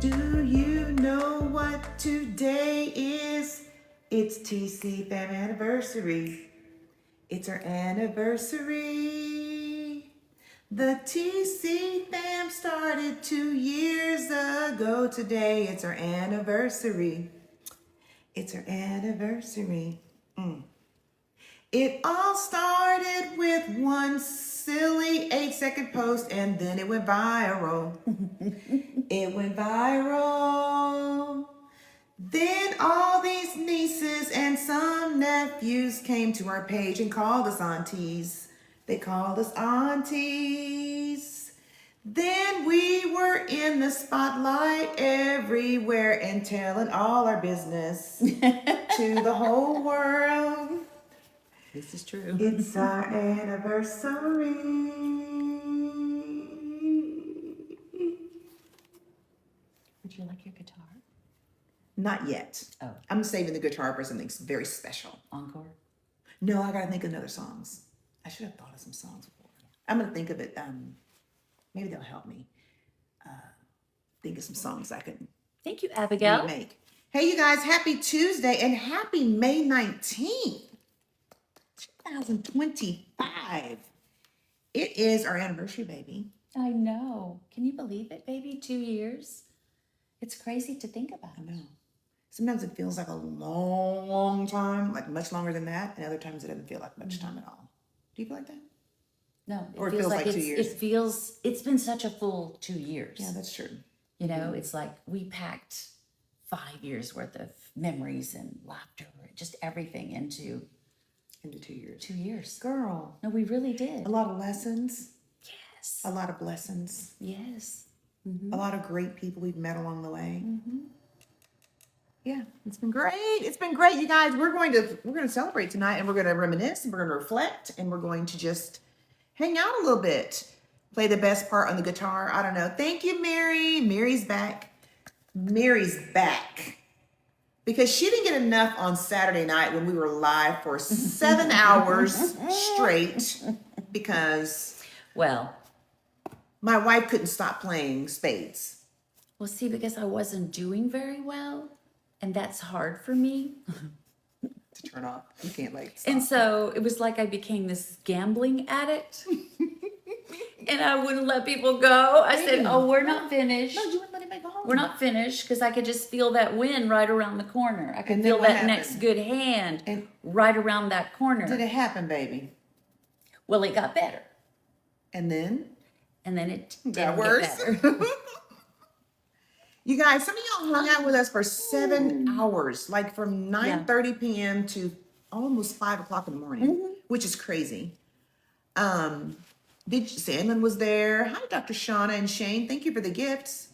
Do you know what today is? It's TCFAM anniversary. It's our anniversary. The TCFAM started 2 years ago today. It's our anniversary. It's our anniversary. It all started with one silly 8-second post and then it went viral. It went viral. Then all these nieces and some nephews came to our page and called us aunties. They called us aunties. Then we were in the spotlight everywhere and telling all our business to the whole world. This is true. It's our anniversary. Would you like your guitar? Not yet. Oh. I'm saving the guitar for something very special. Encore? No, I gotta think of other songs. I should have thought of some songs before. I'm gonna think of it. Maybe they'll help me think of some songs I can Thank you, Abigail. remake. Hey, you guys! Happy Tuesday and happy May 19th, 2025. It is our anniversary, baby. I know. Can you believe it, baby? 2 years? It's crazy to think about. I know. Sometimes it feels like a long time, like much longer than that, and other times it doesn't feel like much time at all. Do you feel like that? No, Or it feels like 2 years. It's been such a full 2 years. Yeah, that's true. You know, it's like we packed 5 years worth of memories and laughter, just everything into 2 years. 2 years. Girl, No, we really did. a lot of lessons, Yes. a lot of blessings, Yes. a lot of great people we've met along the way. Yeah, it's been great. It's been great, you guys. We're going to celebrate tonight, and we're going to reminisce, and we're going to reflect, and we're going to just hang out a little bit, play the best part on the guitar. I don't know. Thank you, Mary. Mary's back. Mary's back. Because she didn't get enough on Saturday night when we were live for 7 hours straight because Well, my wife couldn't stop playing spades. see, because I wasn't doing very well, and that's hard for me. To turn off. You can't like stop. And so it was like I became this gambling addict. And I wouldn't let people go. I said, "Oh, we're not finished. No, you wouldn't let anybody go home. We're not finished," because I could just feel that win right around the corner. I could And then feel what that next happened? good hand And- right around that corner. Did it happen, baby? Well, it got better. And then? And then it Got didn't worse. get better. You guys, some of y'all hung out with us for 7 hours, like from 9:30 p.m. to almost 5 o'clock in the morning, which is crazy. Sandlin was there. Hi, Dr. Shauna and Shane. Thank you for the gifts.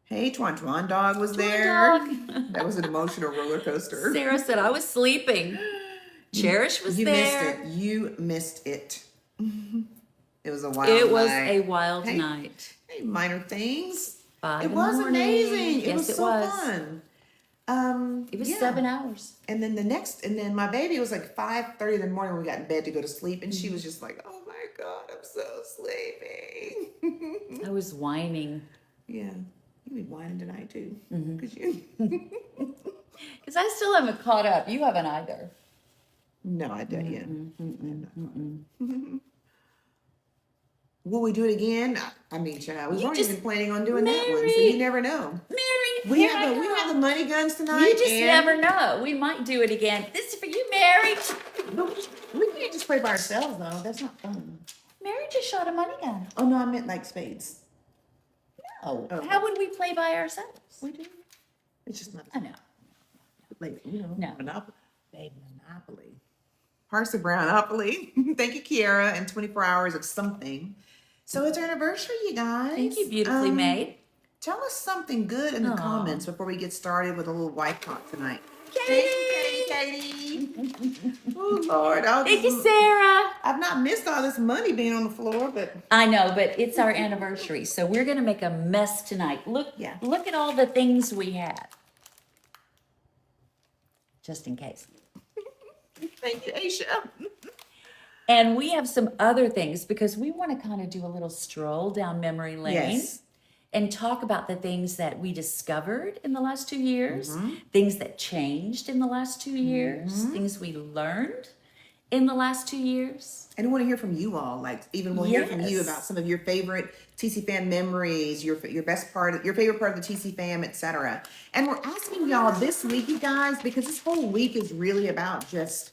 Hey, Twan Dog was there. Dog. That was an emotional roller coaster. Sarah said I was sleeping. Cherish was You there. missed it. You missed it. It was a wild It was night. a wild Hey. night. Hey, minor things. 5 It in the was morning. amazing. It Yes, was it so was. fun. It was yeah. 7 hours. And then my baby was like 5:30 in the morning when we got in bed to go to sleep, and she was just like, "Oh my God, I'm so sleepy." I was whining Yeah, you be whining tonight too, cause you. because I still haven't caught up. You haven't either. No, I don't yet. Will we do it again? I mean, child, we You weren't just- even planning on doing that one, so Mary. you never know. Mary, We here have I we come. have the money guns tonight. You just and never know. We might do it again. This is for you, Mary. We can't just play by ourselves though. That's not fun. Mary just shot a money gun. Oh no, I meant like spades. No. Oh. How would we play by ourselves? We do. It's just not I know. like No. Monopoly. Babe, Monopoly. Hearts of Brownopoly. Thank you, Kiara, and 24 hours of something. So it's our anniversary, you guys. Thank you, beautifully made. Tell us something good in the Aw. comments before we get started with a little white talk tonight. Katie! Katie. Oh Lord, Thank you, Sarah. I've not missed all this money being on the floor, but I know, but it's our anniversary, so we're gonna make a mess tonight. Look at all the things we had. Just in case. thank you, Aisha. And we have some other things because we want to kind of do a little stroll down memory lane. Yes. and talk about the things that we discovered in the last 2 years, things that changed in the last 2 years, things we learned in the last 2 years. And we want to hear from you all. Like, even we'll hear from you Yes. about some of your favorite TCFAM memories, your best part, your favorite part of the TCFAM, etc. And we're asking y'all this week, you guys, because this whole week is really about just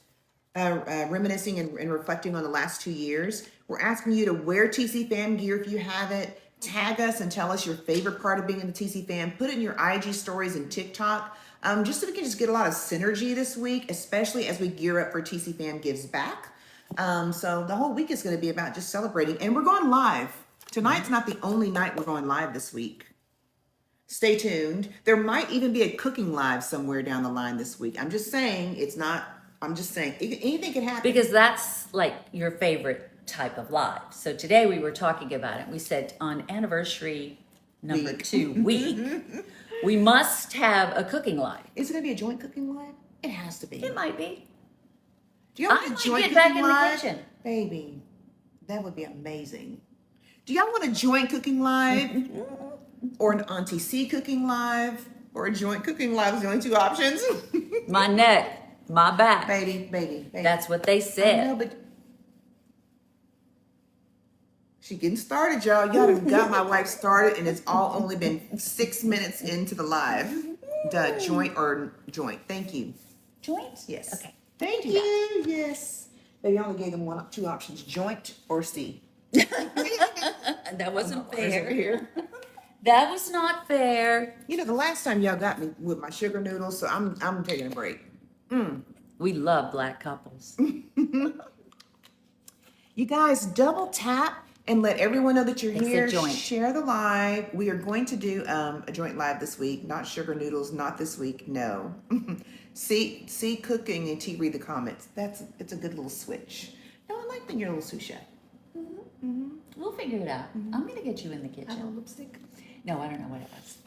reminiscing and reflecting on the last 2 years. We're asking you to wear TCFAM gear if you have it. Tag us and tell us your favorite part of being in the TCFAM. Put it in your IG stories and TikTok. Just so we can just get a lot of synergy this week, especially as we gear up for TCFAM Gives Back. So the whole week is going to be about just celebrating, and we're going live. Tonight's not the only night we're going live this week. Stay tuned. There might even be a cooking live somewhere down the line this week. I'm just saying anything can happen. Because that's like your favorite type of live. So today we were talking about it. We said on anniversary number 2 week, we must have a cooking live. Is it going to be a joint cooking live? It has to be. It might be. Do y'all want I a might joint get back cooking in the live? kitchen. Baby, that would be amazing. Do y'all want a joint cooking live? Or an Auntie C cooking live? Or a joint cooking live is the only 2 options? My neck, my back. Baby. That's what they I said. know, but she getting started, y'all. Y'all done got my wife started, and it's all only been 6 minutes into the live. Duh, joint or joint. Thank you. Joint? Yes. Okay. Thank you. Yes. Baby, I only gave them 2 options: joint or C. That wasn't Over fair. here. That was not fair. You know, the last time y'all got me with my sugar noodles, so I'm taking a break. We love black couples. You guys, double tap and let everyone know that you're It's a here. joint. Share the live. We are going to do a joint live this week. Not sugar noodles, not this week. No. see cooking and T read the comments. It's a good little switch. No, I like being your little sous chef. We'll figure it out. I'm going to get you in the I kitchen. have lipstick. No, I don't know what it was.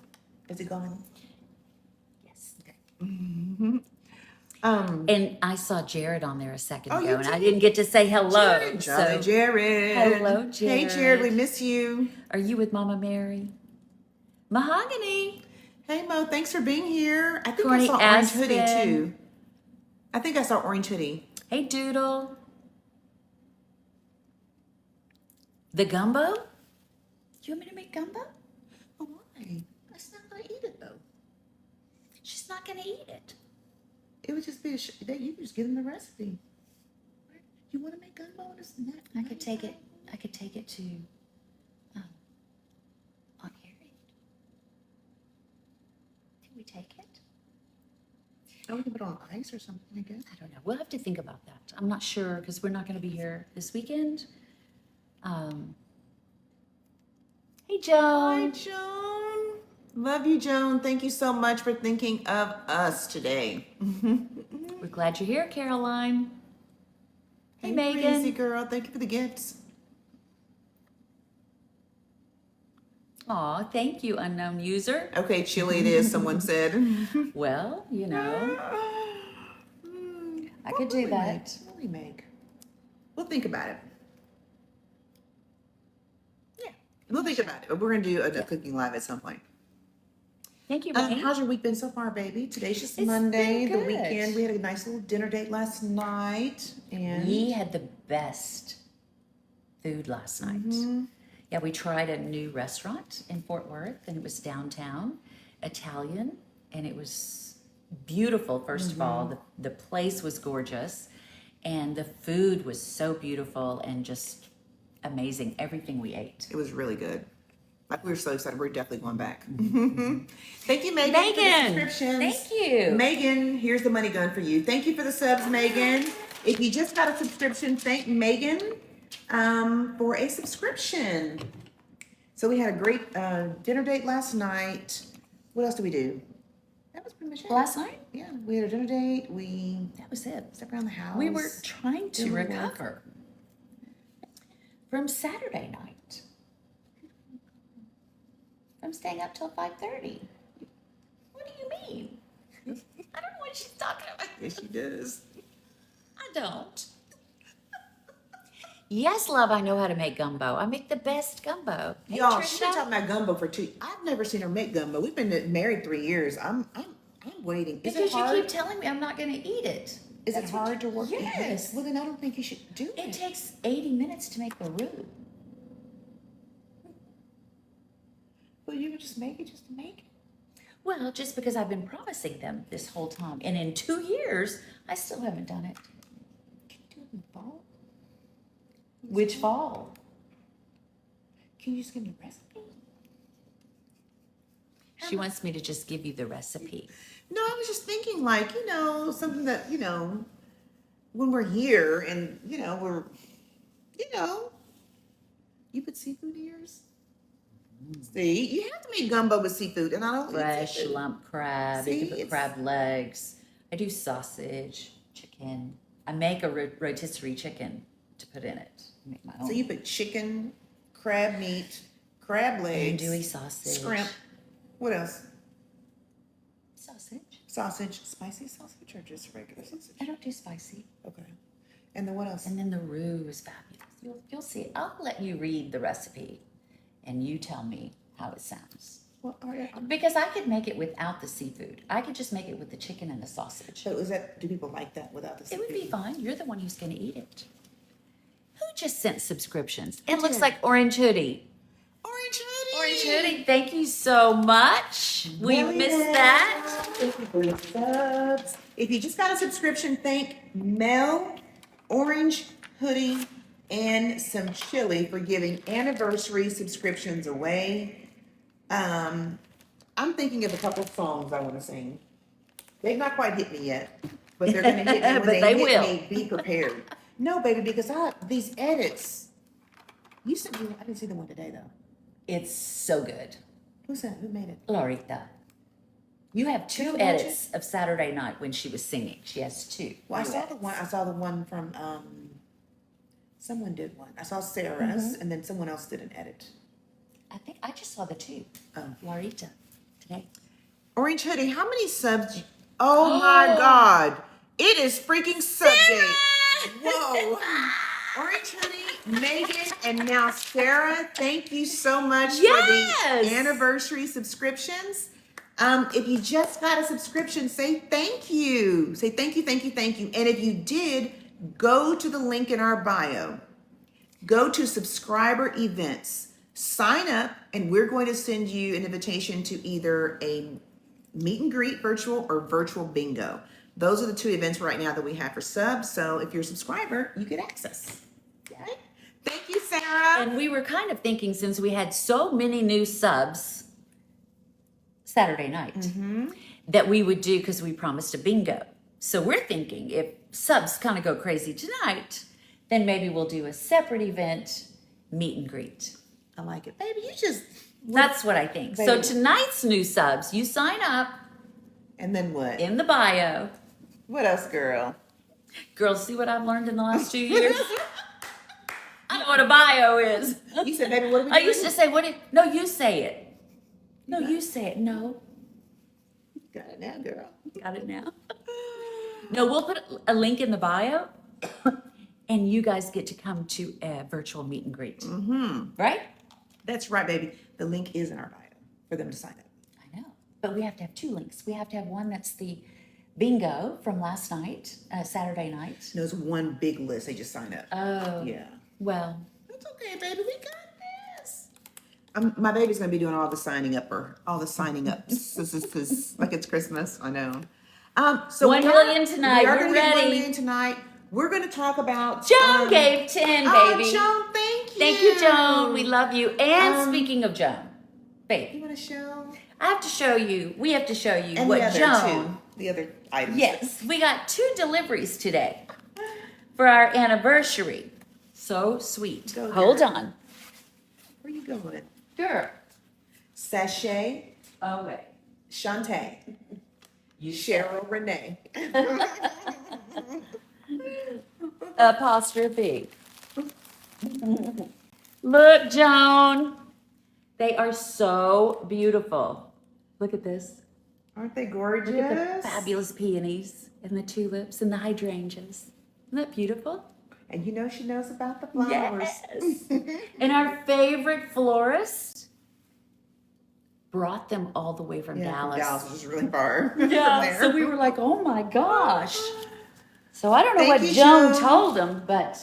Is it gone? Yes. And I saw Jared on there a second Oh, ago, you and I did? didn't get to say hello. Jared. So, Jolly Jared. Hello, Hey, Jared. Jared, we miss you. are you with Mama Mary? Mahogany. Hey, Mo, thanks for being here. I think Corny I saw Orange Hoodie, Aspen. too. I think I saw Orange Hoodie. Hey, Doodle. The gumbo? Do you want me to make gumbo? Oh, why? That's not going to eat it, though. She's not going to eat it. It would just be you could just give them the recipe. You want to make gumbo and this and that? I could take it to Aunt Harriet. Can we take it? Oh, we can put it on ice or something, I guess. I don't know. We'll have to think about that. I'm not sure because we're not going to be here this weekend. Hey, Hi, Joan. Joan. Love you, Joan. Thank you so much for thinking of us today. We're glad you're here, Caroline. Hey, Megan. Crazy girl. Thank you for the gifts. Aw, thank you, unknown user. Okay, chili it is, someone said. Well, you know, I could do that. What will we make? We'll think about it. Yeah, we'll think about it. But we're going to do a cooking live at some point. Thank you, Ray. How's your week been so far, baby? Today's just It's Monday, been the good. weekend. We had a nice little dinner date last night. And We had the best food last night. Yeah, we tried a new restaurant in Fort Worth, and it was downtown, Italian, and it was beautiful. First of all, the place was gorgeous, and the food was so beautiful and just amazing. Everything we ate. it was really good. Like, we were so excited. We're definitely going back. Thank you, Megan, for the Megan, subscriptions. thank you. Megan, here's the money gun for you. Thank you for the subs, Megan. If you just got a subscription, thank Megan for a subscription. So we had a great dinner date last night. What else did we do? That was pretty much it. Last night? Yeah, we had a dinner date. We That was it. stepped around the house. We were trying to Did we work? recover from Saturday night. From staying up till 5:30. What do you mean? I don't know what she's talking about. Yes, she does. I don't. Yes, love, I know how to make gumbo. I make the best gumbo. Hey, Y'all, she's been Trisha. talking about gumbo for 2. I've never seen her make gumbo. We've been married 3 years. I'm waiting. Is it Because you hard? keep telling me I'm not going to eat it. Is it That's what hard to work? Yes. Well, then I don't think you should do It it. takes 80 minutes to make the roux. Well, you would just make it just to make it. Well, just because I've been promising them this whole time. And in 2 years, I still haven't done it. Can you do it in the fall? Which fall? Can you just give me the recipe? She wants me to just give you the recipe. No, I was just thinking, like, something that, when we're here and, you put seafood in yours? See, you have to make gumbo with seafood, and I don't eat Fresh seafood. lump crab. You See, can put it's- crab legs. I do sausage, chicken. I make a rotisserie chicken to put in it. I make my own. So you put chicken, crab meat, crab legs, andouille sausage. shrimp. What else? Sausage. Sausage, spicy sausage, or just regular sausage? I don't do spicy. Okay. And then what else? And then the roux is fabulous. You'll see. I'll let you read the recipe, and you tell me how it sounds. Well, all right. Because I could make it without the seafood. I could just make it with the chicken and the sausage. So do people like that without the It seafood? would be fine. You're the one who's going to eat it. Who just sent subscriptions? It Who looks did? like Orange Hoodie. Orange Hoodie! Orange Hoodie, thank you so much. We Really missed nice. that. Thank you for your subs. If you just got a subscription, thank Mel, Orange Hoodie, and some chili for giving anniversary subscriptions away. I'm thinking of a couple songs I want to sing. They've not quite hit me yet, but they're going to hit me when But they they hit will. me. Be prepared. No, baby, because these edits. You sent me. I didn't see the one today though. It's so good. Who's that? Who made it? Lorita. You have Did two you watch edits of Saturday night when she was singing. She has two. Well, I new saw edits. the one. I saw the one from. Someone did one. I saw Sarah's, and then someone else did an edit. I think I just saw the two. Oh. Lorita today. Orange Hoodie, how many subs? Oh my God! It is freaking sub day. Whoa! Orange Hoodie, Megan, and now Sarah. Thank you so much for Yes! the anniversary subscriptions. If you just got a subscription, say thank you. Say thank you, thank you, thank you. And if you did, go to the link in our bio. Go to subscriber events. Sign up, and we're going to send you an invitation to either a meet and greet virtual or virtual bingo. Those are the two events right now that we have for subs. So if you're a subscriber, you get access. Okay? Thank you, Sarah. And we were kind of thinking, since we had so many new subs Saturday night, that we would do, because we promised a bingo. So we're thinking if subs kind of go crazy tonight, then maybe we'll do a separate event, meet and greet. I like it. Baby, you just... That's what I think. So Baby. tonight's new subs, you sign up And then what? in the bio. What else, girl? Girls, see what I've learned in the last 2 years? I know what a bio is. You said, baby, what are we I doing? used to say, no, you say it. No, you say it. No. Got it now, girl. Got it now. No, we'll put a link in the bio, and you guys get to come to a virtual meet and greet. Right? That's right, baby. The link is in our bio for them to sign up. I know. But we have to have two links. We have to have one that's the bingo from last night, Saturday night. No, it's one big list. They just sign up. Oh. Yeah. Well, That's okay, baby. We got this. My baby's gonna be doing all the signing up or all the signing ups. Like it's Christmas. I know. So 1 we are- million tonight. We are We're gonna get 1 ready. million tonight. We're gonna talk about Joan gave 10, Oh, baby. Joan, thank you. Thank you, Joan. We love you. And speaking of Joan, You babe, want to show? I have to show you. We have to show you And what the other Joan. the other items. Yes, we got 2 deliveries today for our anniversary. So sweet. Go, Hold girl. on. Where you going? Sure. Sachet, Oh, wait. Shantae, You Cheryl, Renee. Apostrophe. Look, Joan. They are so beautiful. Look at this. Aren't they gorgeous? Look at the fabulous peonies and the tulips and the hydrangeas. Isn't that beautiful? And you know she knows about the flowers. Yes. And our favorite florist brought them all the way from Yeah, Dallas. from Dallas, which is really far from Yeah, there. so we were like, oh my gosh. So I don't know Thank what you, Joan Joan. told them, but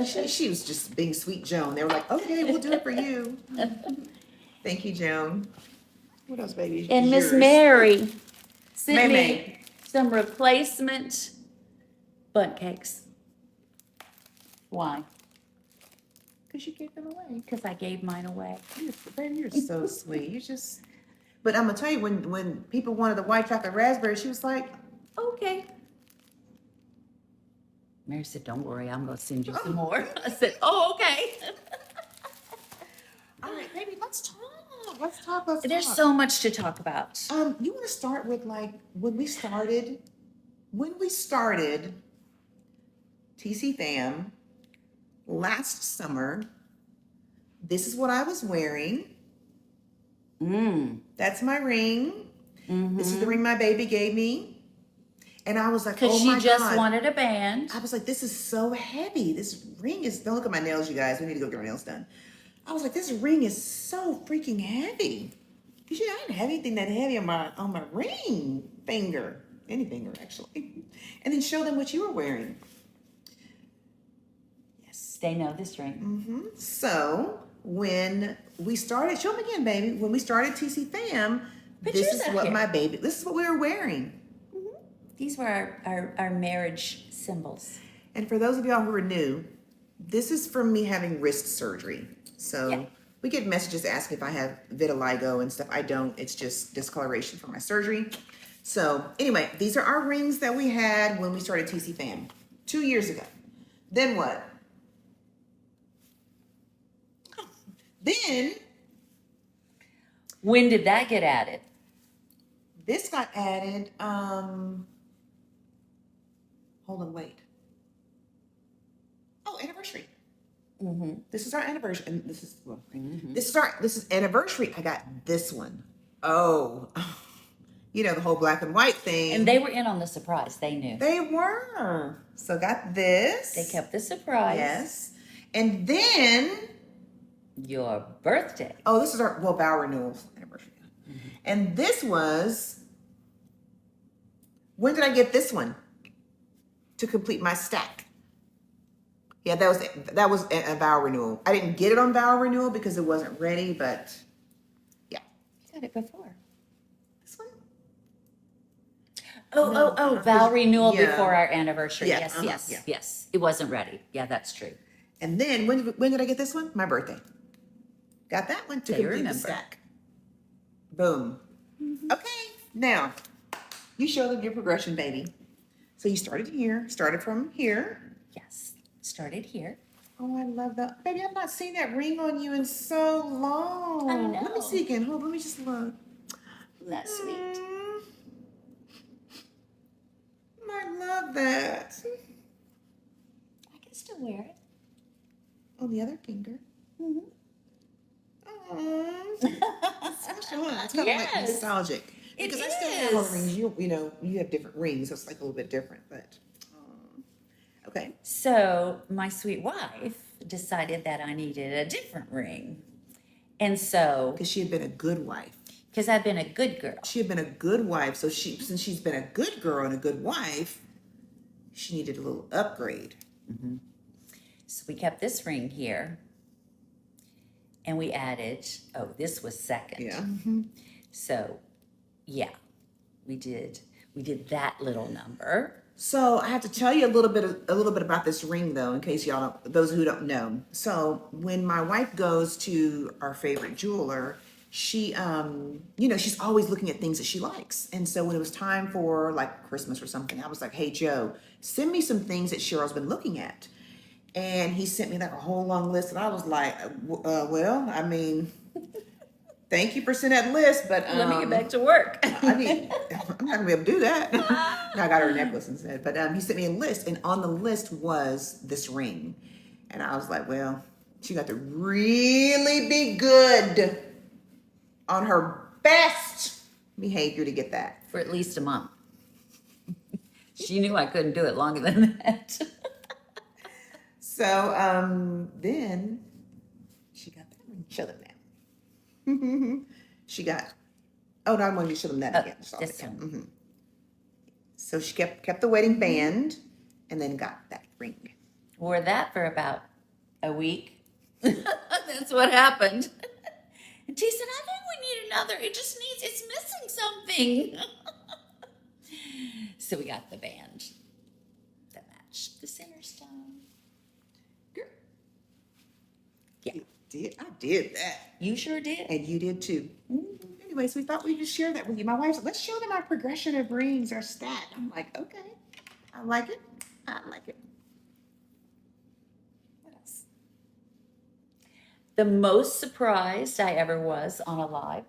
She was just being sweet Joan. They were like, okay, we'll do it for you. Thank you, Joan. What else, baby? and is Miss yours? Mary sent May. me some replacement bundt cakes. Why? Because you gave them away. Because I gave mine away. Baby, you're so sweet. You just. But I'm gonna tell you, when people wanted the white chocolate raspberry, she was like, Okay. Mary said, don't worry, I'm going to send you some more. I said, oh, okay. all right, baby, let's talk. Let's talk. Let's There's talk. so much to talk about. You want to start with like when we started TCFAM last summer. This is what I was wearing. That's my ring. This is the ring my baby gave me. And I was like, Because oh my she just God. wanted a band. I was like, this is so heavy. This ring is, don't look at my nails, you guys. We need to go get our nails done. I was like, this ring is so freaking heavy. You see, I didn't have anything that heavy on my ring finger. Any finger, actually. And then show them what you were wearing. Yes. They know this ring. So when we started, show them again, baby. When we started TCFAM, Put this yours is up what here. this is what we were wearing. These were our marriage symbols. And for those of y'all who are new, this is from me having wrist surgery. So Yeah. we get messages asking if I have vitiligo and stuff. I don't. It's just discoloration from my surgery. So anyway, these are our rings that we had when we started TCFAM 2 years ago. Then what? Then When did that get added? this got added. Hold on, wait. Oh, anniversary. This is our anniversary, and this is this is anniversary. I got this one. Oh, you know the whole black and white thing. And they were in on the surprise. They knew. They were. So got this. They kept the surprise. Yes, and then Your birthday. oh, this is our vow renewal anniversary, and this was. When did I get this one? To complete my stack. Yeah, that was a vow renewal. I didn't get it on vow renewal because it wasn't ready, but yeah. You got it before. This one? Oh, vow renewal Yeah. before our anniversary. Yeah, Yes, yeah. yes. It wasn't ready. Yeah, that's true. And then when did I get this one? My birthday. Got that one to They complete the remember. stack. Boom. Okay, now you show them your progression, baby. So you started from here. Yes. Started here. Oh, I love that. Baby, I've not seen that ring on you in so long. I Let me know. see again. Hold on, let me just look. That's sweet. I love that. I can still wear it. On the other finger. Mhm. Aww. It's kind of like Yes. nostalgic. It Because I still have all the is. rings. You know, you have different rings, so it's like a little bit different, but okay. So my sweet wife decided that I needed a different ring. And so, Because she had been a good wife. because I've been a good girl. She had been a good wife, so since she's been a good girl and a good wife, she needed a little upgrade. So we kept this ring here. And we added, this was second. Yeah. So, yeah, we did that little number. So I have to tell you a little bit about this ring, though, in case those who don't know. So when my wife goes to our favorite jeweler, she, she's always looking at things that she likes. And so when it was time for like Christmas or something, I was like, hey, Joe, send me some things that Cheryl's been looking at. And he sent me like a whole long list, and I was like, well, I mean, thank you for sending that list, but Let me get back to work. I'm not gonna be able to do that. No, I got her a necklace instead. But he sent me a list, and on the list was this ring, and I was like, well, she got to really be good on her best behavior to get that. For at least a month. She knew I couldn't do it longer than that. So then she got that ring. Show them now. She got. Oh no, I want you to show them that again. Just all this together. one. So she kept the wedding band, and then got that ring. Wore that for about a week. That's what happened. And T said, I think we need another. It's missing something. So we got the band that matched the center stone. Girl. Yeah. I did that. You sure did. And you did too. Anyways, we thought we'd just share that with you. My wife said, let's show them our progression of rings, our stat. I'm like, okay. I like it. I like it. What else? The most surprised I ever was on a live.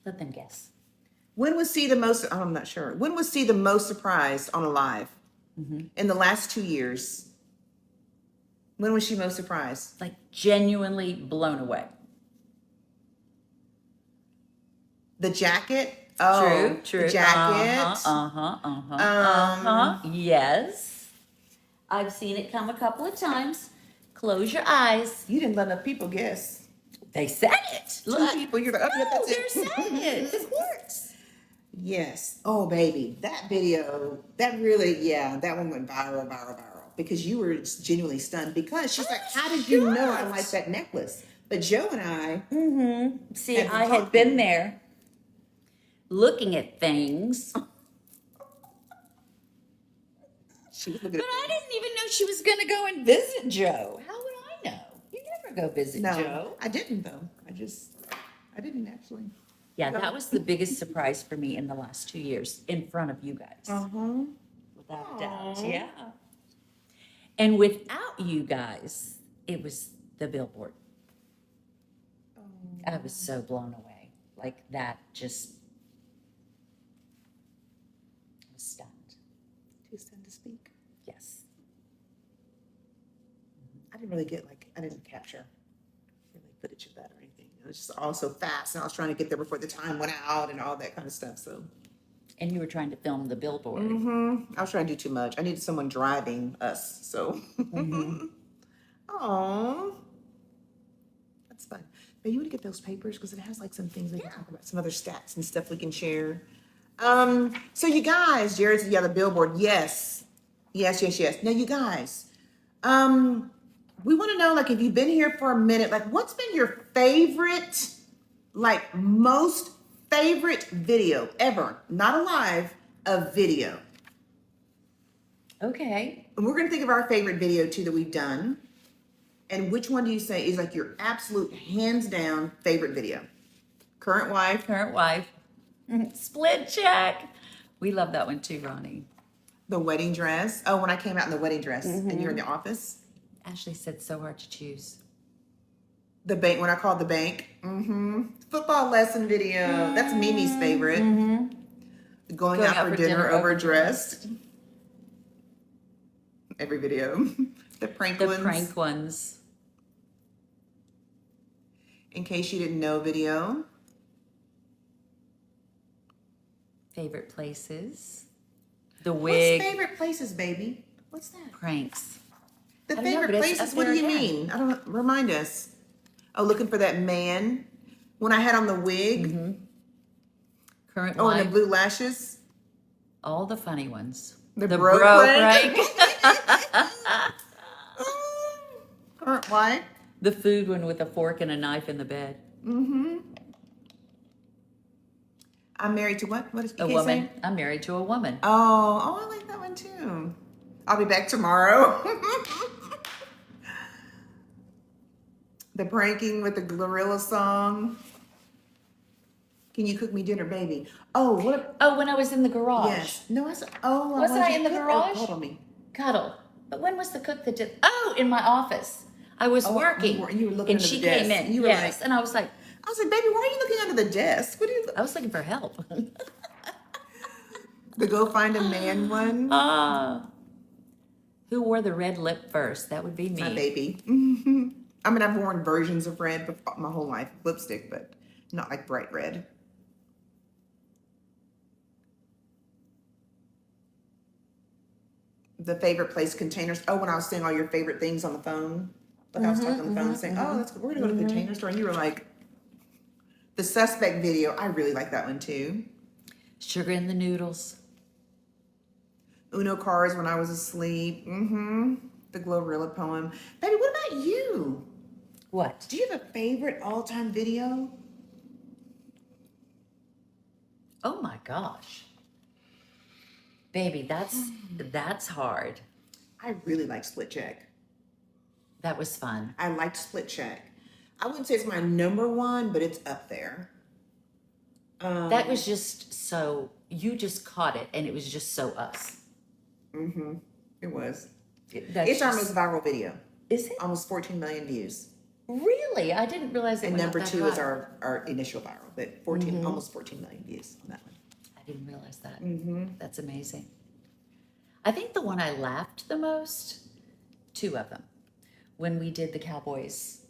Let them guess. When was C the most, oh, I'm not sure. When was C the most surprised on a live? In the last 2 years? When was she most surprised? Like genuinely blown away. The jacket? Oh, True. The jacket. Yes. I've seen it come a couple of times. Close your eyes. You didn't let enough people guess. They said it. Two Look. people, you're like, oh, yeah, No, that's they're it. saying it. Of course. Yes. Oh, baby. That video, that really, yeah, that one went viral. Because you were genuinely stunned. Because she's like, how did you know I like that necklace? But Joe and I. See, Had I to had talk. been there looking at things, but She was looking at I didn't even know she was going to go and visit Joe. How would I know? You never go visit No, Joe. I didn't though. I didn't actually. Yeah, that was the biggest surprise for me in the last 2 years in front of you guys. Without a doubt. Aw. Yeah. And without you guys, it was the billboard. I was so blown away. Like that just I was stunned. Too stunned to speak. Yes. I didn't really I didn't capture really footage of that or anything. It was just all so fast, and I was trying to get there before the time went out and all that kind of stuff. So. And you were trying to film the billboard. I was trying to do too much. I needed someone driving us. So. Oh. That's fun. But you want to get those papers because it has like some things we can talk about, some other stats and stuff we can share. So you guys, Jared said, yeah, the billboard. Yes. Now you guys, we want to know, like, if you've been here for a minute, like, what's been your favorite, like, most favorite video ever? Not a live, a video. Okay. And we're going to think of our favorite video too that we've done. And which one do you say is like your absolute hands down favorite video? Current wife. Current wife. Split check. We love that one too, Ronnie. The wedding dress. Oh, when I came out in the wedding dress and you're in the office. Ashley said so hard to choose. The bank, when I called the bank. Football lesson video. That's Mimi's favorite. Going out for dinner overdressed. Every video. The prank ones. The prank ones. In case you didn't know video. Favorite places. The wig. What's favorite places, baby? What's that? Pranks. The I don't know, favorite but it's places, up what do there you again. mean? I don't remind us. Oh, looking for that man. When I had on the wig. Current Oh, and the wife. blue lashes. All the funny ones. The bro bro prank. Current wife. The food one with a fork and a knife in the bed. I'm married to what? What is A woman. I'm married to a woman. Oh, I like that one too. I'll be back tomorrow. The pranking with the Glorilla song. Can you cook me dinner, baby? Oh, what? Oh, when I was in the garage. Yes. No, I said. Oh, Wasn't wanted I you in the to cook. garage? Oh, hold on me. Cuddle. But when was the cook that did? Oh, in my office. I was Oh, working. you were looking and under she the desk. came in. You were Yes. like- And I was like, I was like, baby, why are you looking under the desk? What do you? I was looking for help. The go find a man one. Who wore the red lip first? That would be me. My baby. I mean, I've worn versions of red my whole life, lipstick, but not like bright red. the favorite place containers. Oh, when I was saying all your favorite things on the phone. Like I was talking on the phone saying, oh, we're gonna go to the container store. And you were like, the suspect video, I really like that one too. Sugar in the noodles. Uno cards when I was asleep. The Glorilla poem. Baby, what about you? What? Do you have a favorite all-time video? Oh my gosh. Baby, that's hard. I really like Split Check. That was fun. I liked Split Check. I wouldn't say it's my number one, but it's up there. That was just so, you just caught it and it was just so us. It was. That's It's our just- most viral video. Is it? Almost 14 million views. Really? I didn't realize it And went number up that 2 is high. our initial viral, but 14, almost 14 million views on that one. I didn't realize that. That's amazing. I think the one I laughed the most, 2 of them, when we did the Cowboys,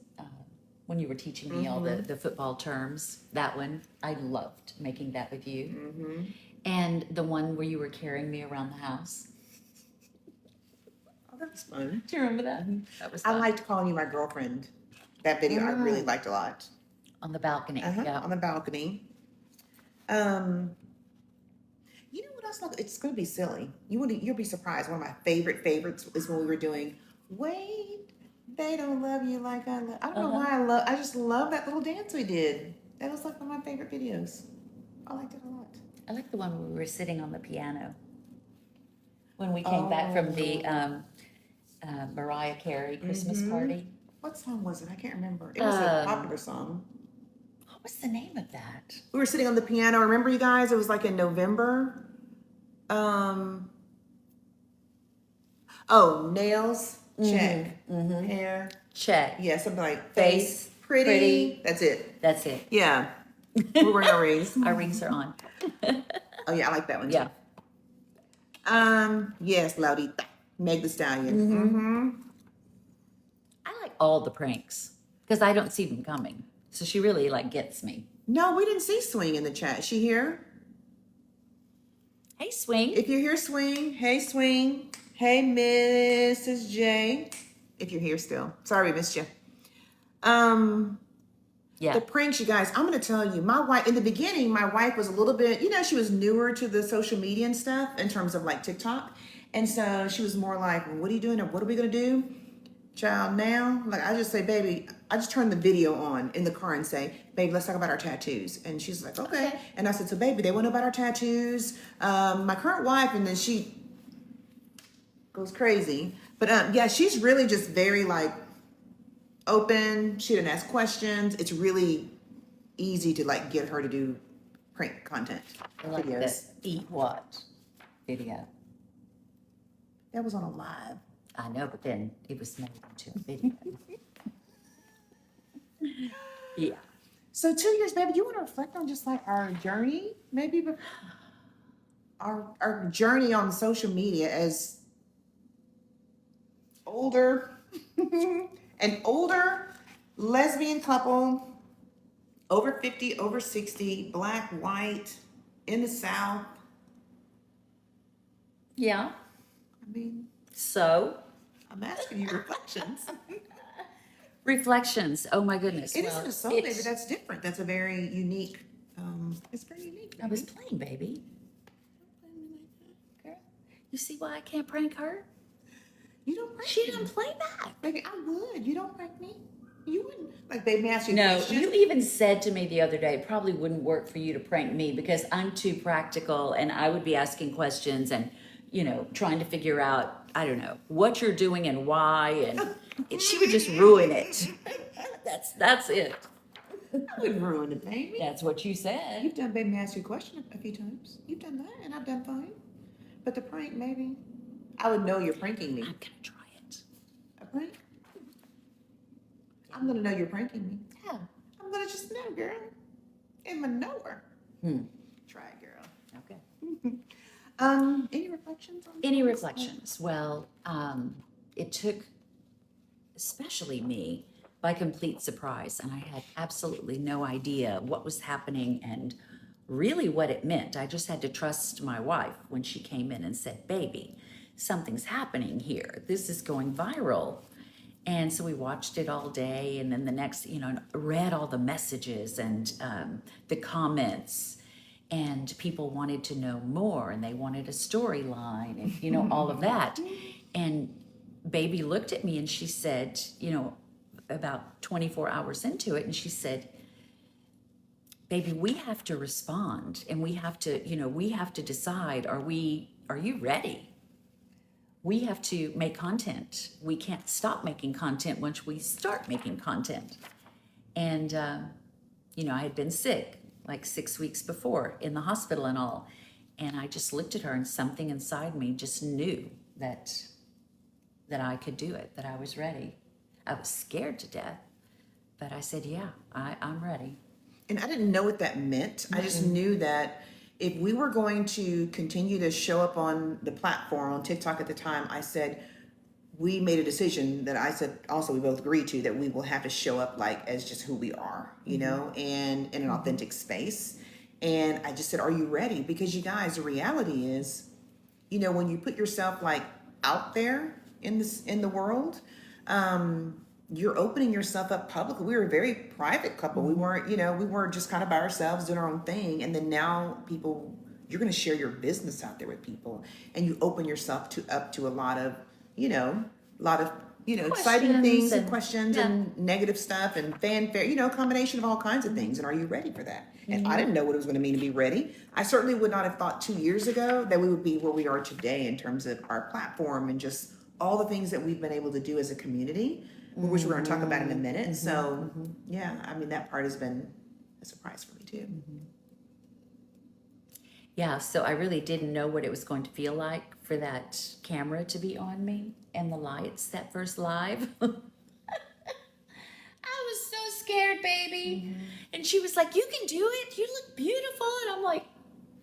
when you were teaching me all the football terms, that one, I loved making that with you. And the one where you were carrying me around the house. Oh, that was fun. Do you remember that? That was I fun. liked calling you my girlfriend. That video I really liked a lot. On the balcony. Yeah. On the balcony. You know what else? It's going to be silly. You'll be surprised. One of my favorites is when we were doing Wait, They Don't Love You Like I Love. I don't know why I just love that little dance we did. That was like one of my favorite videos. I liked it a lot. I like the one where we were sitting on the piano. When we came back from the Mariah Carey Christmas party. What song was it? I can't remember. It was a popular song. What was the name of that? We were sitting on the piano. Remember, you guys? It was like in November. Nails, check. Hair, Check. yeah, something like Face, face, pretty. pretty. That's it. That's it. Yeah. We were wearing our rings. Our rings are on. Oh yeah, I like that one Yeah. too. Yes, Laudita. Meg the Stallion. I like all the pranks because I don't see them coming. So she really like gets me. No, we didn't see Swing in the chat. Is she here? Hey, Swing. If you're here, Swing. Hey, Swing. Hey, Mrs. J. If you're here still. Sorry we missed you. Yeah. The pranks, you guys, I'm going to tell you, my wife, in the beginning, my wife was a little bit, she was newer to the social media and stuff in terms of like TikTok. And so she was more like, well, what are you doing? Or what are we going to do? Child, now, like I just say, baby, I just turn the video on in the car and say, babe, let's talk about our tattoos. And she's like, okay. And I said, so baby, they want to know about our tattoos. My current wife, and then she goes crazy. But yeah, she's really just very like open. She didn't ask questions. It's really easy to like get her to do prank content I like the videos. Eat What video. That was on a live. I know, but then it was made into a video. Yeah. So 2 years, baby, you want to reflect on just like our journey, maybe our journey on social media as an older lesbian couple, over 50, over 60, black, white, in the South. Yeah. I mean, So, I'm asking you reflections. reflections. Oh my goodness. It Well, isn't a soul, baby. That's different. That's a very unique. It's very unique. I was playing, baby. Girl, you see why I can't prank her? You don't prank She me. didn't play back. Baby, I would. You don't prank me. You wouldn't. Like, baby, may I ask you a No, question? you even said to me the other day, it probably wouldn't work for you to prank me because I'm too practical and I would be asking questions and, trying to figure out, I don't know, what you're doing and why. And she would just ruin it. That's it. I wouldn't ruin it, baby. That's what you said. You've done, baby, may I ask you a question a few times. You've done that, and I've done fine. But the prank, maybe. I would know you're pranking me. I'm gonna try it. A prank? I'm gonna know you're pranking me. Yeah. I'm gonna just know, girl. I'm gonna know her. Try it, girl. Okay. Any reflections on Any this? reflections? Well, it took, especially me, by complete surprise, and I had absolutely no idea what was happening and really what it meant. I just had to trust my wife when she came in and said, baby, something's happening here. This is going viral. And so we watched it all day, and then the next, read all the messages and the comments, and people wanted to know more, and they wanted a storyline, and all of that. And baby looked at me, and she said, about 24 hours into it, and she said, "Baby, we have to respond, and we have to decide. Are you ready? We have to make content. We can't stop making content once we start making content." And, I had been sick like 6 weeks before in the hospital and all. And I just looked at her, and something inside me just knew that I could do it, that I was ready. I was scared to death, but I said, yeah, I'm ready. And I didn't know what that meant. I just knew that if we were going to continue to show up on the platform, on TikTok at the time, I said, we made a decision that I said also we both agreed to, that we will have to show up like as just who we are, and in an authentic space. And I just said, are you ready? Because you guys, the reality is, when you put yourself like out there in the world, you're opening yourself up publicly. We were a very private couple. We weren't, we were just kind of by ourselves doing our own thing. And then now you're going to share your business out there with people, and you open yourself up to a lot of, exciting things and questions and negative stuff and fanfare, a combination of all kinds of things. And are you ready for that? And I didn't know what it was going to mean to be ready. I certainly would not have thought 2 years ago that we would be where we are today in terms of our platform and just all the things that we've been able to do as a community, which we're going to talk about in a minute. So, yeah, I mean, that part has been a surprise for me too. Yeah, so I really didn't know what it was going to feel like for that camera to be on me and the lights, that first live. I was so scared, baby. And she was like, "You can do it. You look beautiful." And I'm like,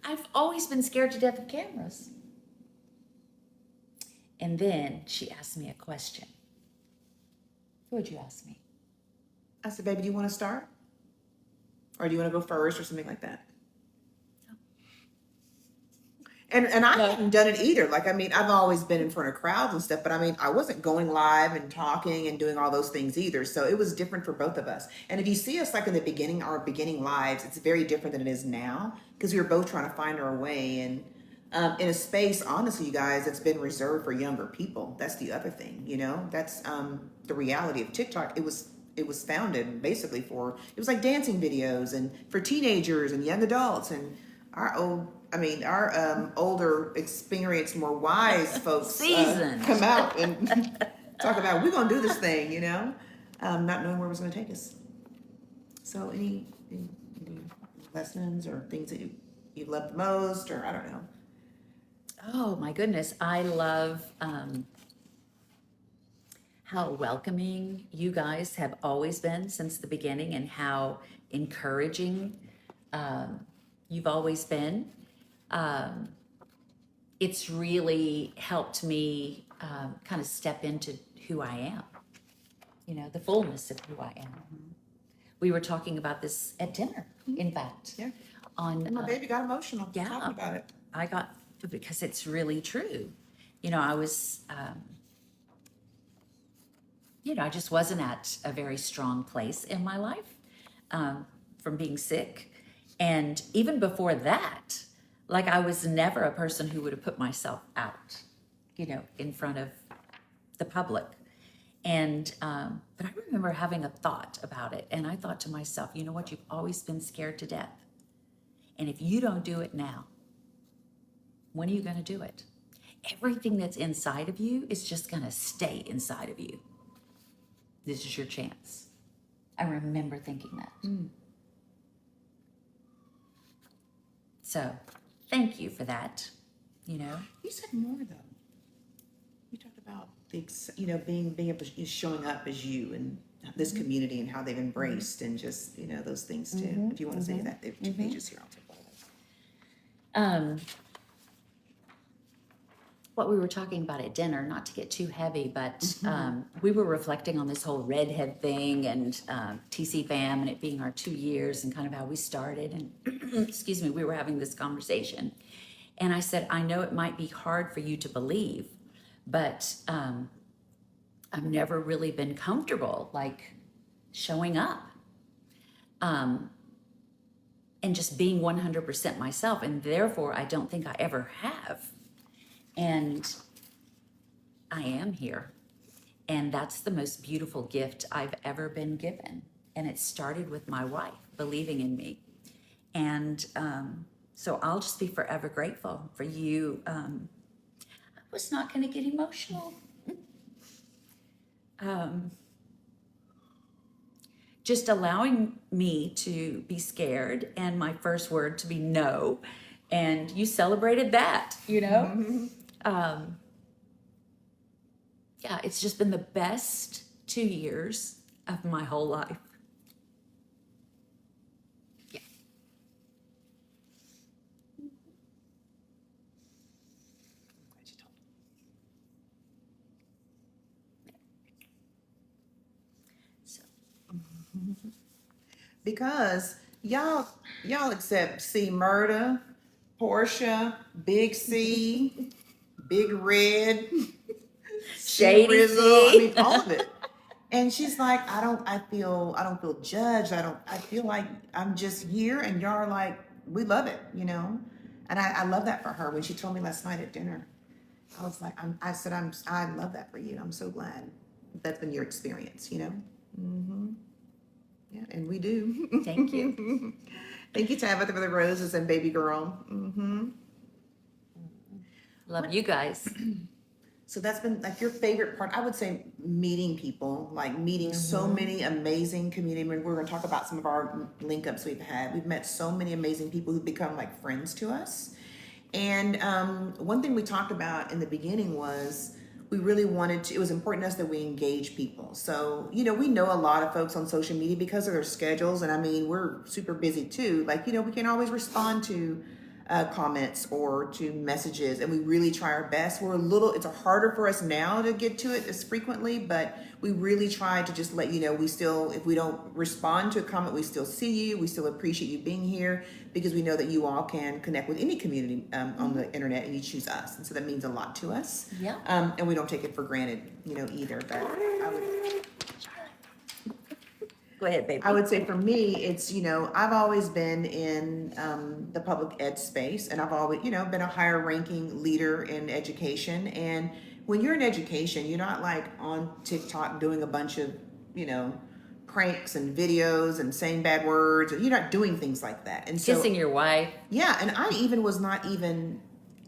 I've always been scared to death of cameras. And then she asked me a question. What would you ask me? I said, "Baby, do you want to start? Or do you want to go first or something like that?" And I hadn't done it either. Like, I mean, I've always been in front of crowds and stuff, but I mean, I wasn't going live and talking and doing all those things either. So it was different for both of us. And if you see us like in the beginning, our beginning lives, it's very different than it is now because we were both trying to find our way. And in a space, honestly, you guys, it's been reserved for younger people. That's the other thing, that's the reality of TikTok. It was founded basically it was like dancing videos and for teenagers and young adults, and our older, experienced, more wise folks come out and talk about, we're going to do this thing, not knowing where it was going to take us. So any lessons or things that you love the most, or I don't know. Oh my goodness. I love how welcoming you guys have always been since the beginning, and how encouraging you've always been. It's really helped me kind of step into who I am, the fullness of who I am. We were talking about this at dinner, in fact. Yeah. And my baby got emotional talking about it. Because it's really true. I was, I just wasn't at a very strong place in my life from being sick. And even before that, like, I was never a person who would have put myself out, in front of the public. And, but I remember having a thought about it. And I thought to myself, you know what? You've always been scared to death. And if you don't do it now, when are you going to do it? Everything that's inside of you is just going to stay inside of you. This is your chance. I remember thinking that. So, thank you for that. You said more though. You talked about being able to, showing up as you and this community and how they've embraced and just those things too. If you want to say that, there are 2 pages here. I'll take one of those. What we were talking about at dinner, not to get too heavy, but we were reflecting on this whole redhead thing and TCFAM and it being our 2 years and kind of how we started. And excuse me, we were having this conversation. And I said, I know it might be hard for you to believe, but I've never really been comfortable like showing up and just being 100% myself, and therefore I don't think I ever have. And I am here. And that's the most beautiful gift I've ever been given. And it started with my wife believing in me. And so I'll just be forever grateful for you. I was not going to get emotional. Just allowing me to be scared and my first word to be no. And you celebrated that, you know? Yeah, it's just been the best 2 years of my whole life. Yeah. So, Because y'all accept C Murder, Portia, Big C, Big Red, Shady Rizzle, C. I mean all of it. And she's like, I don't feel judged. I feel like I'm just here and y'all are like, we love it, you know? And I love that for her. When she told me last night at dinner, I was like, I love that for you. I'm so glad that's been your experience, you know? Yeah, and we do. Thank you. Thank you, Tabitha, for the roses and baby girl. Love you guys. So that's been like your favorite part. I would say meeting people, like meeting so many amazing community members. We're going to talk about some of our link ups we've had. We've met so many amazing people who've become like friends to us. And one thing we talked about in the beginning was we really wanted to, it was important to us that we engage people. So, you know, we know a lot of folks on social media because of their schedules. And I mean, we're super busy too. Like, you know, we can't always respond to comments or to messages, and we really try our best. It's harder for us now to get to it as frequently, but we really try to just let you know we still, if we don't respond to a comment, we still see you, we still appreciate you being here, because we know that you all can connect with any community on the internet, and you choose us, and so that means a lot to us. Yeah. And we don't take it for granted, you know, either. But Go ahead, baby. I would say for me, it's, you know, I've always been in the public ed space, and I've always, you know, been a higher ranking leader in education. And when you're in education, you're not like on TikTok doing a bunch of, you know, pranks and videos and saying bad words, and you're not doing things like that. And so, Kissing your wife. yeah, and I even was not even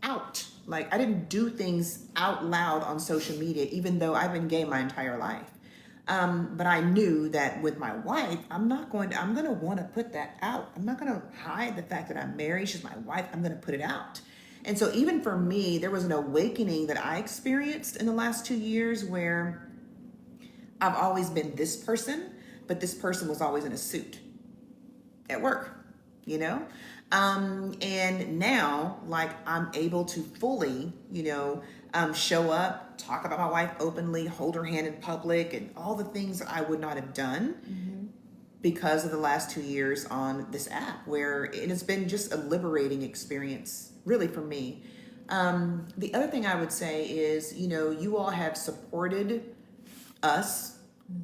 out. Like, I didn't do things out loud on social media, even though I've been gay my entire life. But I knew that with my wife, I'm going to want to put that out. I'm not going to hide the fact that I'm married. She's my wife. I'm going to put it out. And so even for me, there was an awakening that I experienced in the last 2 years where I've always been this person, but this person was always in a suit at work, you know? And now, like, I'm able to fully, you know, show up, talk about my wife openly, hold her hand in public, and all the things that I would not have done because of the last 2 years on this app, where it has been just a liberating experience, really, for me. The other thing I would say is, you know, you all have supported us,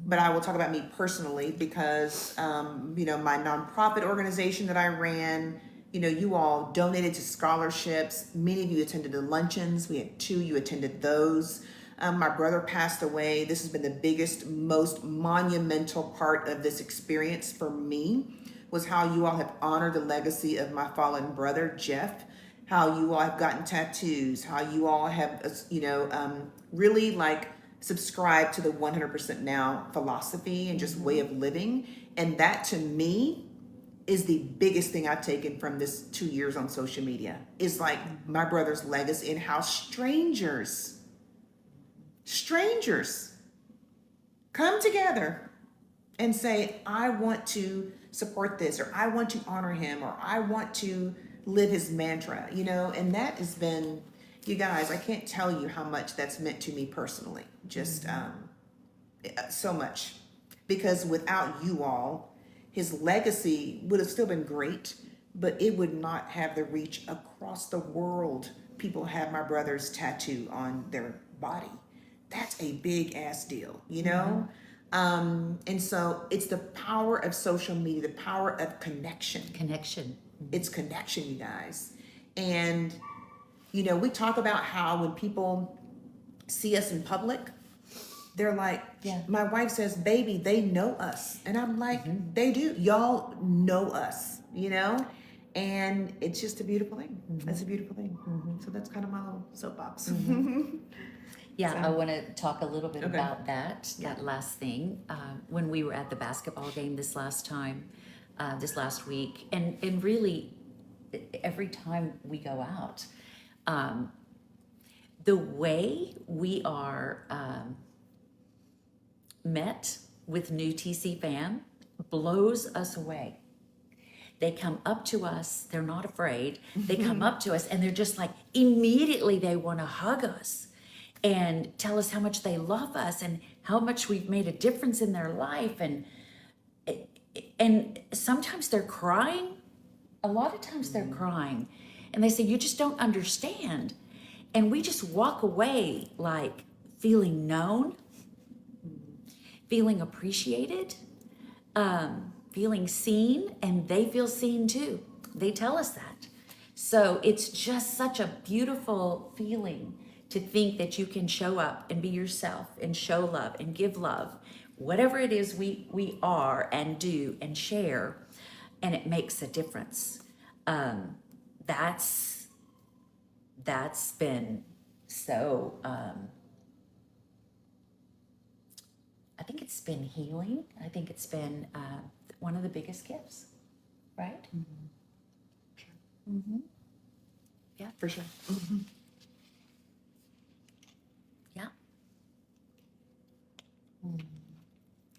but I will talk about me personally because, you know, my nonprofit organization that I ran, you know, you all donated to scholarships. Many of you attended the luncheons. We had 2, you attended those. My brother passed away. This has been the biggest, most monumental part of this experience for me, was how you all have honored the legacy of my fallen brother, Jeff, how you all have gotten tattoos, how you all have, you know, really like subscribed to the 100% now philosophy and just way of living. And that to me is the biggest thing I've taken from this 2 years on social media, is like my brother's legacy, and how strangers come together and say, I want to support this, or I want to honor him, or I want to live his mantra, you know? And that has been, you guys, I can't tell you how much that's meant to me personally. Just so much. Because without you all, his legacy would have still been great, but it would not have the reach across the world. People have my brother's tattoo on their body. That's a big ass deal, you know? And so it's the power of social media, the power of connection. Connection. It's connection, you guys. And, you know, we talk about how when people see us in public, they're like, Yeah. my wife says, baby, they know us. And I'm like, they do. Y'all know us, you know? And it's just a beautiful thing. It's a beautiful thing. So that's kind of my little soapbox. Yeah, So- I want to talk a little bit Okay. about that last thing. When we were at the basketball game this last week, and really every time we go out, the way we are met with new TCFAM blows us away. They come up to us, they're not afraid. They come up to us and they're just like, immediately they want to hug us and tell us how much they love us and how much we've made a difference in their life. And sometimes they're crying. A lot of times they're crying. And they say, you just don't understand. And we just walk away like feeling known, feeling appreciated, feeling seen, and they feel seen too. They tell us that. So it's just such a beautiful feeling to think that you can show up and be yourself and show love and give love, whatever it is we are and do and share, and it makes a difference. That's been so, I think it's been healing. I think it's been one of the biggest gifts, right? Yeah, For sure. yeah.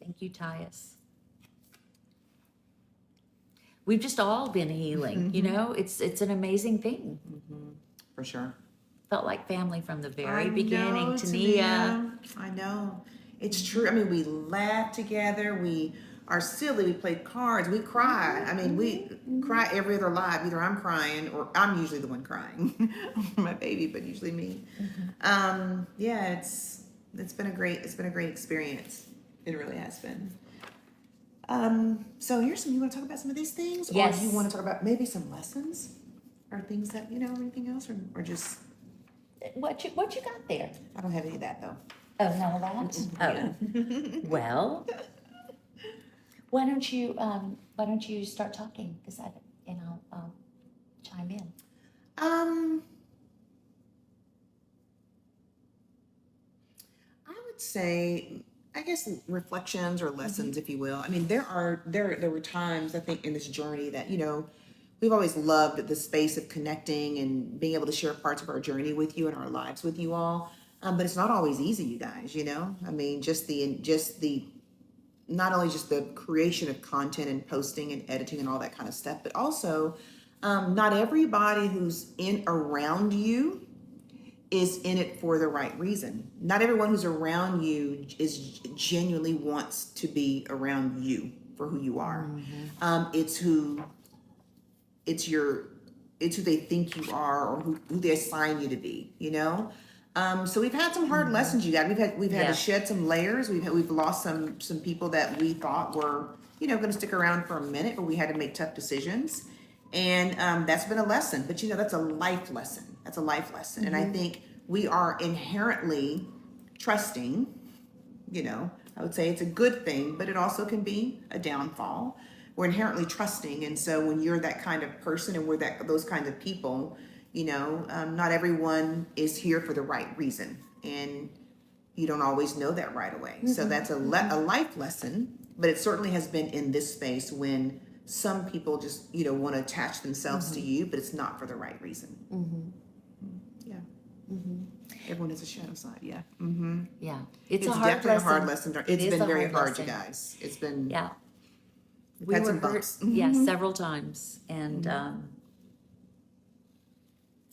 Thank you, Tyus. We've just all been healing, you know? It's an amazing thing. For sure. Felt like family from the I very beginning. know, Tania. I know. It's true. I mean, we laugh together. We are silly. We play cards. We cry. I mean, we cry every other live. Either I'm crying or I'm usually the one crying. My baby, but usually me. Yeah, it's been a great experience. It really has been. So here's some. You want to talk about some of these things, Yes. or you want to talk about maybe some lessons, or things that you know, anything else, or just What you got there? I don't have any of that though. Oh, none of that? Oh. Well, why don't you start talking? Because I'll chime in. I would say, I guess reflections or lessons, if you will. I mean, there were times I think in this journey that, you know, we've always loved the space of connecting and being able to share parts of our journey with you and our lives with you all. But it's not always easy, you guys, you know? I mean, not only just the creation of content and posting and editing and all that kind of stuff, but also not everybody who's around you is in it for the right reason. Not everyone who's around you is genuinely wants to be around you for who you are. It's who they think you are, or who they assign you to be, you know? So we've had some hard lessons, you guys. We've had Yeah. to shed some layers. We've lost some people that we thought were, you know, going to stick around for a minute, but we had to make tough decisions. And that's been a lesson. But you know, that's a life lesson. That's a life lesson. And I think we are inherently trusting. You know, I would say it's a good thing, but it also can be a downfall. We're inherently trusting, and so when you're that kind of person and we're those kinds of people, you know, not everyone is here for the right reason, and you don't always know that right away. So that's a life lesson, but it certainly has been in this space when some people just, you know, want to attach themselves to you, but it's not for the right reason. Yeah. Everyone has a shadow side. Yeah. Yeah, It's a hard definitely lesson. a hard lesson. It's is been a very hard hard, lesson. you guys. It's been. Yeah. We've had some hurt, bumps. yeah, several times, and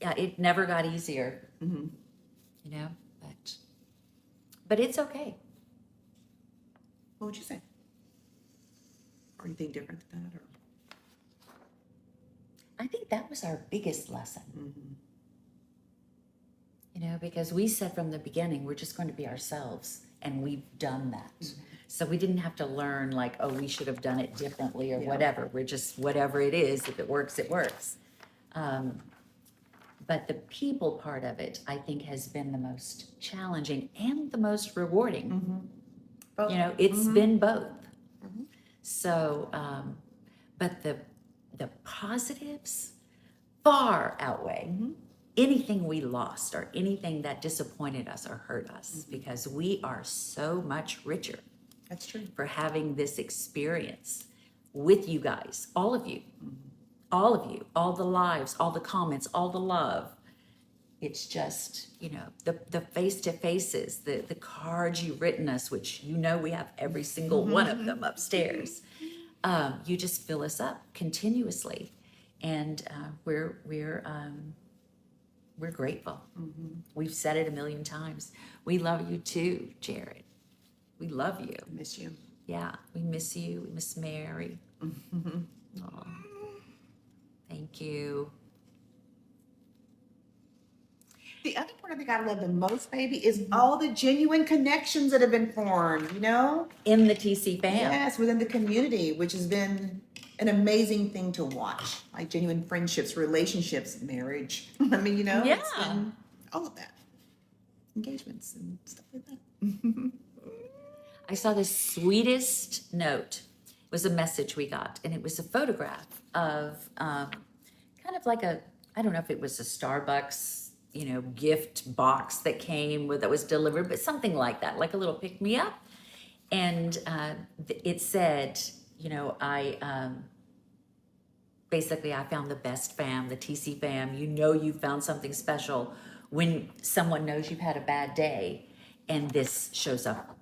yeah, it never got easier. You know, but it's okay. What would you say? Or you think different than that? Or? I think that was our biggest lesson. You because we said from the beginning, we're just going to be ourselves, and we've done that. So we didn't have to learn like, oh, we should have done it differently or whatever. We're just, whatever it is, if it works, it works. But the people part of it, I think, has been the most challenging and the most rewarding. Both. It's been both. So, but the positives far outweigh anything we lost or anything that disappointed us or hurt us, because we are so much richer. That's true. For having this experience with you guys, all of you, all the lives, all the comments, all the love. It's just, the face-to-faces, the cards you've written us, which we have every single one of them upstairs. You just fill us up continuously, and we're grateful. We've said it a million times. We love you too, Jared. We love you. I miss you. Yeah, we miss you. We miss Mary. Aw. Thank you. The other part I think I love the most, baby, is all the genuine connections that have been formed, In the TCFAM. Yes, within the community, which has been an amazing thing to watch. Like genuine friendships, relationships, marriage. I mean, it's been all of that. Engagements and stuff like that. I saw the sweetest note. It was a message we got, and it was a photograph of kind of like I don't know if it was a Starbucks, gift box that came that was delivered, but something like that, like a little pick-me-up. And it said, basically, I found the best fam, the TC fam. You found something special when someone knows you've had a bad day, and this shows up,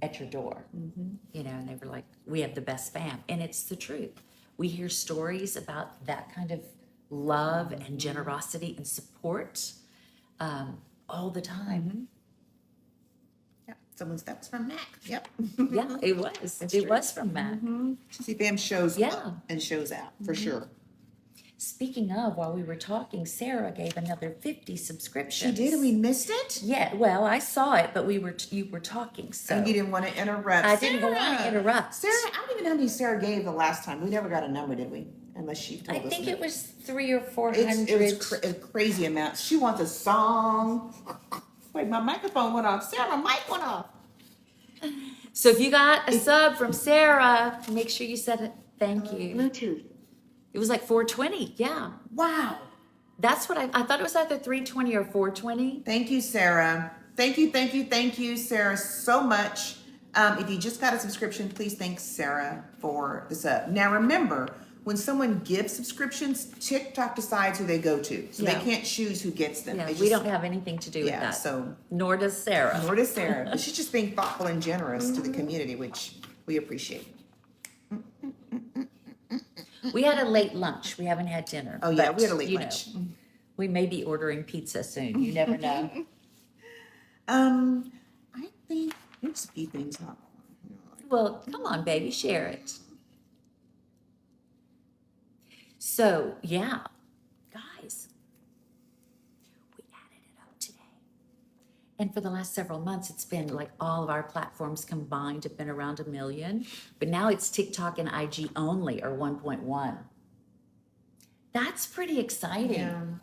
at your door, and they were like, we have the best fam. And it's the truth. We hear stories about that kind of love and generosity and support all the time. Yep. That was from Mac. Yep. Yeah, it was. It was from Matt. TCFAM shows Yeah. up and shows out for sure. Speaking of, while we were talking, Sarah gave another 50 She subscriptions. did, and we missed it. Yeah, well, I saw it, but you were talking, so And you didn't want to interrupt. I didn't want to interrupt. Sarah, I don't even know how many Sarah gave the last time. We never got a number, did we? Unless she told I us. think that. it was 300 or 400. It was a crazy amount. She wants a song. Wait, my microphone went off. Sarah, my mic went off. So if you got a sub from Sarah, make sure you said thank you. Bluetooth. It was like 420. Yeah, Wow. that's what I thought. It was either 320 or 420. Thank you, Sarah. Thank you, Sarah, so much. If you just got a subscription, please thank Sarah for the sub. Now remember, when someone gives subscriptions, TikTok decides who they go to. So they can't choose who gets them. Yeah, They we just- don't have anything to do with that. so Nor does Sarah. nor does Sarah. But she's just being thoughtful and generous to the community, which we appreciate. We had a late lunch. We haven't had dinner. Oh, yeah, but, we had a late you lunch. know, we may be ordering pizza soon. You never know. I think there's a few things not. Well, come on, baby, share it. So, yeah, guys, we added it up today. And for the last several months, it's been like all of our platforms combined have been around 1 million. But now it's TikTok and IG only are 1.1. That's pretty exciting.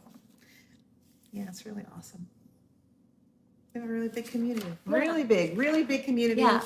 Yeah, it's really awesome. We have a really big community. Really big community. Yeah.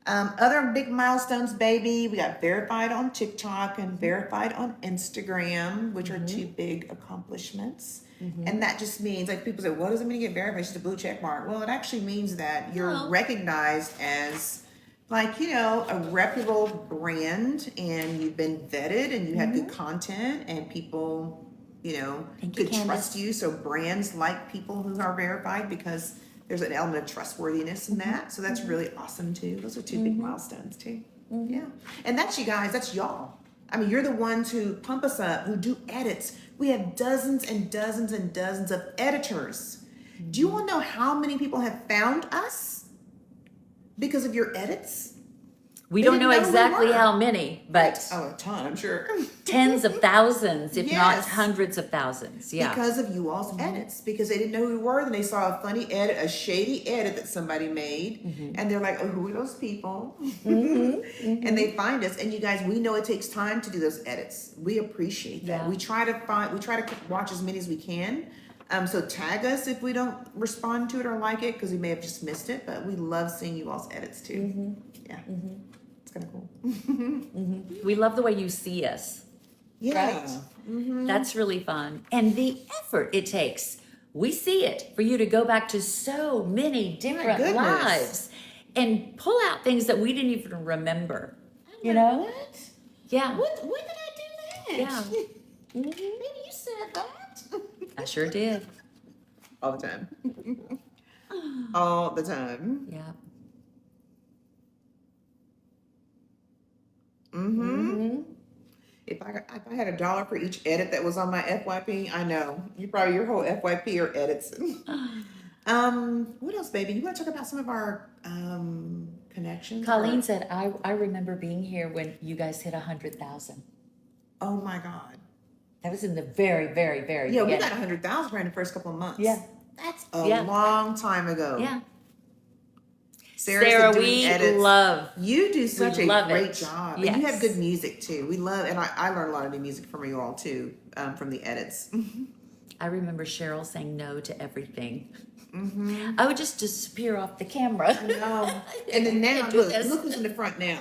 Other big milestones, baby. We got verified on TikTok and verified on Instagram, which are two big accomplishments. And that just means, like, people say, what does it mean to get verified? It's just a blue check mark. Well, it actually means that you're recognized as, like, you know, a reputable brand, and you've been vetted, and you have good content, and people, you know, could trust you. So brands like people who are verified because there's an element of trustworthiness in that. So that's really awesome too. Those are two big milestones too. Yeah. And that's you guys, that's y'all. I mean, you're the ones who pump us up, who do edits. We have dozens and dozens and dozens of editors. Do you want to know how many people have found us because of your edits? We They don't didn't know know who we exactly were. how many, but Oh, a ton, I'm sure. tens of thousands, if not Yes. hundreds of thousands. Yeah. Because of you all's edits, because they didn't know who we were. Then they saw a funny edit, a shady edit that somebody made, and they're like, "Oh, who are those people?" And they find us. And you guys, we know it takes time to do those edits. We appreciate that. Yeah. We try to watch as many as we can. So tag us if we don't respond to it or like it, because we may have just missed it. But we love seeing you all's edits too. Yeah, it's kind of cool. We love the way you see us. Yeah. Right? That's really fun. And the effort it takes. We see it for you to go back to so many different goodness. lives and pull out things that we didn't even remember. You know? What? Yeah. When did I do that? Yeah. Maybe you said that. I sure did. All the time. All the time. Yeah. If I had $1 for each edit that was on my FYP, I know your whole FYP are edits. What else, baby? You want to talk about some of our connections? Colleen said, I remember being here when you guys hit 100,000. Oh my God. That was in the very, very, very Yeah, we beginning. got 100,000 right in the first couple of months. Yeah. That's a Yeah. long time ago. Yeah. Sarah's Sarah, been doing we edits. love. You do such a love great it. job. Yes. And you have good music too. We love, and I learned a lot of new music from you all too, from the edits. I remember Cheryl saying no to everything. I would just disappear off the camera. No. And then now, Can't do look this. who's in the front now.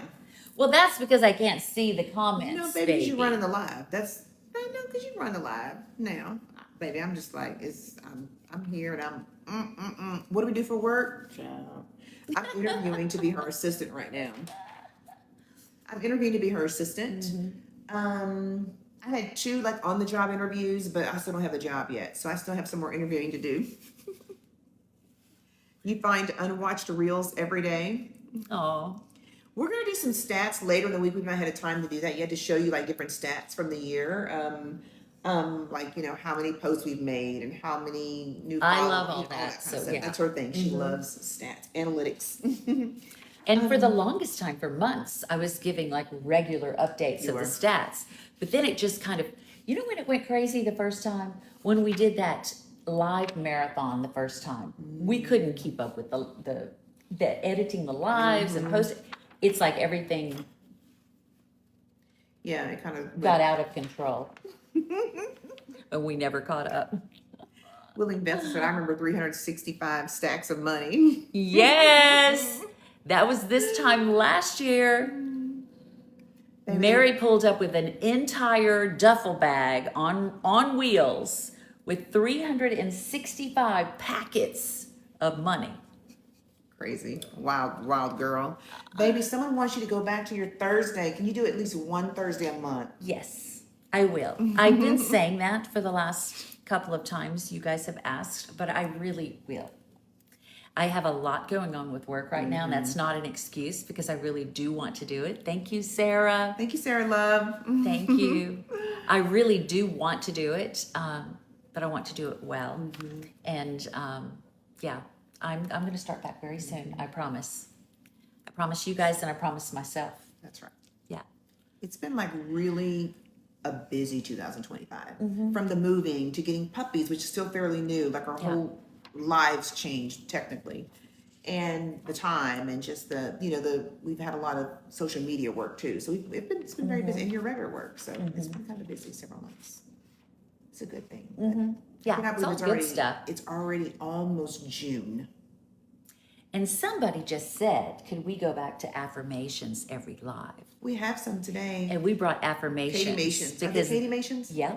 Well, that's because I can't see the comments. No, baby, you're running the live. I know, because you run the live now. Baby, I'm just like, I'm here and I'm, What do we do for work? Child. I'm interviewing to be her assistant right now. I'm interviewing to be her assistant. I had 2 like on the job interviews, but I still don't have the job yet. So I still have some more interviewing to do. You find unwatched reels every day. Oh, We're gonna do some stats later in the week. We've not had time to do that yet, to show you like different stats from the year. Like, how many posts we've made and how many new I followers, love all kind that, of so, stuff. yeah. That's her thing. She loves stats, analytics. and for the longest time, for months, I was giving like regular updates You of were. the stats. But then it just kind of, when it went crazy the first time? When we did that live marathon the first time. We couldn't keep up with the editing the lives and posting. It's like everything Yeah, it kind of got out of control. And we never caught up. Willing Beth said, I remember 365 stacks of money. Yes, that was this time last year. Baby. Mary pulled up with an entire duffel bag on wheels with 365 packets of money. Crazy. Wild girl. Baby, someone wants you to go back to your Thursday. Can you do at least one Thursday a month? Yes, I will. I've been saying that for the last couple of times you guys have asked, but I really will. I have a lot going on with work right now, and that's not an excuse because I really do want to do it. Thank you, Sarah. Thank you, Sarah Love. Thank you. I really do want to do it, but I want to do it well. And yeah, I'm going to start back very soon. I promise. I promise you guys, and I promise myself. That's right. Yeah. It's been like really a busy 2025. From the moving to getting puppies, which is still fairly new. Like our whole lives changed technically, and the time, and just we've had a lot of social media work too. So it's been very busy, and your regular work. So it's been kind of busy several months. It's a good thing. But Yeah, I cannot it's all believe good stuff. It's already almost June. And somebody just said, could we go back to affirmations every live? We have some today. And we brought affirmations. Katie-mations. Are they Because, Katie-mations? yeah.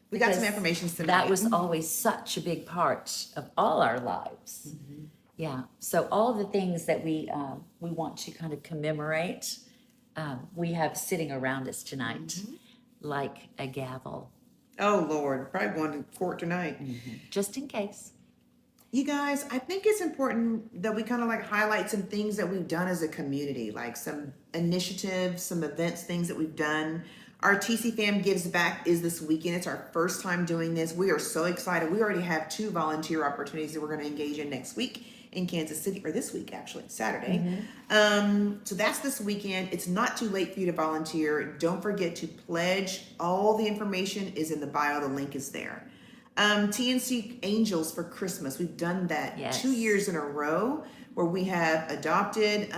We got some because affirmations tonight. That was always such a big part of all our lives. Yeah. So all the things that we want to kind of commemorate, we have sitting around us tonight, like a gavel, Oh Lord, probably going to court tonight. just in case. You guys, I think it's important that we kind of like highlight some things that we've done as a community, like some initiatives, some events, things that we've done. Our TCFAM Gives Back is this weekend. It's our first time doing this. We are so excited. We already have 2 volunteer opportunities that we're going to engage in next week. in Kansas City, or this week actually, Saturday. So that's this weekend. It's not too late for you to volunteer. Don't forget to pledge. All the information is in the bio. The link is there. TNC Angels for Christmas. We've done that 2 years in a row, where we have adopted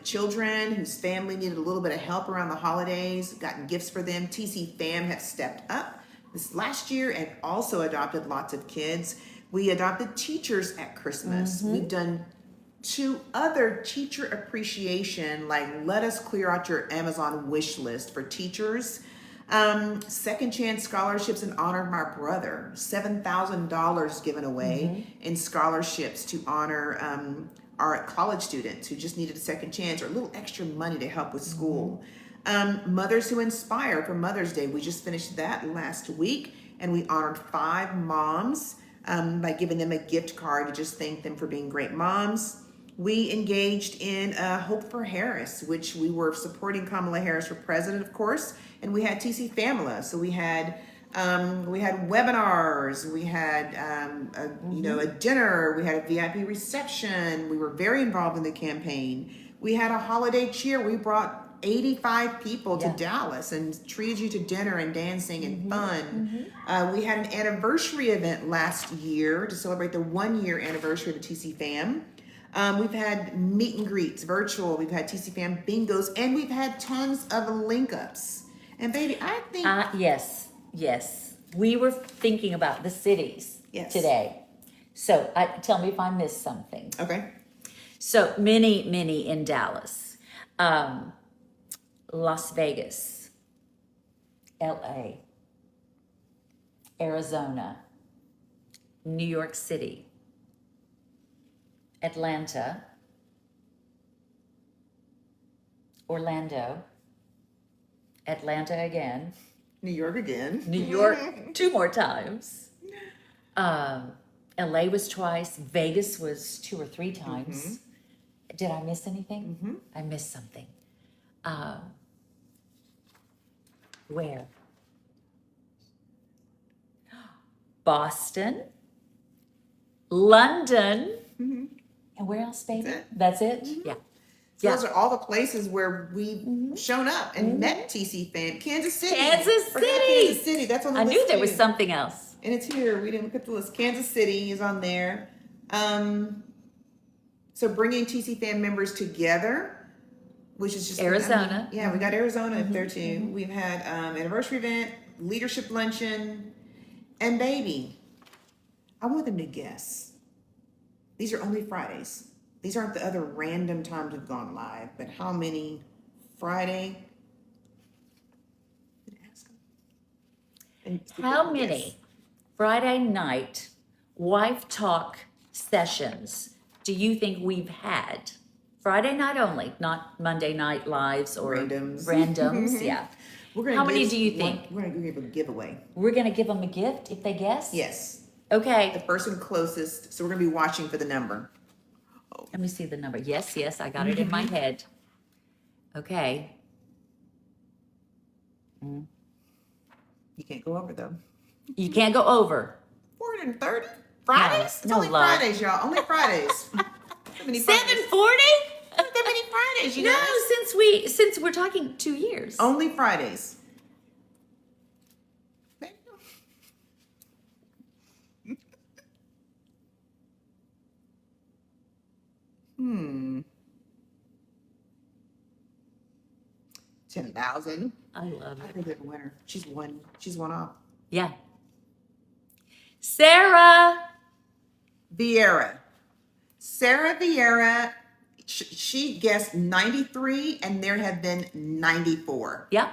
children whose family needed a little bit of help around the holidays, gotten gifts for them. TCFAM have stepped up this last year and also adopted lots of kids. We adopted teachers at Christmas. We've done 2 other teacher appreciation, like let us clear out your Amazon wish list for teachers. Second chance scholarships in honor of my brother. $7,000 given away in scholarships to honor our college students who just needed a second chance or a little extra money to help with school. Mothers Who Inspire for Mother's Day. We just finished that last week, and we honored 5 moms by giving them a gift card to just thank them for being great moms. We engaged in Hope for Harris, which we were supporting Kamala Harris for president, of course, and we had TC Famila. So we had webinars, we had a dinner, we had a VIP reception. We were very involved in the campaign. We had a holiday cheer. We brought 85 people to Dallas and treated you to dinner and dancing and fun. We had an anniversary event last year to celebrate the 1-year anniversary of the TC Fam. We've had meet and greets, virtual. We've had TC Fam bingos, and we've had tons of link ups. And baby, I think yes. We were thinking about the cities today. So tell me if I missed something. Okay. So many in Dallas, Las Vegas, LA, Arizona, New York City, Atlanta, Orlando, Atlanta again, New York again, New York 2 more times. LA was twice. Vegas was 2 or 3 times. Did I miss anything? I missed something. Where? Boston, London, and where else, baby? That's it? Yeah. So those are all the places where we've shown up and met TC Fam. Kansas City. Kansas City. Kansas City. That's on the I list. knew there was too. something else. And it's here. We didn't look at the list. Kansas City is on there. So bringing TC Fam members together, which is just Arizona. we got Arizona up there too. We've had anniversary event, leadership luncheon, and baby, I want them to guess. These are only Fridays. These aren't the other random times we've gone live, but how many Friday? How many Friday night wife talk sessions do you think we've had? Friday night only, not Monday night lives or randoms. Yeah. How many do you think? We're going to give a giveaway. We're going to give them a gift if they guess? Yes. Okay. The person closest. So we're going to be watching for the number. Let me see the number. Yes, I got it in my head. Okay. You can't go over though. You can't go over. 430 Fridays? It's no only love. Fridays, y'all. Only Fridays. 740? Not that many Fridays, you No, guys. since we're talking 2 years. Only Fridays. $10,000. I love I it. think we have a winner. She's one off. Yeah. Sarah Vieira. Sarah Vieira, she guessed 93, and there have been 94. Yep.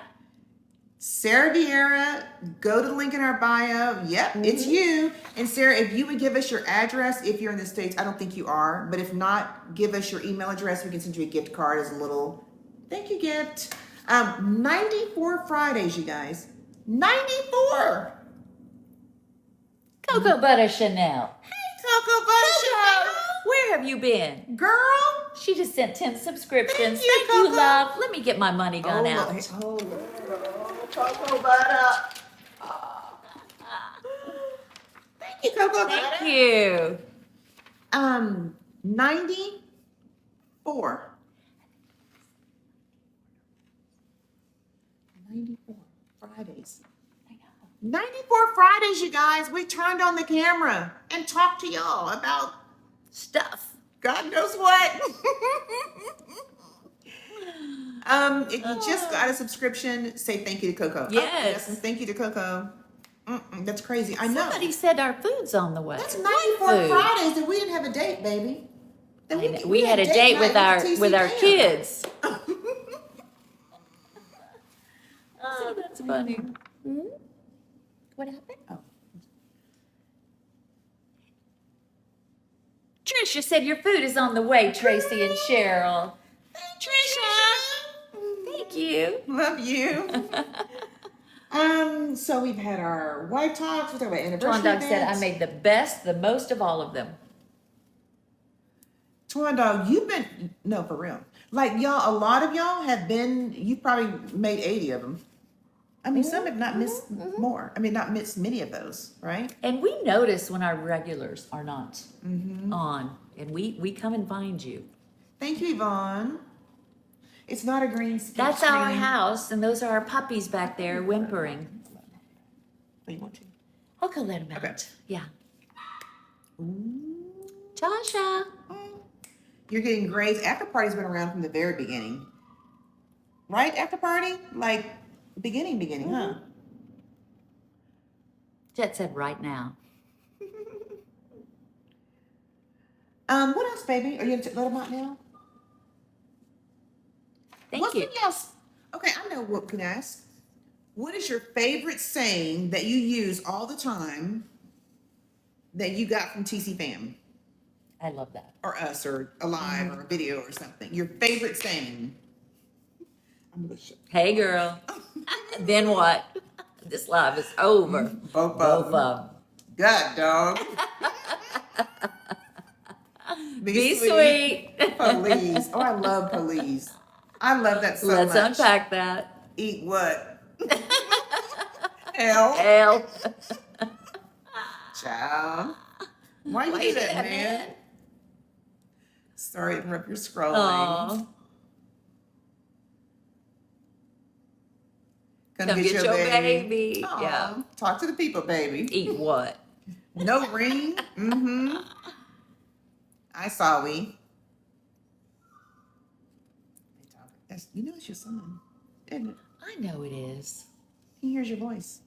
Sarah Vieira, go to the link in our bio. Yep, it's you. And Sarah, if you would give us your address, if you're in the States, I don't think you are, but if not, give us your email address. We can send you a gift card as a little thank you gift. 94 Fridays, you guys. 94. Cocoa Butter Chanel. Hey, Cocoa Butter Chanel. Where have you been? Girl. She just sent 10 subscriptions. Thank you, Thank you, Coco. love. Let me get my money gun out. Cocoa Butter. Thank you, Cocoa Butter. Thank you. 94. 94 Fridays. 94 Fridays, you guys. We turned on the camera and talked to y'all about Stuff. God knows what. If you just got a subscription, say thank you to Coco. Yes. Thank you to Coco. That's crazy. I know. Somebody said our food's on the way. That's What 94 food? Fridays that we didn't have a date, baby. That We had a date with our TCFAM. kids. Oh, that's funny. Hmm? What happened? Oh. Tricia said your food is on the way, Tracie and Cheryl. Tricia, thank you. Love you. So we've had our white talks. We're talking about anniversary Twan Dog said I events. made the best, the most of all of them. Twan Dog, you've been, no, for real. Like y'all, a lot of y'all have been, you've probably made 80 of them. I mean, some have not missed more. I mean, not missed many of those, right? And we notice when our regulars are not on, and we come and find you. Thank you, Yvonne. It's not a green screen. That's our house, and those are our puppies back there whimpering. Oh, you want to? I'll go let them out. Okay. Yeah. Tasha. You're getting grades. After party's been around from the very beginning. Right? After party? Like beginning, huh? Jet said right now. What else, baby? Are you gonna let them out now? Thank you. Okay, I know what can ask. What is your favorite saying that you use all the time that you got from TCFAM? I love that. Or us, or a live, or a video, or something. Your favorite saying. I'm gonna show. Hey, girl. Then what? This live is over. Both of of them. them. God, dog. Be sweet. Police. Oh, I love police. I love that so Let's much. unpack that. Eat what? Hell. Hell. Child. Why you do that, man? Sorry to interrupt your scrolling. Aw. Come Come get your baby. Aw. Yeah. Talk to the people, baby. Eat what? No ring. I saw we. You know it's your son, isn't it? I know it is. He hears your voice.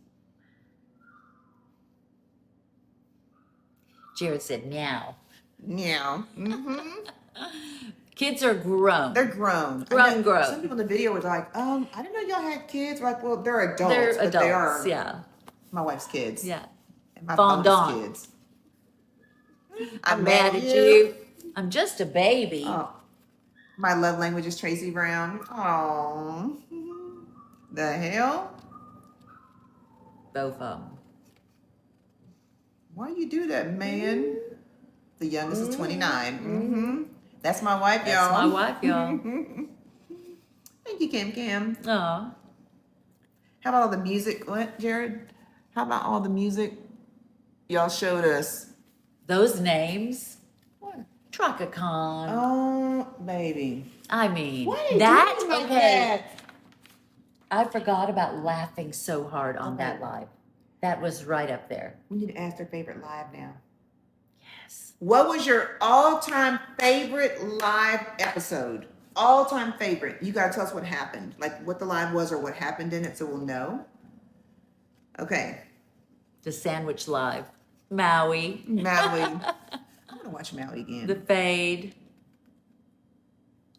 Jared said meow. Meow. Kids are grown. They're grown. Grown. Some people in the video were like, I didn't know y'all had kids. We're like, well, they're adults. They're but adults. They are Yeah. my wife's kids. Yeah. And my Fondant. bonus kids. I'm mad at you. I'm just a baby. Oh, my love language is Tracie Brown. Oh, the hell? Both of them. Why you do that, man? The youngest is 29. That's my wife, y'all. That's my wife, y'all. Thank you, Cam. Aw. How about all the music? What, Jared? How about all the music y'all showed us? Those names. What? Trocacon. Oh, baby. I mean, Why are you that, doing like okay. that? I forgot about laughing so hard on that live. That was right up there. We need to ask their favorite live now. Yes. What was your all-time favorite live episode? All-time favorite. You gotta tell us what happened. Like what the live was or what happened in it so we'll know. Okay. The Sandwich Live. Maui. Maui. I'm gonna watch Maui again. The Fade.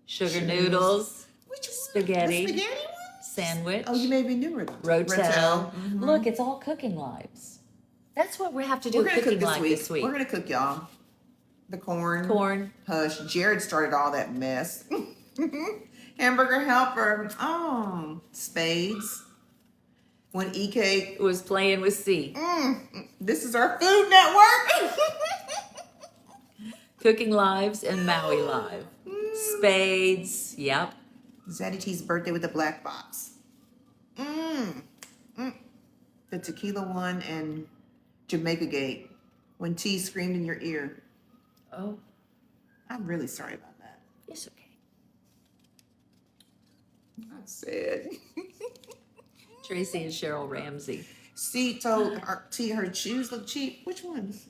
Sugar Sugars. Noodles. Which one? Spaghetti. The spaghetti one? Sandwich. Oh, you made me newer. Rotel. Look, it's all cooking lives. That's what we have to do. We're gonna Cooking cook live this week. We're gonna cook, y'all. The corn. Corn. Hush. Jared started all that mess. Hamburger helper. Oh, spades. When EK Was playing with C. This is our Food Network. Cooking Lives and Maui Live. Spades. Yep. Zaddy T's birthday with the black box. The tequila one and Jamaica Gate. When T screamed in your ear. Oh. I'm really sorry about that. It's okay. I said. Tracie and Cheryl Ramsey. C told her shoes look cheap. Which ones?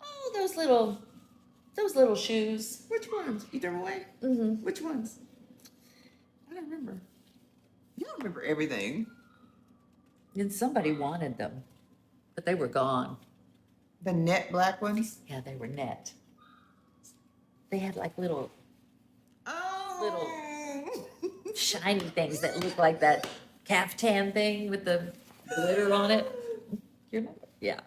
Oh, those little shoes. Which ones? You threw them away? Mm-hmm. Which ones? I don't remember. You don't remember everything. And somebody wanted them, but they were gone. The net black ones? Yeah, they were net. They had like little shiny things that look like that caftan thing with the glitter on it. You remember? Yeah.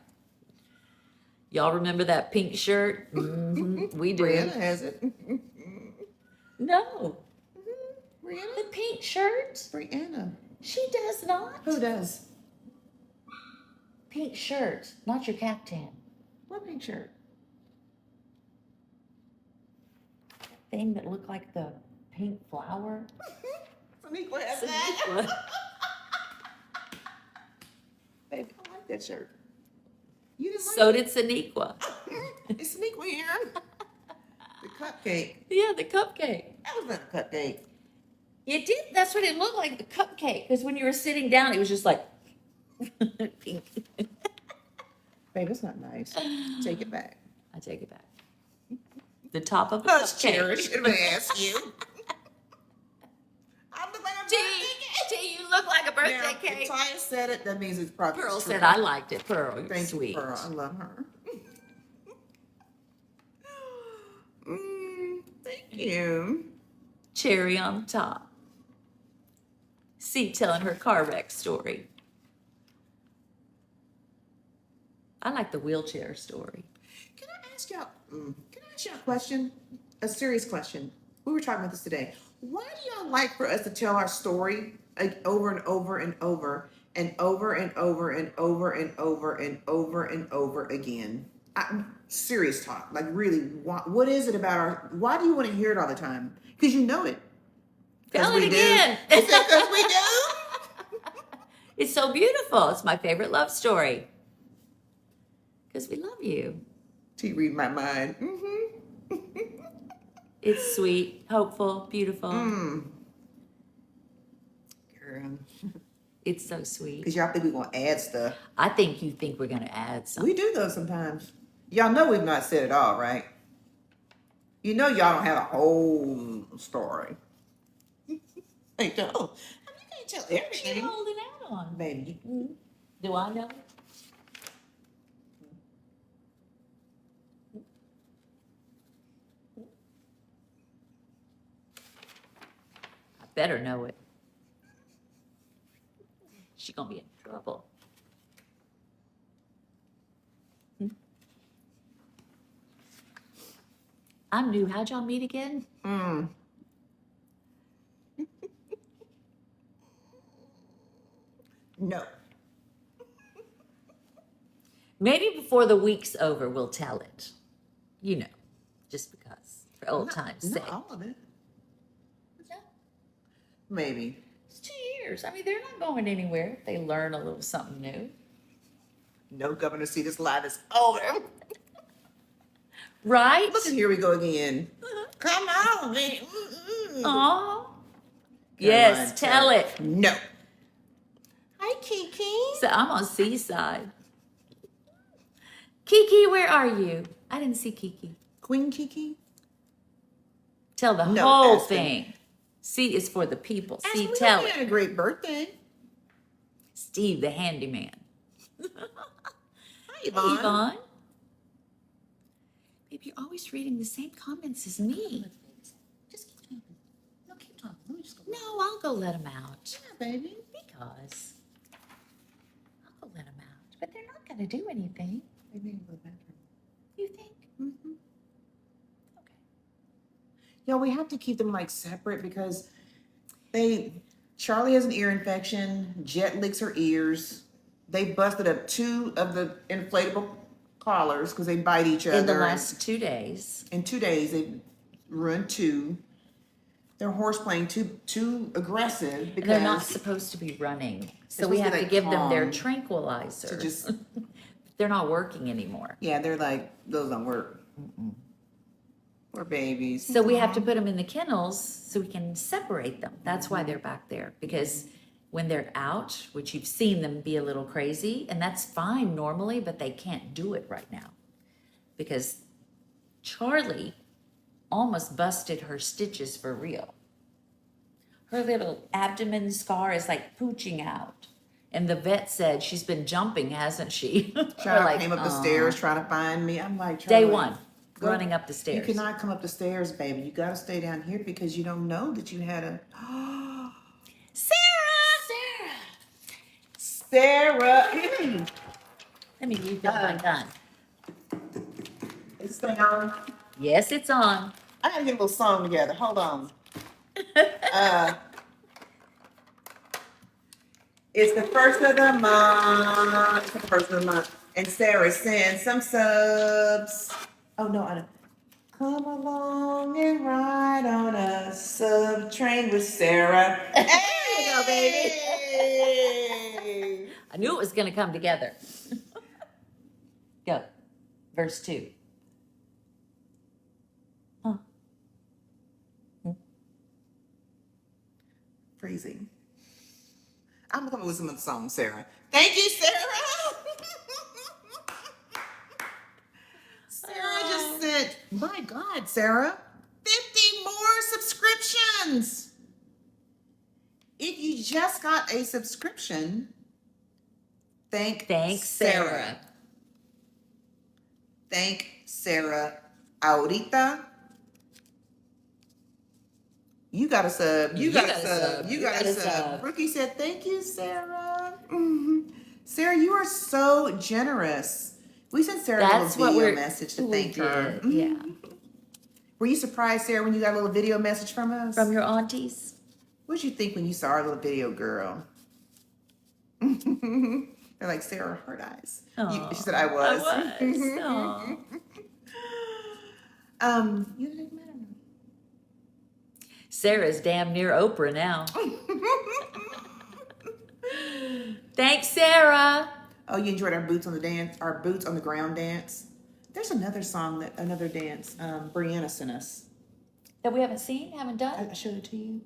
Y'all remember that pink shirt? Mm-hmm. We do. Brianna has it. No. Brianna? The pink shirt? Brianna. She does not. Who does? Pink shirt, not your caftan. What pink shirt? Thing that looked like the pink flower. Saniqua has that. Baby, I like that shirt. You didn't like So it? did Saniqua. It's Saniqua here. The cupcake. Yeah, the cupcake. That was not a cupcake. It did. That's what it looked like, the cupcake. Because when you were sitting down, it was just like pink. Babe, it's not nice. Take it back. I take it back. The top of the Hush, cupcake. Cherish. Should have asked you. I look like a Do birthday you look like a birthday Now, cake? if Taya said it, that means it's probably Pearl true. said I liked it. Pearl, you're Thank sweet. you, Pearl. I love her. Thank you. Cherry on top. C telling her car wreck story. I like the wheelchair story. Can I ask y'all? Can I ask y'all a question? A serious question. We were talking about this today. Why do y'all like for us to tell our story like over and over and over and over and over and over and over and over and over again? Serious talk. Like really, what is it about our? Why do you want to hear it all the time? Because you know it. Tell it we again. Do. Is it because we do? It's so beautiful. It's my favorite love story. Because we love you. T read my mind. It's sweet, hopeful, beautiful. Girl. It's so sweet. Because y'all think we're going to add stuff. I think you think we're going to add something. We do though sometimes. Y'all know we've not said it all, right? You know y'all don't have a whole story. They don't. I mean, you can't tell What you everything. holding out on? Baby. Do I know? I better know it. She's gonna be in trouble. I'm new. How'd y'all meet again? No. Maybe before the week's over, we'll tell it. You know, just because, for old time's sake. Not all of it. No, Maybe. it's 2 years. I mean, they're not going anywhere if they learn a little something new. No governor see this live is over. Right? Look at here we go again. Come on, man. Aw. Yes, tell it. No. Hi, Kiki. So I'm on Seaside. Kiki, where are you? I didn't see Kiki. Queen Kiki. Tell the No, whole Aspen. thing. C is for the people. See, Aspen, tell you it. had a great birthday. Steve, the handyman. Hi, Yvonne. Yvonne. Babe, you're always reading the same comments as me. Just keep talking. No, keep talking. Let me just go. No, I'll go let them out. Yeah, baby. Because I'll go let them out. But they're not going to do anything. Maybe I can go to the bathroom. You think? Mm-hmm. Okay. Yeah, we have to keep them like separate because Charlie has an ear infection. Jet licks her ears. They busted up 2 of the inflatable collars because they bite each other. In the last 2 days. In 2 days, they ruined 2. They're horse playing too aggressive because They're not supposed to be running. So They're we supposed have to to be, give like, them their calm tranquilizer. to just They're not working anymore. yeah, they're like those don't work. Poor babies. So we have to put them in the kennels so we can separate them. That's why they're back there, because when they're out, which you've seen them be a little crazy, and that's fine normally, but they can't do it right now because Charlie almost busted her stitches for real. Her little abdomen scar is like pooching out. And the vet said she's been jumping, hasn't she? Child like, came up the stairs trying to find me. I'm like, Day Charlie, one, running up the stairs. You cannot come up the stairs, baby. You got to stay down here because you don't know that you had a. Sarah! Sarah! Let me refill my gun. Is this thing on? Yes, it's on. I gotta get a little song together. Hold on. It's the first of the month. It's the first of the month. And Sarah sent some subs. Oh, no, I don't. Come along and ride on a sub train with Sarah. Hey, there you go, baby. I knew it was going to come together. Go. Verse 2. Huh. Freezing. I'm gonna come up with some of the songs, Sarah. Thank you, Sarah. Sarah just said, my God, Sarah, 50 more subscriptions. If you just got a subscription, thanks Sarah. Thank Sarah. Ahorita. You got a sub. You got a sub. You got a sub. Rookie said, thank you, Sarah. Sarah, you are so generous. We sent Sarah a little video message to thank her. Yeah. Were you surprised, Sarah, when you got a little video message from us? From your aunties? What did you think when you saw our little video girl? They're like, Sarah, hard eyes. She said, I was. You didn't matter. Sarah's damn near Oprah now. Thanks, Sarah. Oh, you enjoyed our boots on the ground dance? There's another song another dance, Brianna sent us. That we haven't seen, haven't done? I showed it to you.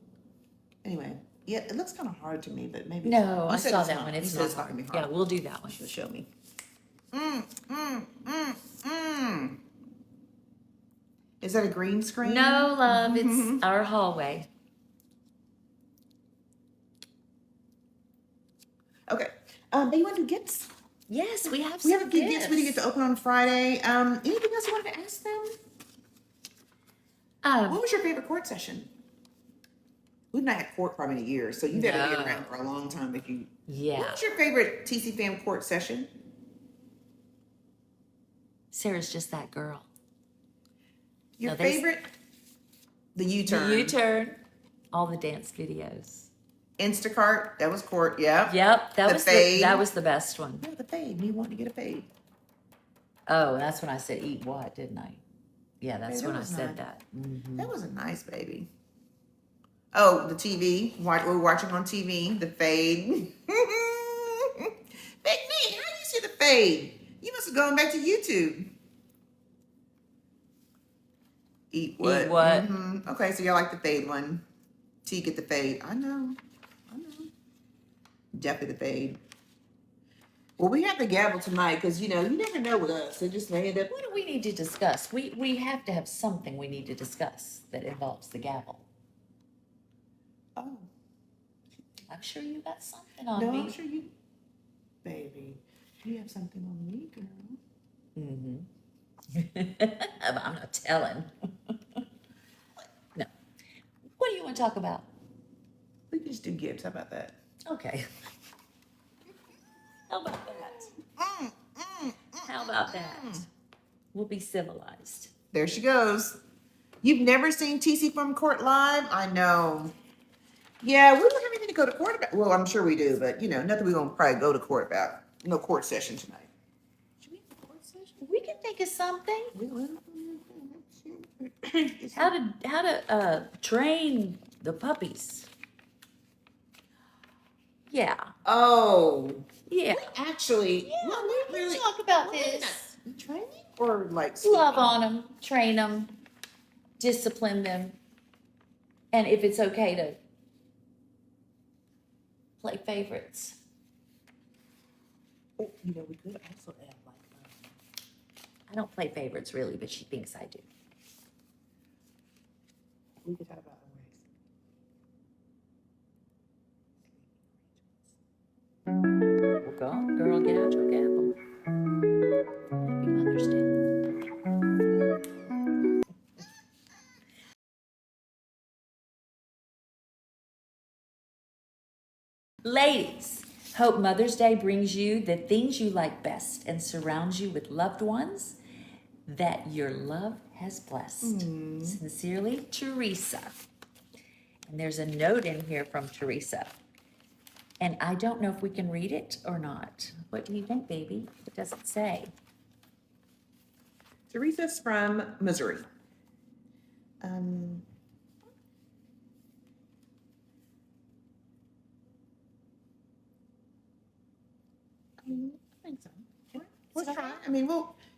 Anyway, yeah, it looks kind of hard to me, but maybe. No, I saw that one. It's not gonna hard. be hard. Yeah, we'll do that one. She'll show me. Is that a green screen? No, love, it's our hallway. Okay. Do you want to do gifts? Yes, we have We have a few gifts we didn't get to open on Friday. Anything else you wanted to ask them? What was your favorite court session? We've not had court probably in a year, so you've been around for a long time. If you, what was your favorite TCFAM court session? Sarah's just that girl. Your favorite? The U-turn. The U-turn. All the dance videos. Instacart. That was court. Yeah. Yep. The fade. That was the best one. No, the fade. You want to get a fade. Oh, that's when I said eat what, didn't I? Yeah, that's when I said nice. that. That was a nice baby. Oh, the TV. We're watching on TV. The fade. Big Nick, how do you see the fade? You must have gone back to YouTube. Eat what? Eat what? Okay, so y'all like the fade one. T get the fade. I know. Definitely the fade. Well, we have the gavel tonight because, you never know with us. It just may end up. What do we need to discuss? We have to have something we need to discuss that involves the gavel. Oh. I'm sure you got something on No, me. I'm sure you. Baby, you have something on me, girl. I'm not telling. No. What do you want to talk about? We can just do gifts. How about that? Okay. How about that? How about that? We'll be civilized. There she goes. You've never seen TCFAM Court live? I know. Yeah, we don't have anything to go to court about. Well, I'm sure we do, but, nothing we're going to probably go to court about. No court session tonight. Should we have a court session? We can think of something. We will. How to train the puppies. Yeah. Oh. Yeah. Actually, Yeah, well, we not can really. talk about this. Training or like Love on them, train them. discipline them, and if it's okay to play favorites. Oh, you know, we could also add like, I don't play favorites really, but she thinks I do. we could talk about arrays. Well, go on, girl, get out your gavel. Happy Mother's Day. Ladies, hope Mother's Day brings you the things you like best and surrounds you with loved ones that your love has blessed. Sincerely, Teresa. And there's a note in here from Teresa. And I don't know if we can read it or not. What do you think, baby? It doesn't say. Teresa's from Missouri. I think so. Let's try. I mean,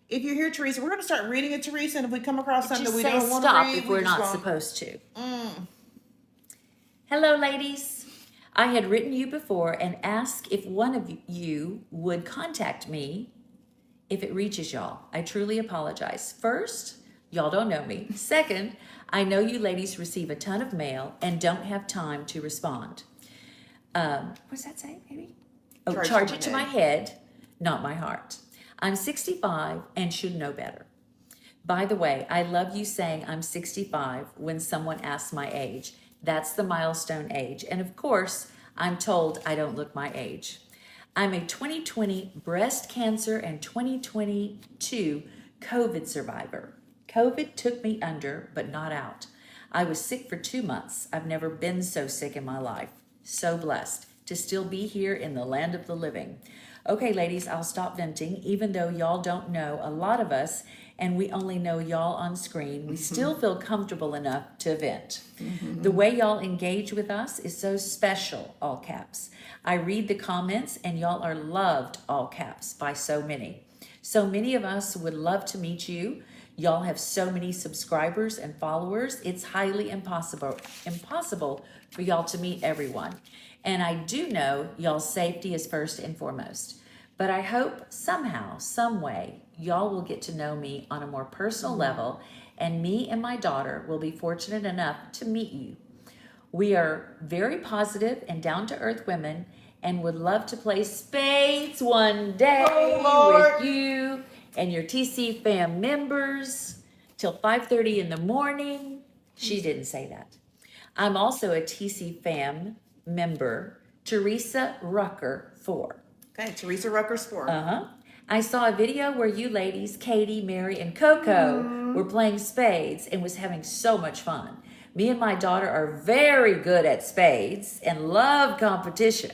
if you're here, Teresa, we're going to start reading it, Teresa, and if we come across something Just we say don't want to stop read, if we're not supposed to. Hello, ladies. I had written you before and asked if one of you would contact me if it reaches y'all. I truly apologize. First, y'all don't know me. Second, I know you ladies receive a ton of mail and don't have time to respond. What does that say, baby? Oh, charge it to my head, not my heart. I'm 65 and should know better. By the way, I love you saying I'm 65 when someone asks my age. That's the milestone age. And of course, I'm told I don't look my age. I'm a 2020 breast cancer and 2022 COVID survivor. COVID took me under, but not out. I was sick for 2 months. I've never been so sick in my life. So blessed to still be here in the land of the living. Okay, ladies, I'll stop venting. Even though y'all don't know a lot of us and we only know y'all on screen, we still feel comfortable enough to vent. The way y'all engage with us is so special, all caps. I read the comments and y'all are loved, all caps, by so many. So many of us would love to meet you. Y'all have so many subscribers and followers. It's highly impossible for y'all to meet everyone. And I do know y'all's safety is first and foremost. But I hope somehow, some way, y'all will get to know me on a more personal level, and me and my daughter will be fortunate enough to meet you. We are very positive and down-to-earth women and would love to play spades one day with you and your TCFAM members till 5:30 in the morning. She didn't say that. I'm also a TCFAM member, Teresa Rucker 4. Okay, Teresa Rucker's 4. I saw a video where you ladies, Katie, Mary, and Coco, were playing spades and was having so much fun. Me and my daughter are very good at spades and love competition.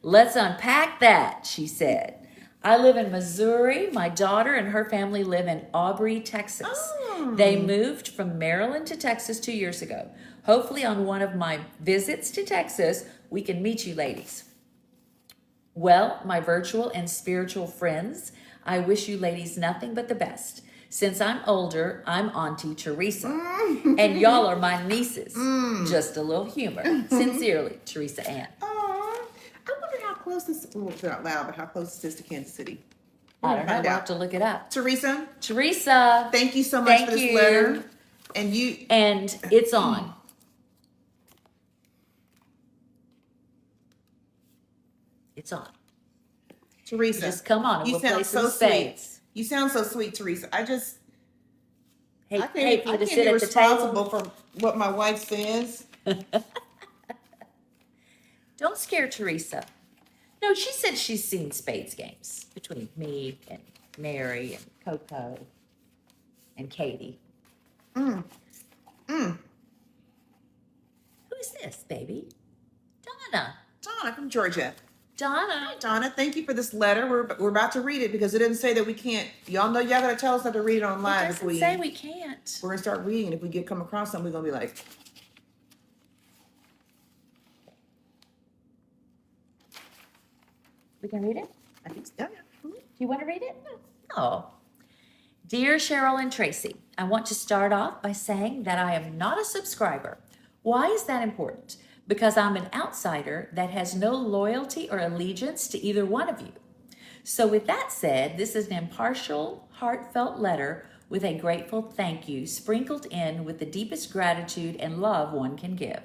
Let's unpack that, she said. I live in Missouri. My daughter and her family live in Aubrey, Texas. They moved from Maryland to Texas 2 years ago. Hopefully on one of my visits to Texas, we can meet you ladies. Well, my virtual and spiritual friends, I wish you ladies nothing but the best. Since I'm older, I'm Auntie Teresa, and y'all are my nieces. Just a little humor. Sincerely, Teresa Ann. I wonder how close this, we'll say out loud, but how close this is to Kansas City. I don't know. We'll have to look it up. Teresa, Thank you so much for this you. letter. And it's on. It's on. Teresa, Just come on and we'll play some spades. You sound so sweet, Teresa. I can't Hey, be sit at the table. responsible for what my wife says. Don't scare Teresa. No, she said she's seen spades games between me and Mary and Coco and Katie. Who is this, baby? Donna. Donna from Georgia. Donna. Donna, thank you for this letter. We're about to read it because it didn't say that we can't. Y'all know y'all gotta tell us how to read it on live. It doesn't say we can't. We're gonna start reading. If we come across something, we're gonna be like, We can read it? I think so. Yeah. Do you want to read it? Oh. Dear Cheryl and Tracie, I want to start off by saying that I am not a subscriber. Why is that important? Because I'm an outsider that has no loyalty or allegiance to either one of you. So with that said, this is an impartial, heartfelt letter with a grateful thank you sprinkled in with the deepest gratitude and love one can give.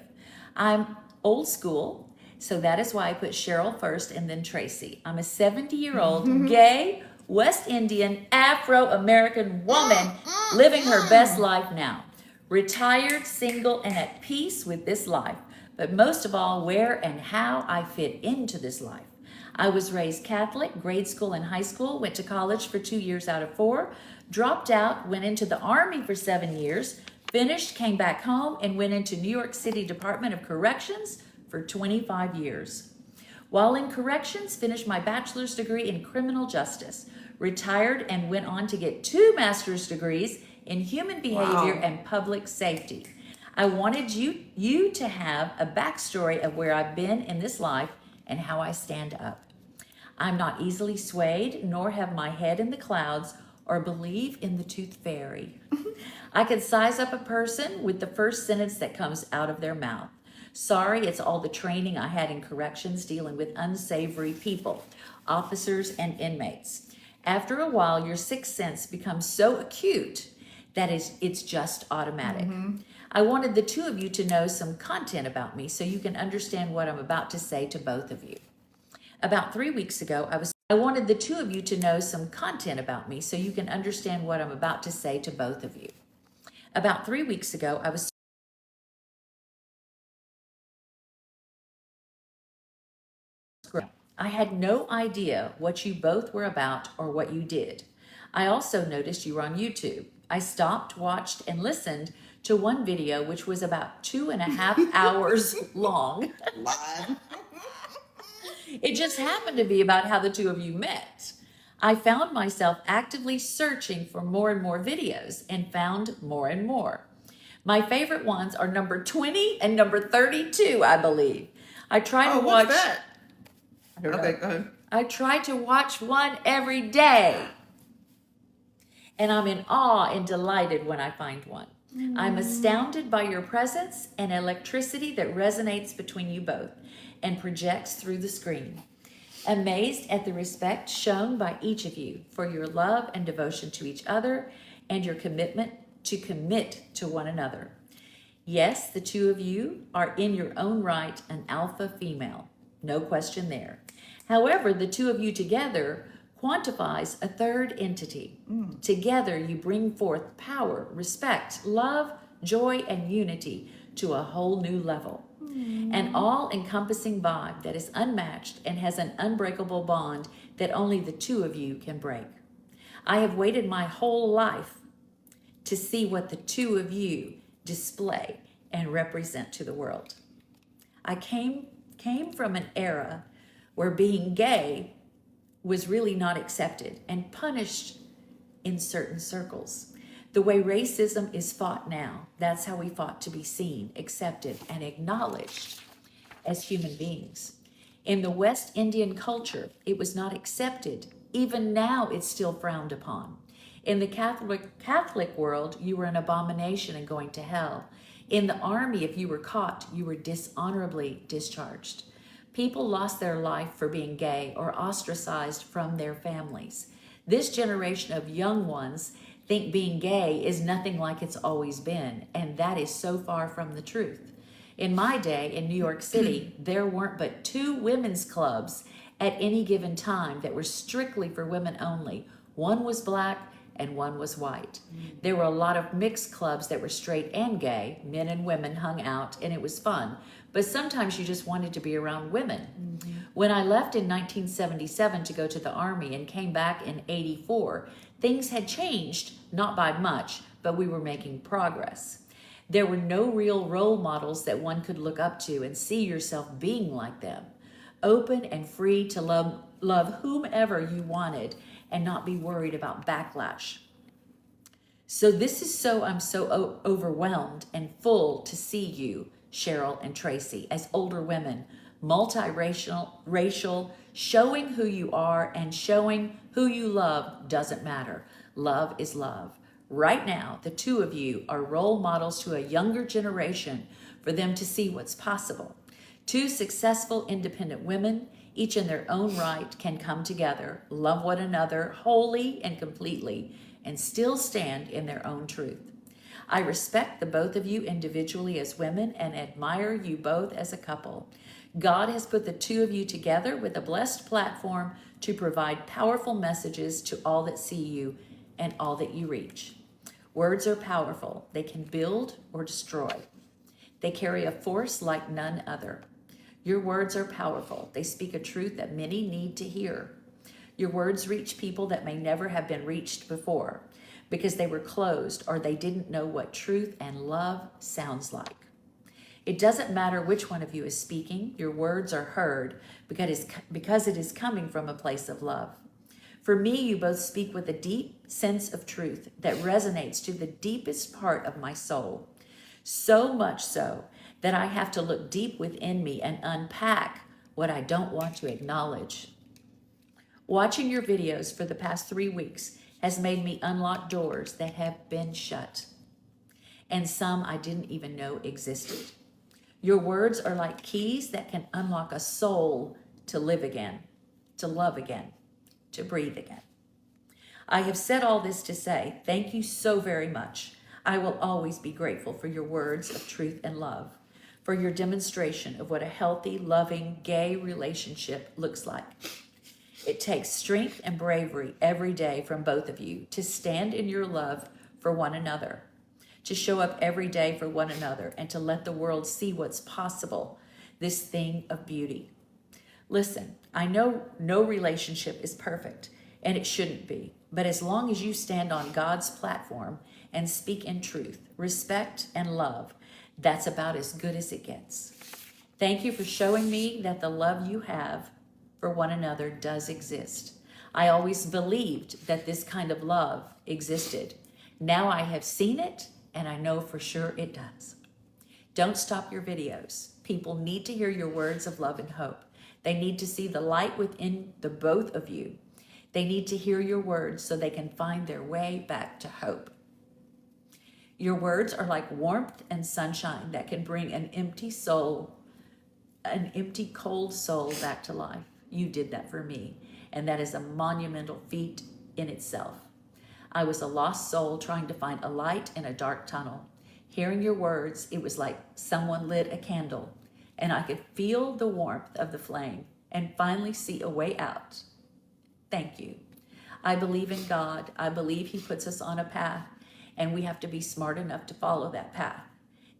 I'm old school, so that is why I put Cheryl first and then Tracie. I'm a 70-year-old gay, West Indian, Afro-American woman living her best life now. Retired, single, and at peace with this life, but most of all, where and how I fit into this life. I was raised Catholic, grade school and high school, went to college for 2 years out of 4, dropped out, went into the Army for 7 years, finished, came back home, and went into New York City Department of Corrections for 25 years. While in corrections, finished my bachelor's degree in criminal justice, retired and went on to get 2 master's degrees in human behavior and public safety. I wanted you to have a backstory of where I've been in this life and how I stand up. I'm not easily swayed, nor have my head in the clouds or believe in the tooth fairy. I can size up a person with the first sentence that comes out of their mouth. Sorry, it's all the training I had in corrections dealing with unsavory people, officers and inmates. After a while, your sixth sense becomes so acute that it's just automatic. I wanted the two of you to know some content about me so you can understand what I'm about to say to both of you. About 3 weeks ago, I wanted the two of you to know some content about me so you can understand what I'm about to say to both of you. About 3 weeks ago, I had no idea what you both were about or what you did. I also noticed you were on YouTube. I stopped, watched, and listened to one video which was about 2.5 hours long. It just happened to be about how the two of you met. I found myself actively searching for more and more videos and found more and more. My favorite ones are number 20 and number 32, I believe. I try to watch. What's that? Okay, go ahead. I try to watch one every day. And I'm in awe and delighted when I find one. I'm astounded by your presence and electricity that resonates between you both and projects through the screen. Amazed at the respect shown by each of you for your love and devotion to each other and your commitment to commit to one another. Yes, the two of you are in your own right an alpha female. No question there. However, the two of you together quantifies a third entity. Together, you bring forth power, respect, love, joy, and unity to a whole new level. An all-encompassing vibe that is unmatched and has an unbreakable bond that only the two of you can break. I have waited my whole life to see what the two of you display and represent to the world. I came from an era where being gay was really not accepted and punished in certain circles. The way racism is fought now, that's how we fought to be seen, accepted, and acknowledged as human beings. In the West Indian culture, it was not accepted. Even now, it's still frowned upon. In the Catholic world, you were an abomination and going to hell. In the army, if you were caught, you were dishonorably discharged. People lost their life for being gay or ostracized from their families. This generation of young ones think being gay is nothing like it's always been, and that is so far from the truth. In my day in New York City, there weren't but 2 women's clubs at any given time that were strictly for women only. One was black and one was white. There were a lot of mixed clubs that were straight and gay. Men and women hung out and it was fun. But sometimes you just wanted to be around women. When I left in 1977 to go to the Army and came back in 84, things had changed, not by much, but we were making progress. There were no real role models that one could look up to and see yourself being like them. Open and free to love whomever you wanted and not be worried about backlash. I'm so overwhelmed and full to see you, Cheryl and Tracie, as older women, multiracial, showing who you are and showing who you love doesn't matter. Love is love. Right now, the two of you are role models to a younger generation for them to see what's possible. Two successful, independent women, each in their own right, can come together, love one another wholly and completely, and still stand in their own truth. I respect the both of you individually as women and admire you both as a couple. God has put the two of you together with a blessed platform to provide powerful messages to all that see you and all that you reach. Words are powerful. They can build or destroy. They carry a force like none other. Your words are powerful. They speak a truth that many need to hear. Your words reach people that may never have been reached before because they were closed or they didn't know what truth and love sounds like. It doesn't matter which one of you is speaking. Your words are heard because it is coming from a place of love. For me, you both speak with a deep sense of truth that resonates to the deepest part of my soul. So much so that I have to look deep within me and unpack what I don't want to acknowledge. Watching your videos for the past 3 weeks has made me unlock doors that have been shut, and some I didn't even know existed. Your words are like keys that can unlock a soul to live again, to love again, to breathe again. I have said all this to say, thank you so very much. I will always be grateful for your words of truth and love, for your demonstration of what a healthy, loving, gay relationship looks like. It takes strength and bravery every day from both of you to stand in your love for one another, to show up every day for one another, and to let the world see what's possible, this thing of beauty. Listen, I know no relationship is perfect, and it shouldn't be, but as long as you stand on God's platform and speak in truth, respect, and love, that's about as good as it gets. Thank you for showing me that the love you have for one another does exist. I always believed that this kind of love existed. Now I have seen it, and I know for sure it does. Don't stop your videos. People need to hear your words of love and hope. They need to see the light within the both of you. They need to hear your words so they can find their way back to hope. Your words are like warmth and sunshine that can bring an empty soul, an empty, cold soul back to life. You did that for me, and that is a monumental feat in itself. I was a lost soul trying to find a light in a dark tunnel. Hearing your words, it was like someone lit a candle, and I could feel the warmth of the flame and finally see a way out. Thank you. I believe in God. I believe He puts us on a path, and we have to be smart enough to follow that path.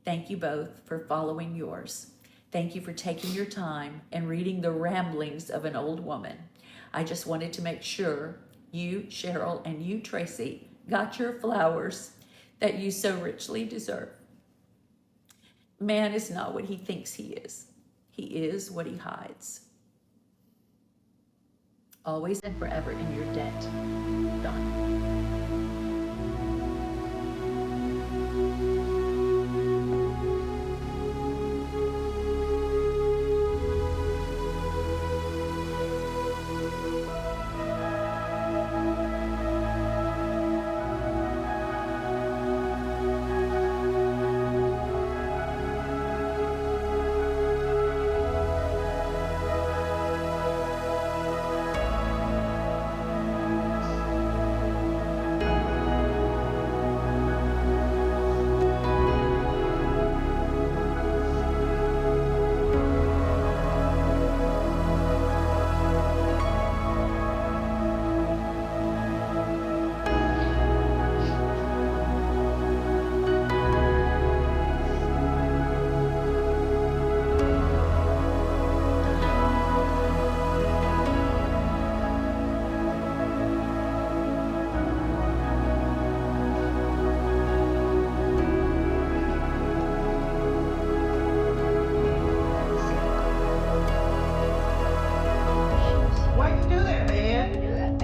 Thank you both for following yours. Thank you for taking your time and reading the ramblings of an old woman. I just wanted to make sure you, Cheryl, and you, Tracie, got your flowers that you so richly deserve. Man is not what he thinks he is. He is what he hides. Always and forever in your debt, Donna.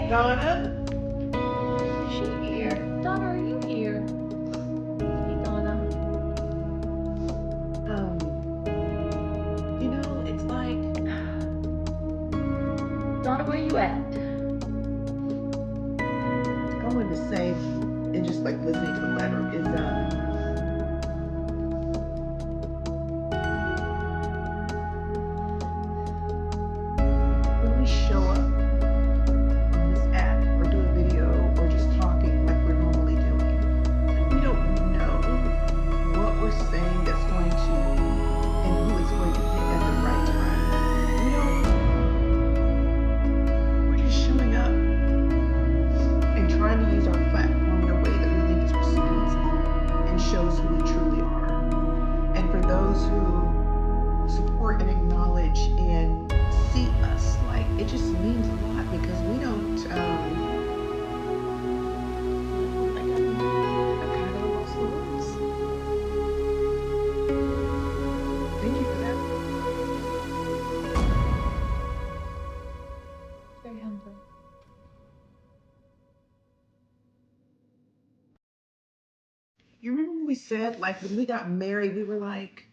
Donna? Is she here? Donna, are you here? Hey, Donna. It's like Donna, where you at? going to say listening to the letter is when we show up on this app or do a video or just talking like we're normally doing, and we don't know what we're saying that's going to and who it's going to hit at the right time. We're just showing up and trying to use our platform in a way that we think is responsible and shows who we truly are. And for those who support and acknowledge and see us, like, it just means a lot because we don't, like, I kind of lost the words. Thank you for that. Very humbling. You remember when we said, like, when we got married, we were like,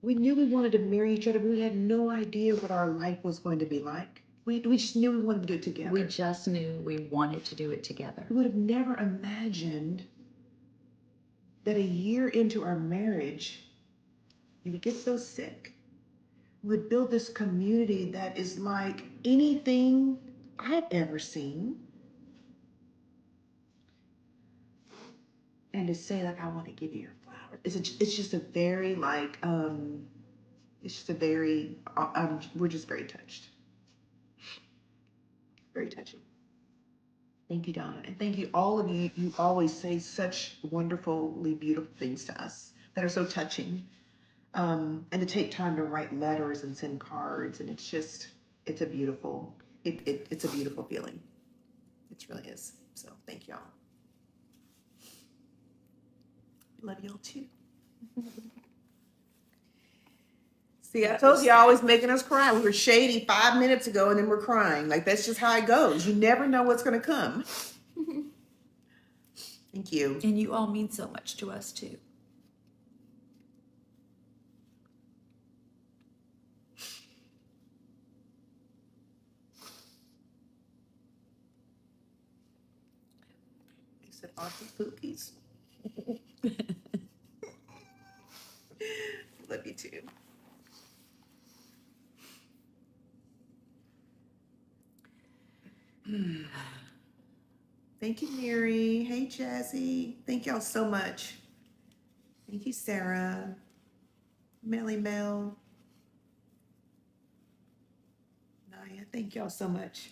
we knew we wanted to marry each other, but we had no idea what our life was going to be like. We just knew we wanted to do it together. We just knew we wanted to do it together. We would have never imagined that a year into our marriage, you would get so sick. We would build this community that is like anything I've ever seen. And to say, like, I want to give you your flowers. It's just a very, like, it's just a very, we're just very touched. Very touching. Thank you, Donna. And thank you, all of you. You always say such wonderfully beautiful things to us that are so touching. And to take time to write letters and send cards. And it's a beautiful, it's a beautiful feeling. It really is. So thank y'all. Love y'all too. See, I told you, always making us cry. We were shady 5 minutes ago and then we're crying. Like, that's just how it goes. You never know what's going to come. Thank you. And you all mean so much to us too. They said Auntie Pookies. Love you too. Thank you, Mary. Hey, Jazzy. Thank y'all so much. Thank you, Sarah. Melly Mel. Naya, thank y'all so much.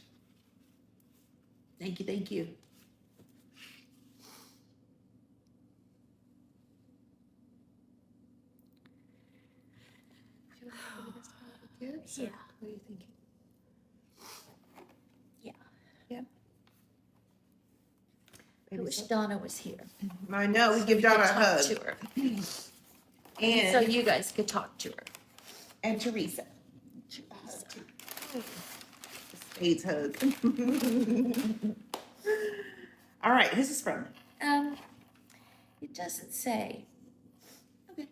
Thank you, thank you. Yeah. What are you thinking? Yeah. Yeah. I wish Donna was here. I know, we So give Donna a could talk hug. to her. And So you guys could talk to her. and Teresa. Spades hug. All right, who's this from? It doesn't say. Okay.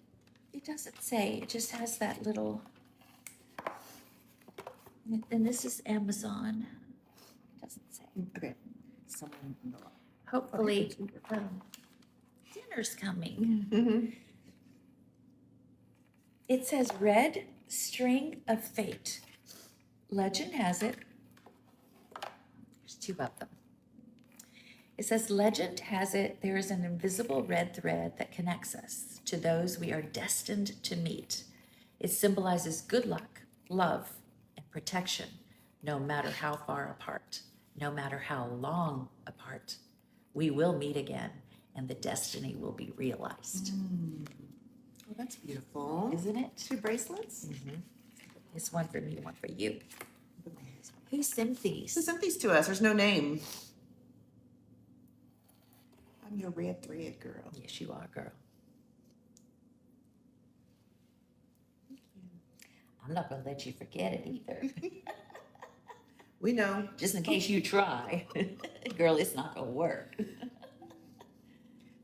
It doesn't say. It just has that little. And this is Amazon. It doesn't say. Okay. Someone. Hopefully, dinner's coming. Mm-hmm. It says Red String of Fate. Legend has it. There's two of them. It says, legend has it, there is an invisible red thread that connects us to those we are destined to meet. It symbolizes good luck, love, and protection, no matter how far apart, no matter how long apart. We will meet again, and the destiny will be realized. Oh, that's beautiful. Isn't it? 2 bracelets? Mm-hmm. It's one for me, one for you. Who sent these? Who sent these to us? There's no name. I'm your red thread girl. Yes, you are, girl. I'm not going to let you forget it either. We know. Just in case you try. Girl, it's not going to work.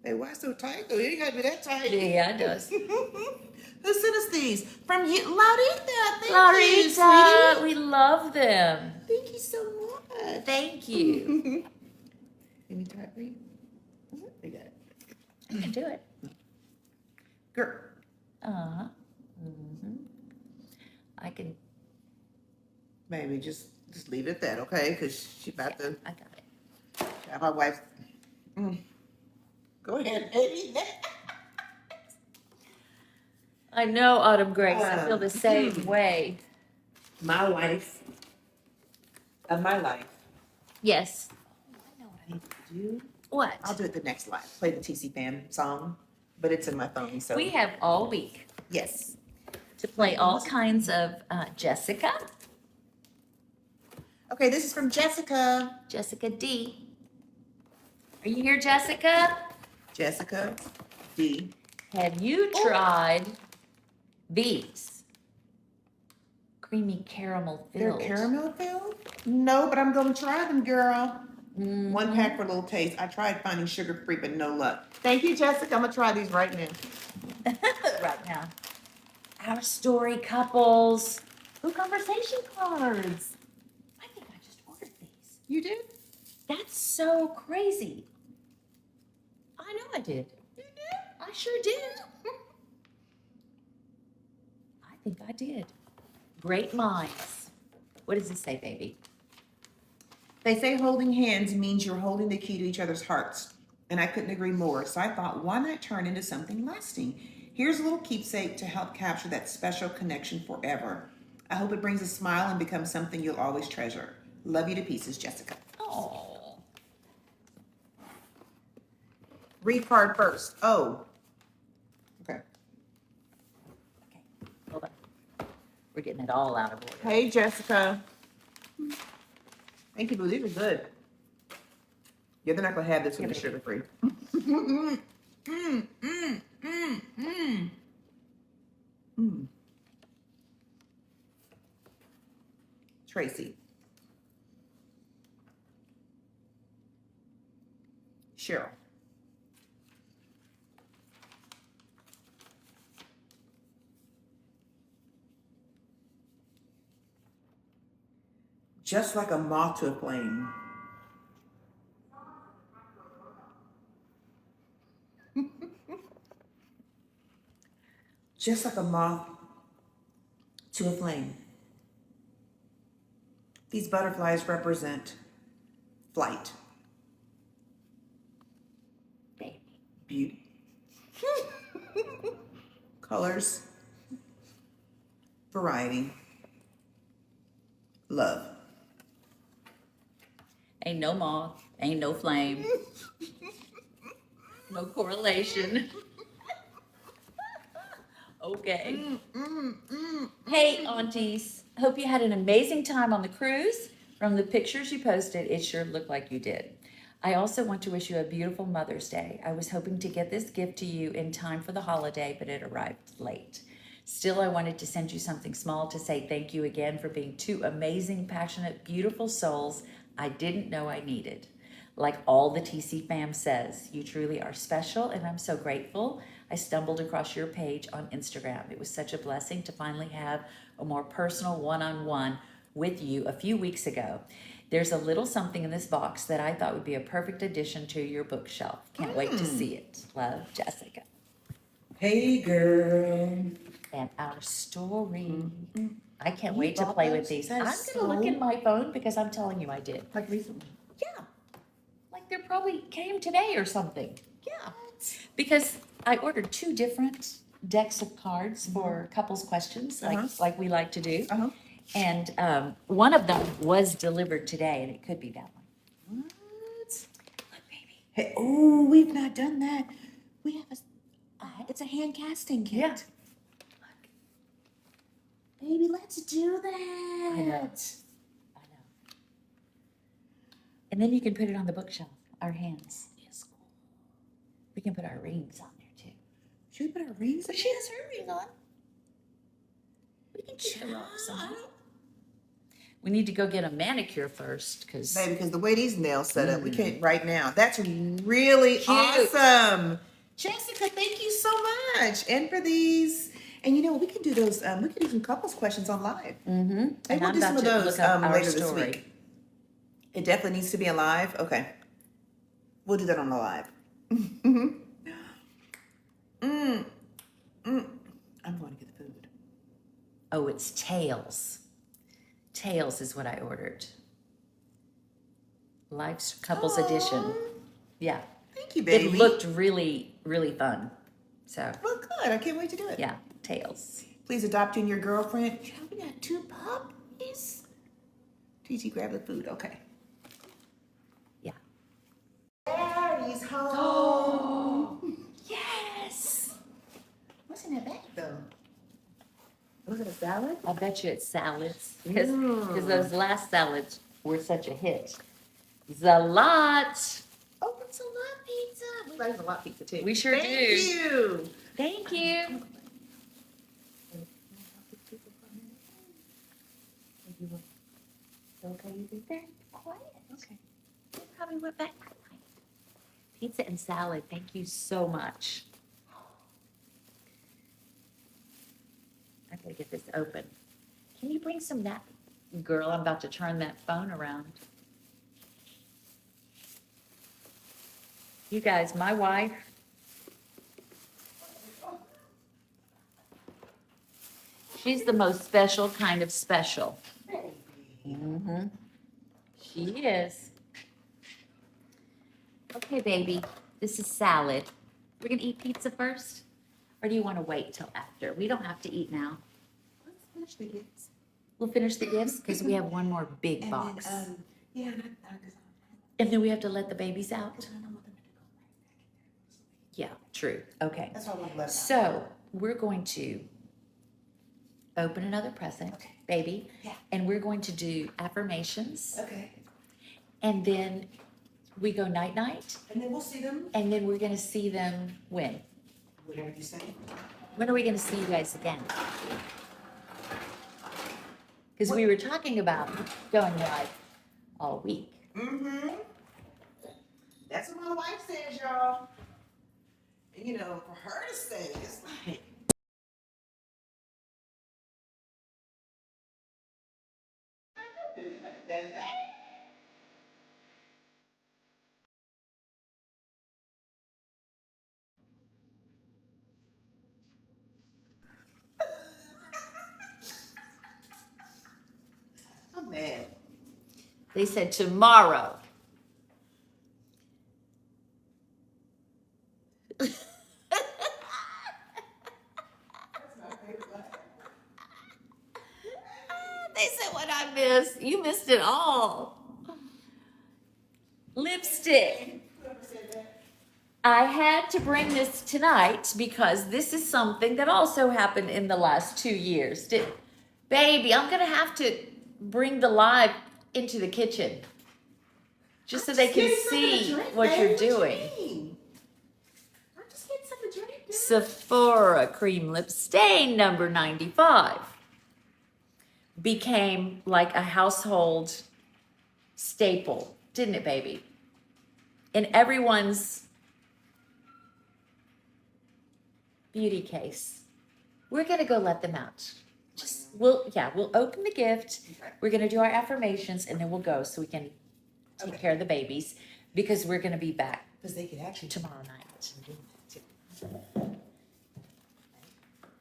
Hey, why so tight? Oh, you ain't got to be that tight. Yeah, it does. Who sent us these? From you, Laurita. Thank you, Clarita, sweetie. we love them. Thank you so much. Thank you. Let me try it for you. We got it. You can do it. Girl. Uh-huh. Mm-hmm. I can. Maybe just leave it at that, okay? Because she about to I got it. have my wife. Go ahead, baby. I know, Autumn Grace. I feel the same way. My life of my life. Yes. I know what I need to do. What? I'll do it the next live. Play the TCFAM song, but it's in my phone, so. We have all week Yes. to play all kinds of Jessica. Okay, this is from Jessica. Jessica D. Are you here, Jessica? Jessica D. Have you tried these? Creamy caramel They're filled. caramel filled? No, but I'm gonna try them, girl. One pack for a little taste. I tried finding sugar free, but no luck. Thank you, Jessica. I'm gonna try these right now. Right now. Our story couples. Ooh, conversation cards. I think I just ordered these. You did? That's so crazy. I know I did. You did? I sure did. I think I did. Great minds. What does this say, baby? They say holding hands means you're holding the key to each other's hearts. And I couldn't agree more. So I thought, why not turn into something lasting? Here's a little keepsake to help capture that special connection forever. I hope it brings a smile and becomes something you'll always treasure. Love you to pieces, Jessica. Oh. Read card first. Oh. Okay. Okay, hold on. We're getting it all out of order. Hey, Jessica. Thank you, boo. These are good. Yeah, they're not going to have this one. It's sugar free. Tracie. Cheryl. Just like a moth to a flame. Just like a moth to a flame. These butterflies represent flight, Baby. beauty, colors, variety, love. Ain't no moth, ain't no flame, no correlation. Okay. Hey, Aunties. Hope you had an amazing time on the cruise. From the pictures you posted, it sure looked like you did. I also want to wish you a beautiful Mother's Day. I was hoping to get this gift to you in time for the holiday, but it arrived late. Still, I wanted to send you something small to say thank you again for being two amazing, passionate, beautiful souls I didn't know I needed. Like all the TC fam says, you truly are special, and I'm so grateful I stumbled across your page on Instagram. It was such a blessing to finally have a more personal one-on-one with you a few weeks ago. There's a little something in this box that I thought would be a perfect addition to your bookshelf. Can't wait to see it. Love, Jessica. Hey, girl. And our story. I can't You wait to bought play with those? these. That I'm is going to look so- in my phone because I'm telling you I did. Like recently. Yeah. Like they probably came today or something. Yeah. Because I ordered 2 different decks of cards for couples questions, like we like to do. Uh-huh. And one of them was delivered today, and it could be that one. What? Look, baby. Hey, oh, we've not done that. We have it's a hand casting kit. Yeah. Look. Baby, let's do that. I know. I know. And then you can put it on the bookshelf, our hands. Yes. We can put our rings on there too. Should we put our rings in? She has her ring on. We can keep the rocks on. We need to go get a manicure first, because Baby, because the way these nails set up, we can't right now. That's really Cute. awesome. Jessica, thank you so much. And for these. And you know, we can do those, we can do some couples questions on live. And Maybe we'll I'm do some about of to those look up our later this story. week. It definitely needs to be on live. Okay. We'll do that on the live. I'm going to get the food. Oh, it's tails. Tails is what I ordered. Life's Couples Edition. Yeah. Thank you, baby. It looked really, really fun. So, Well, good. I can't wait to do it. yeah, tails. Please adopt in your girlfriend. Yeah, we got 2 puppies. TT, grab the food. Okay. Yeah. Daddy's home. Oh, yes. What's in that bag, though? Was it a salad? I bet you it's salads because those last salads were such a hit. Zalat. Oh, it's a lot pizza. We like a lot pizza, too. We sure do. Thank you. Thank you. Okay, you did very quiet. Okay. You probably went back. Pizza and salad. Thank you so much. I gotta get this open. Can you bring some of that? Girl, I'm about to turn that phone around. You guys, my wife. She's the most special kind of special. Mm-hmm. She is. Okay, baby, this is salad. We're gonna eat pizza first? Or do you wanna wait till after? We don't have to eat now. Let's finish the gifts. We'll finish the gifts because we have one more big And box. then, yeah, And then we have to let the babies out? I don't want them to go right back. Yeah, true. Okay. That's why I want to let them out. So we're going to open another present, Okay. baby. Yeah. And we're going to do affirmations. Okay. And then we go night night. And then we'll see them. And then we're gonna see them when? Whatever you say. When are we gonna see you guys again? Because we were talking about going live all week. Mm-hmm. That's what my wife says, y'all. And you know, for her to say, it's like. I'm mad. They said tomorrow. They said what I missed. You missed it all. Lipstick. I had to bring this tonight because this is something that also happened in the last 2 years. Baby, I'm gonna have to bring the live into the kitchen just so they can see what you're doing. I'm just getting something to drink. Sephora cream lip stain number 95 became like a household staple, didn't it, baby? In everyone's beauty case. We're gonna go let them out. We'll open the gift. Okay. We're gonna do our affirmations and then we'll go so we can take care of the babies because we're gonna be back Because they could actually tomorrow night.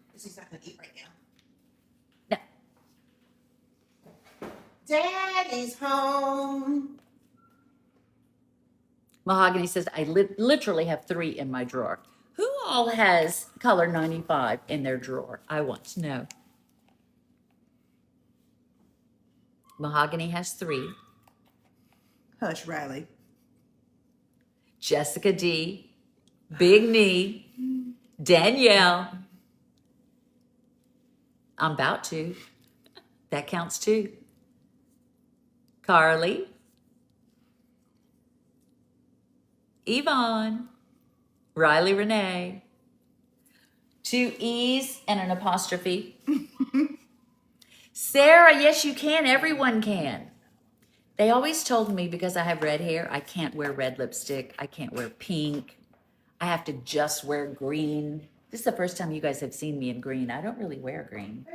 Because he's not going to eat right now. No. Daddy's home. Mahogany says, I literally have 3 in my drawer. Who all has color 95 in their drawer? I want to know. Mahogany has 3. Hush, Riley. Jessica D, Big Knee, Danielle. I'm about to. That counts too. Carly. Yvonne. Riley Renee. 2 E's and an apostrophe. Sarah, yes you can. Everyone can. They always told me because I have red hair, I can't wear red lipstick. I can't wear pink. I have to just wear green. This is the first time you guys have seen me in green. I don't really wear green.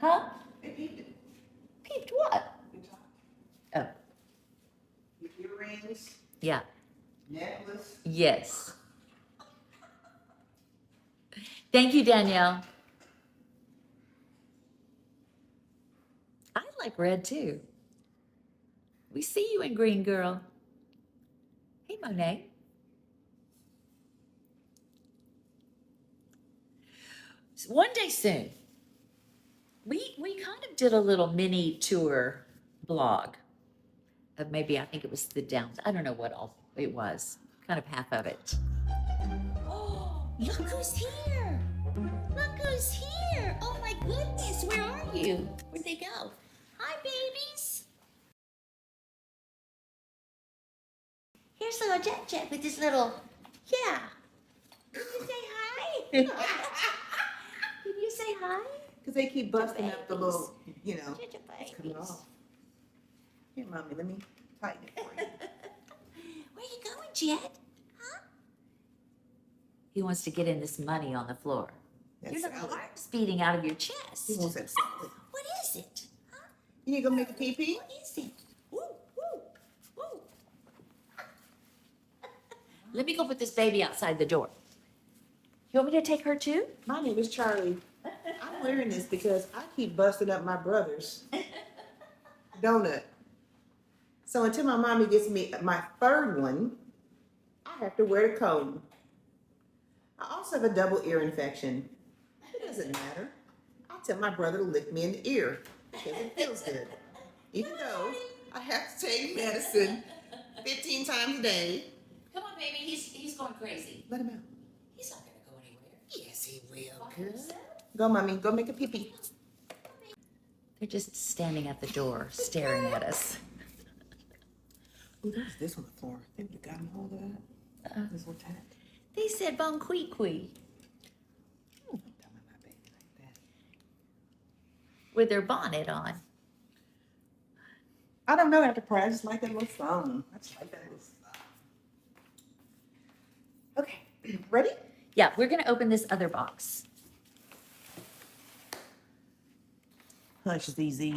Huh? They peeped it. Peeped what? You talk. Oh, Your earrings. yeah. Necklace. Yes. Thank you, Danielle. I like red too. We see you in green, girl. Hey, Monet. So one day soon, we kind of did a little mini tour blog of maybe, I think it was the Downs. I don't know what all it was. Kind of half of it. Oh, look who's here. Look who's here. Oh my goodness, where are you? Where'd they go? Hi, babies. Here's little Jet Jet with his little, yeah. Can you say hi? Can you say hi? Because they keep busting up the little, you know, Jet Jet it's coming babies. off. Here, Mommy, let me tighten it for you. Where you going, Jet? Huh? He wants to get in this money on the floor. That's Your little salad. heart's beating out of your chest. He wants that salad. What is it? Huh? You need to go make a pee-pee? What is it? Woo, woo, woo. Let me go put this baby outside the door. You want me to take her too? My name is Charlie. I'm wearing this because I keep busting up my brother's donut. So until my mommy gets me my third one, I have to wear the cone. I also have a double ear infection. It doesn't matter. I tell my brother to lick me in the ear because it feels good. Even though I have to take medicine 15 times a day. Come on, baby. He's going crazy. Let him out. He's not going to go anywhere. Yes, he will. By himself. Go, Mommy. Go make a pee-pee. They're just standing at the door, staring at us. Ooh, there's this on the floor. They would have gotten hold of that. This one tight. They said bon qui qui Don't tell my baby like that. with their bonnet on. I don't know, after prayer, I just like that little song. I just like that little song. Okay, ready? Yeah, we're going to open this other box. Hush, ZZ.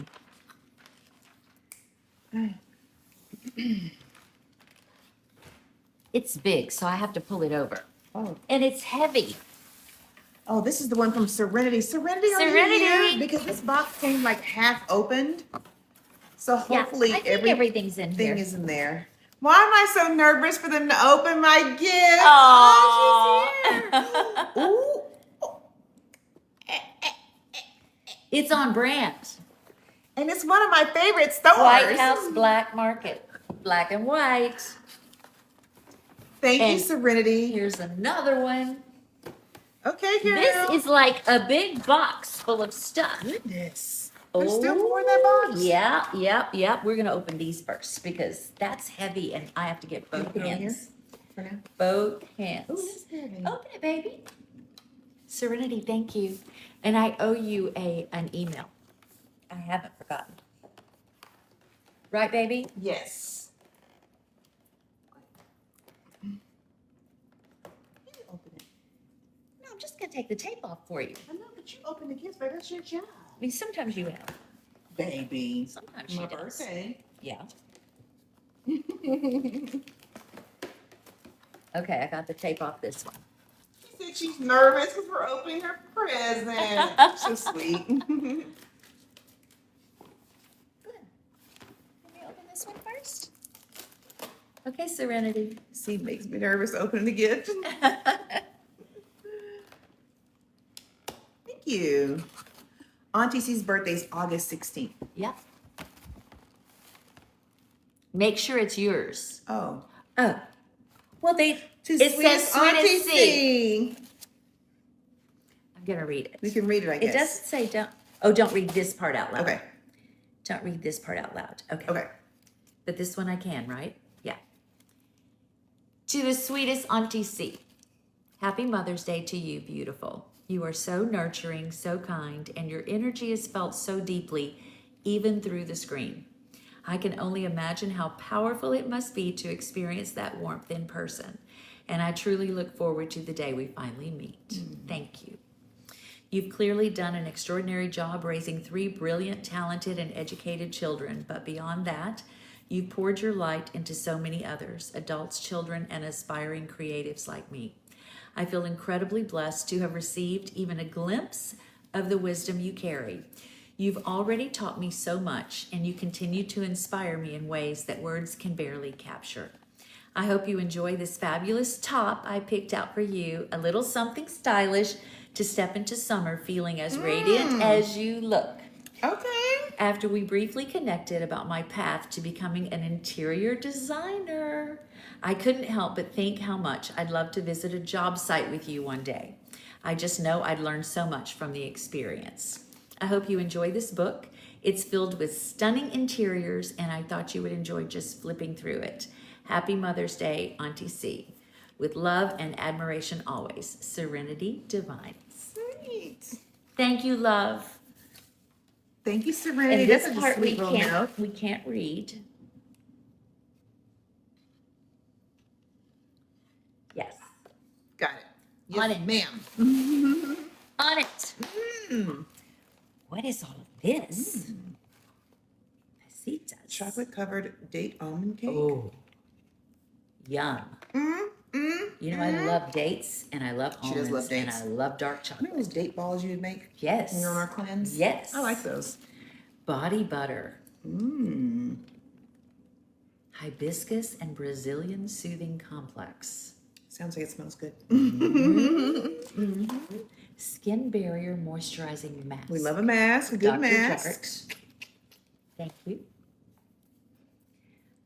It's big, so I have to pull it over. Oh. And it's heavy. Oh, this is the one from Serenity. Serenity, are you Serenity. here? Because this box came like half opened. So hopefully yeah, I think everything's in here. everything is in there. Why am I so nervous for them to open my gift? Aw. Oh, she's here. Ooh. It's on brand. And it's one of my favorite stores. White House Black Market. Black and white. Thank you, And Serenity. Here's another one. Okay, Carol. This is like a big box full of stuff. Goodness. There's still more in that box? Yeah. We're going to open these first because that's heavy and I have to get both Put it on here hands. for now. Both hands. Ooh, this is heavy. Open it, baby. Serenity, thank you. And I owe you an email. I haven't forgotten. Right, baby? Yes. You open it. No, I'm just going to take the tape off for you. I know, but you open the gifts, baby. That's your job. I mean, sometimes you have. Baby. Sometimes she My does. birthday. Yeah. Okay, I got the tape off this one. She said she's nervous because we're opening her present. So sweet. Good. Let me open this one first. Okay, Serenity. See, makes me nervous opening the gift. Thank you. Aunties' birthday is August 16th. Yep. Make sure it's yours. Oh. Oh. Well, To it says Auntie sweetest C. C. I'm going to read it. We can read it, I guess. It doesn't say don't read this part out loud. Okay. Don't read this part out loud. Okay. Okay. But this one I can, right? Yeah. To the sweetest Auntie C. Happy Mother's Day to you, beautiful. You are so nurturing, so kind, and your energy is felt so deeply, even through the screen. I can only imagine how powerful it must be to experience that warmth in person. And I truly look forward to the day we finally meet. Thank you. You've clearly done an extraordinary job raising 3 brilliant, talented, and educated children. But beyond that, You've poured your light into so many others, adults, children, and aspiring creatives like me. I feel incredibly blessed to have received even a glimpse of the wisdom you carry. You've already taught me so much, and you continue to inspire me in ways that words can barely capture. I hope you enjoy this fabulous top I picked out for you, a little something stylish to step into summer feeling as radiant as you look. Okay. After we briefly connected about my path to becoming an interior designer, I couldn't help but think how much I'd love to visit a job site with you one day. I just know I'd learn so much from the experience. I hope you enjoy this book. It's filled with stunning interiors, and I thought you would enjoy just flipping through it. Happy Mother's Day, Auntie C. With love and admiration always, Serenity Divine. Sweet. Thank you, love. Thank you, Serenity. And this That's a part sweet little note. we can't read. Yes. Got it. Yes, On it. ma'am. On it. What is all of this? Pasitas. Chocolate-covered date almond cake. Oh, yum. You know, I love dates and I love She almonds does love and dates. I love dark chocolate. Remember those date balls you would make Yes. when you're on our cleanse? Yes. I like those. Body butter. Hibiscus and Brazilian soothing complex. Sounds like it smells good. Skin barrier moisturizing mask. We love a mask, a good Dr. mask. Jart. Thank you.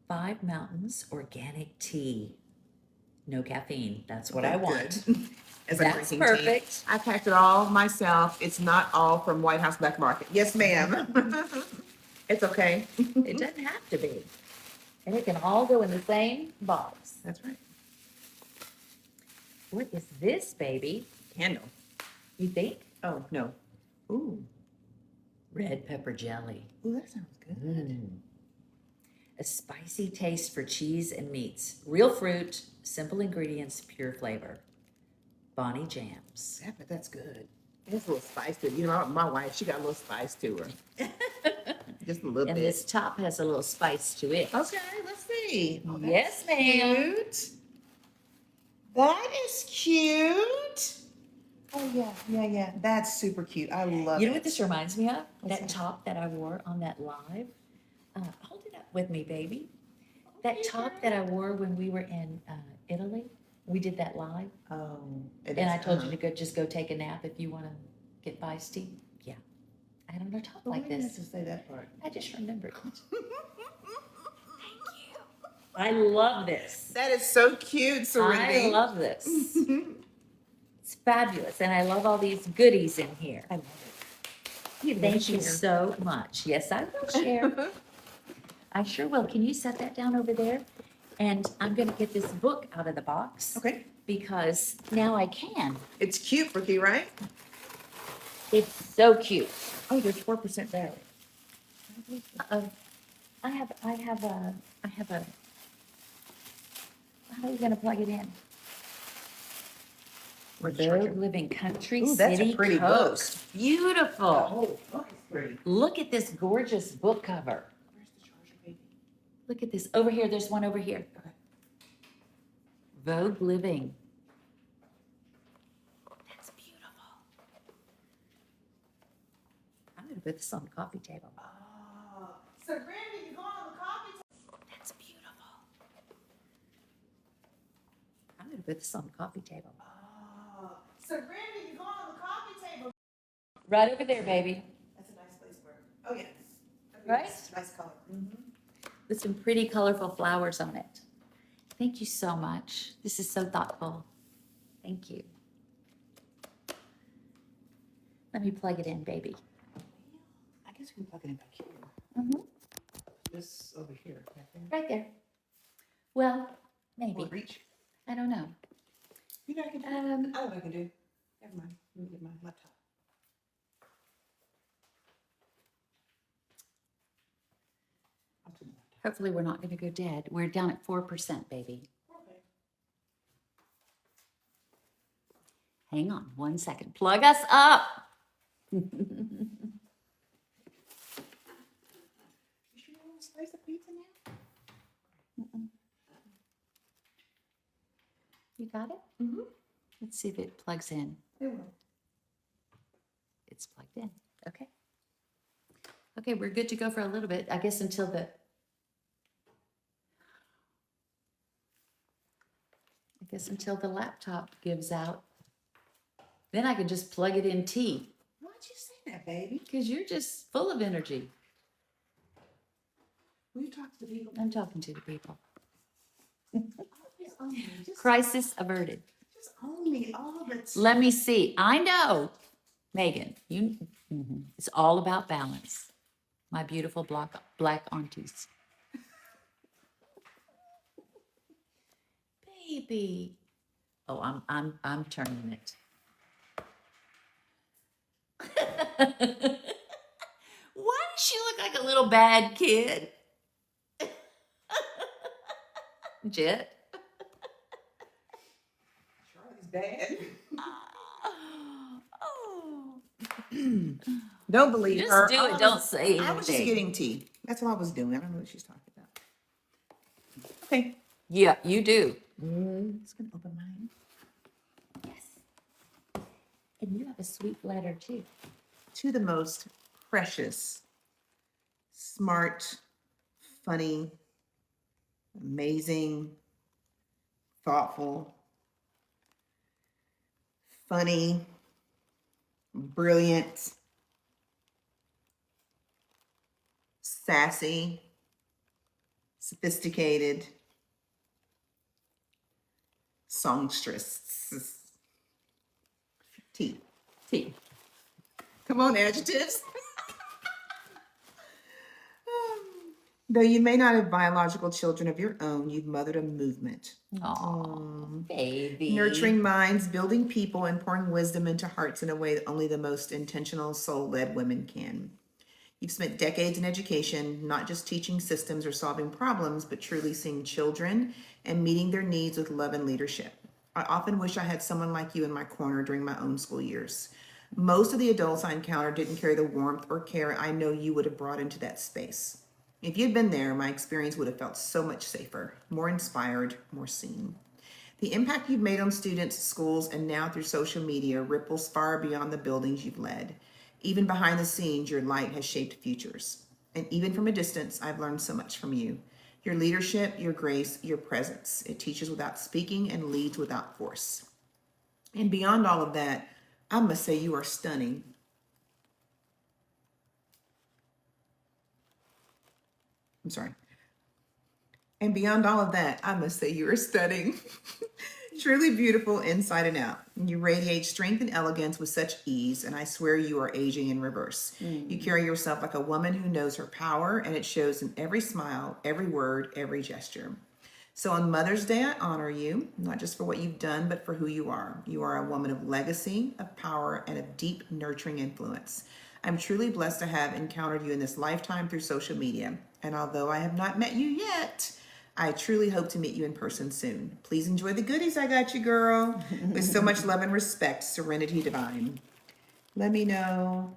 5 Mountains organic tea. No caffeine. That's what I want. Good. As I'm That's drinking perfect. tea. I packed it all myself. It's not all from White House Black Market. Yes, ma'am. It's okay. It doesn't have to be. And it can all go in the same box. That's right. What is this, baby? Candle. You think? Oh, no. Ooh. Red pepper jelly. Ooh, that sounds good. A spicy taste for cheese and meats. Real fruit, simple ingredients, pure flavor. Bonnie jams. Yeah, but that's good. There's a little spice to it. You know, my wife, she got a little spice to her. Just a little And bit. this top has a little spice to it. Okay, let's see. Oh, that's Yes, ma'am. cute. That is cute. Oh, yeah. That's super cute. I love it. You know what this reminds me of? What's That that? top that I wore on that live. Hold it up with me, baby. That top that I wore when we were in Italy. We did that live. Oh, And I told you to just go take a nap if you want to get feisty. Yeah. I had on a top like Why did you this. have to say that part? I just remembered. Thank you. I love this. That is so cute, Serenity. I love this. It's fabulous. And I love all these goodies in here. I love it. Thank you so much. Yes, I will share. I sure will. Can you set that down over there? And I'm going to get this book out of the box. Okay. Because now I can. It's cute for you, right? It's so cute. Oh, there's 4% battery. I have a, how are you going to plug it in? Where's the charger? Road Living Country Ooh, that's a City pretty Coast. Beautiful. Oh, look, it's pretty. Look at this gorgeous book cover. Where's the charger, baby? Look at this. Over here, there's one over here. Okay. Vogue Living. That's beautiful. I'm going to put this on the coffee table. Oh, Serenity, you go on the coffee table. That's beautiful. I'm going to put this on the coffee table. Oh, Serenity, you go on the coffee table. Right over there, baby. That's a nice place for it. Oh, yeah. Right? Nice color. With some pretty colorful flowers on it. Thank you so much. This is so thoughtful. Thank you. Let me plug it in, baby. I guess we can plug it in back here. Mm-hmm. This over here. Right there. Well, maybe. Will it reach? I don't know. You know what I can do? I know what I can do. Never mind. Let me get my laptop. I'll do my laptop. Hopefully we're not going to go dead. We're down at 4%, baby. Okay. Hang on 1 second. Plug us up. You sure you want to slice of pizza now? You got it? Mm-hmm. Let's see if it plugs in. It will. It's plugged in. Okay. Okay, we're good to go for a little bit. I guess until the laptop gives out. Then I can just plug it in T. Why'd you say that, baby? Because you're just full of energy. Will you talk to the people? I'm talking to the people. Just own me. Crisis averted. Just own me all the time. Let me see. I know, Megan. It's all about balance. My beautiful black aunties. Baby. Oh, I'm turning it. Why does she look like a little bad kid? Jet. Charlie's bad. Oh. Don't believe Just her. do it. Don't say anything. I was just getting tea. That's all I was doing. I don't know what she's talking about. Okay. Yeah, you do. It's gonna open mine. Yes. And you have a sweet letter too. To the most precious, smart, funny, amazing, thoughtful, funny, brilliant, sassy, sophisticated, songstress. T. T. Come on, adjectives. Though you may not have biological children of your own, you've mothered a movement. Oh, baby. Nurturing minds, building people, and pouring wisdom into hearts in a way that only the most intentional, soul-led women can. You've spent decades in education, not just teaching systems or solving problems, but truly seeing children and meeting their needs with love and leadership. I often wish I had someone like you in my corner during my own school years. Most of the adults I encountered didn't carry the warmth or care I know you would have brought into that space. If you'd been there, my experience would have felt so much safer, more inspired, more seen. The impact you've made on students, schools, and now through social media ripples far beyond the buildings you've led. Even behind the scenes, your light has shaped futures. And even from a distance, I've learned so much from you. Your leadership, your grace, your presence. It teaches without speaking and leads without force. And beyond all of that, I must say you are stunning. I'm sorry. And beyond all of that, I must say you are stunning. Truly beautiful inside and out. You radiate strength and elegance with such ease, and I swear you are aging in reverse. You carry yourself like a woman who knows her power, and it shows in every smile, every word, every gesture. So on Mother's Day, I honor you, not just for what you've done, but for who you are. You are a woman of legacy, of power, and of deep, nurturing influence. I'm truly blessed to have encountered you in this lifetime through social media. And although I have not met you yet, I truly hope to meet you in person soon. Please enjoy the goodies I got you, girl. With so much love and respect, Serenity Divine. Let me know.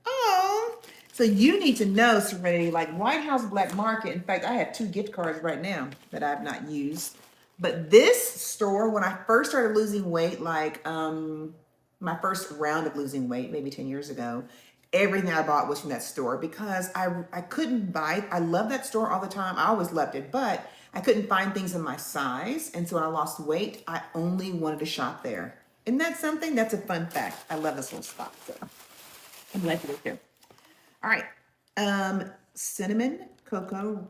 Oh, so you need to know, Serenity, like White House Black Market. In fact, I have 2 gift cards right now that I've not used. But this store, when I first started losing weight, like my first round of losing weight, maybe 10 years ago, everything I bought was from that store because I couldn't buy. I love that store all the time. I always loved it, but I couldn't find things in my size. And so when I lost weight, I only wanted to shop there. Isn't that something? That's a fun fact. I love this little spot. So I'm glad you're there. All right. Cinnamon cocoa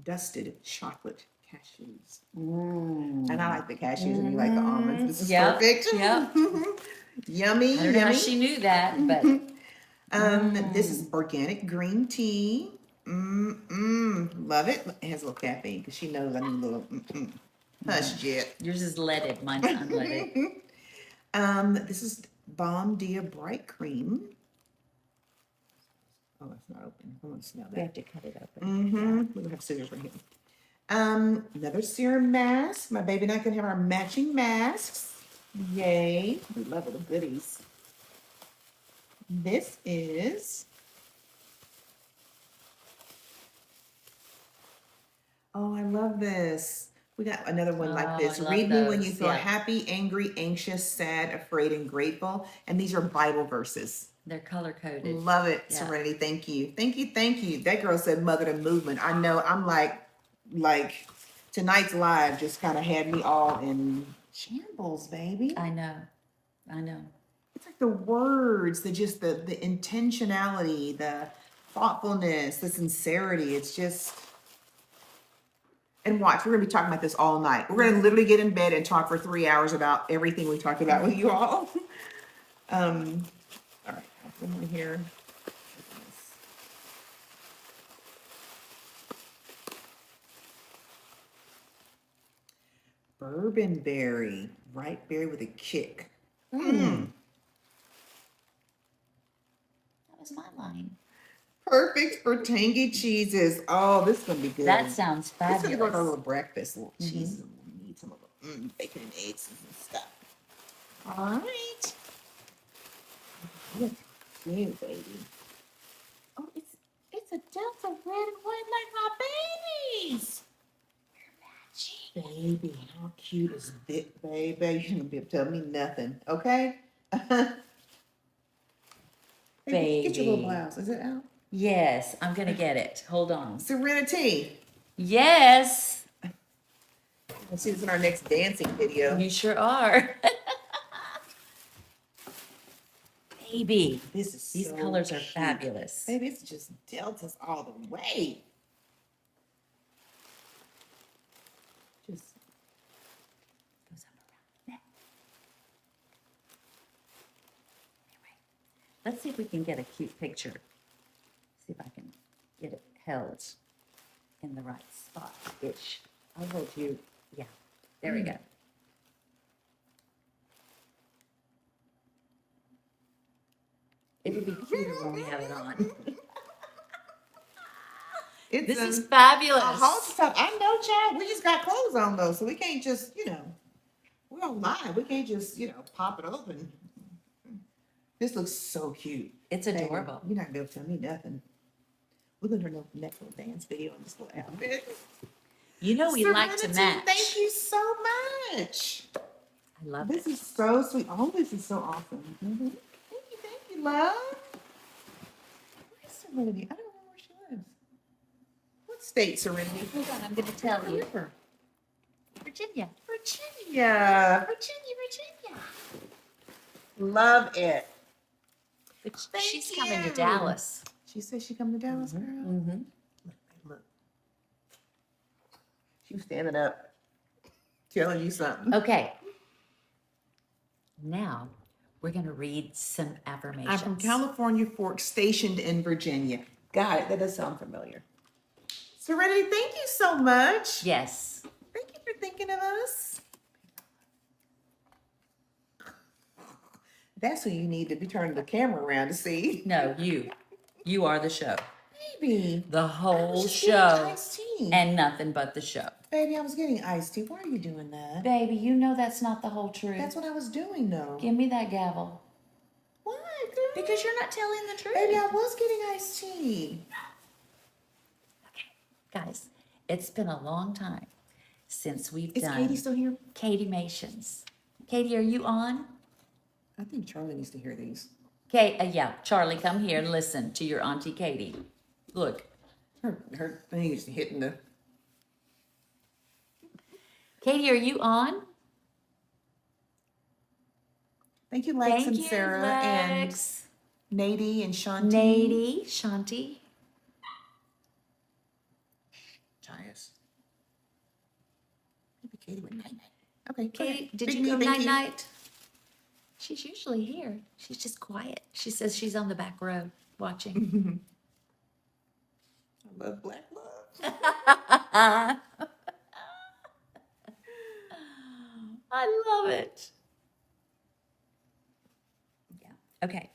dusted chocolate cashews. And I like the cashews and you like the almonds. This is perfect. Yep. Yummy. I don't know how she knew that, but this is organic green tea. Love it. It has a little caffeine because she knows I need a little hush jet. yours is leaded, mine's unleaded. This is Balm Dia Bright Cream. Oh, it's not open. I want to smell We that. have to cut it open. We have scissors right here. Another serum mask. My baby and I can have our matching masks. Yay. We love all the goodies. This is Oh, I love this. We got another one like Oh, this. I love Read me when you those. feel Yeah. happy, angry, anxious, sad, afraid, and grateful. And these are Bible verses. They're color coded. Love it, Yeah. Serenity. Thank you. Thank you. Thank you. That girl said mother to movement. I know. I'm like tonight's live just kind of had me all in shambles, baby. I know. It's like the words, the intentionality, the thoughtfulness, the sincerity. It's just, and watch, we're gonna be talking about this all night. We're gonna literally get in bed and talk for 3 hours about everything we talked about with you all. All right, I'll put one here. Bourbon berry, ripe berry with a kick. That was my line. Perfect for tangy cheeses. Oh, this is gonna be good. That sounds This is gonna go with our fabulous. little breakfast, little cheeses. We need some of the bacon and eggs and stuff. All right. Look, cute, baby. Oh, it's a Delta red and white like my babies. Baby, how cute is this, baby? You're gonna be able to tell me nothing, okay? Baby, get your little Baby. blouse. Is it out? Yes, I'm gonna get it. Hold on. Serenity. Yes, We'll see this in our next dancing video. you sure are. Baby, This is these so colors are cute. fabulous. Baby, it's just deltas all the way. Just Goes up around the neck. Anyway, let's see if we can get a cute picture. See if I can get it held in the right spot-ish. I'll hold you. Yeah, there we go. It would be cuter when we have it on. it's This is a fabulous. whole stuff. I know, child. We just got clothes on though, so we can't just, we're on live. We can't just, pop it open. This looks so cute. It's Baby, adorable. you're not gonna be able to tell me nothing. We're gonna do a next little dance video on this little outfit. You know we like to Serenity, match. Thank you so much. I love This it. is so sweet. All this is so awesome. Thank you, love. Where's Serenity? I don't know where she lives. What state, Serenity? Hold on, I'm going to tell you. River. Virginia. Virginia. Virginia. Love it. But Thank she's coming to you. Dallas. She said she coming to Dallas, girl. Mm-hmm. Look. She was standing up, telling you something. Okay. Now we're going to read some affirmations. I'm from California, Forks, stationed in Virginia. Got it. That does sound familiar. Serenity, thank you so much. Yes. Thank you for thinking of us. That's who you need to be turning the camera around to see. No, you. You are the show. Baby. The I whole was just getting show. iced tea. And nothing but the show. Baby, I was getting iced tea. Why are you doing that? Baby, you know that's not the whole truth. That's what I was doing, though. Give me that gavel. Why, girl? Because you're not telling the truth. Baby, I was getting iced tea. Okay, guys, it's been a long time since we've Is done Katie still here? Katie-mations. Katie, are you on? I think Charlie needs to hear these. Okay, yeah, Charlie, come here and listen to your Auntie Katie. Look, Her thing is hitting the... Katie, are you on? Thank you, Lex Thank and you, Sarah Lex. and Nady and Shanti. Nady, Shanti. Gias. Maybe Katie went night night. Okay. Katie, did Big you knee, go thank night you. night? She's usually here. She's just quiet. She says she's on the back row watching. I love black love. I love it. Yeah. Okay.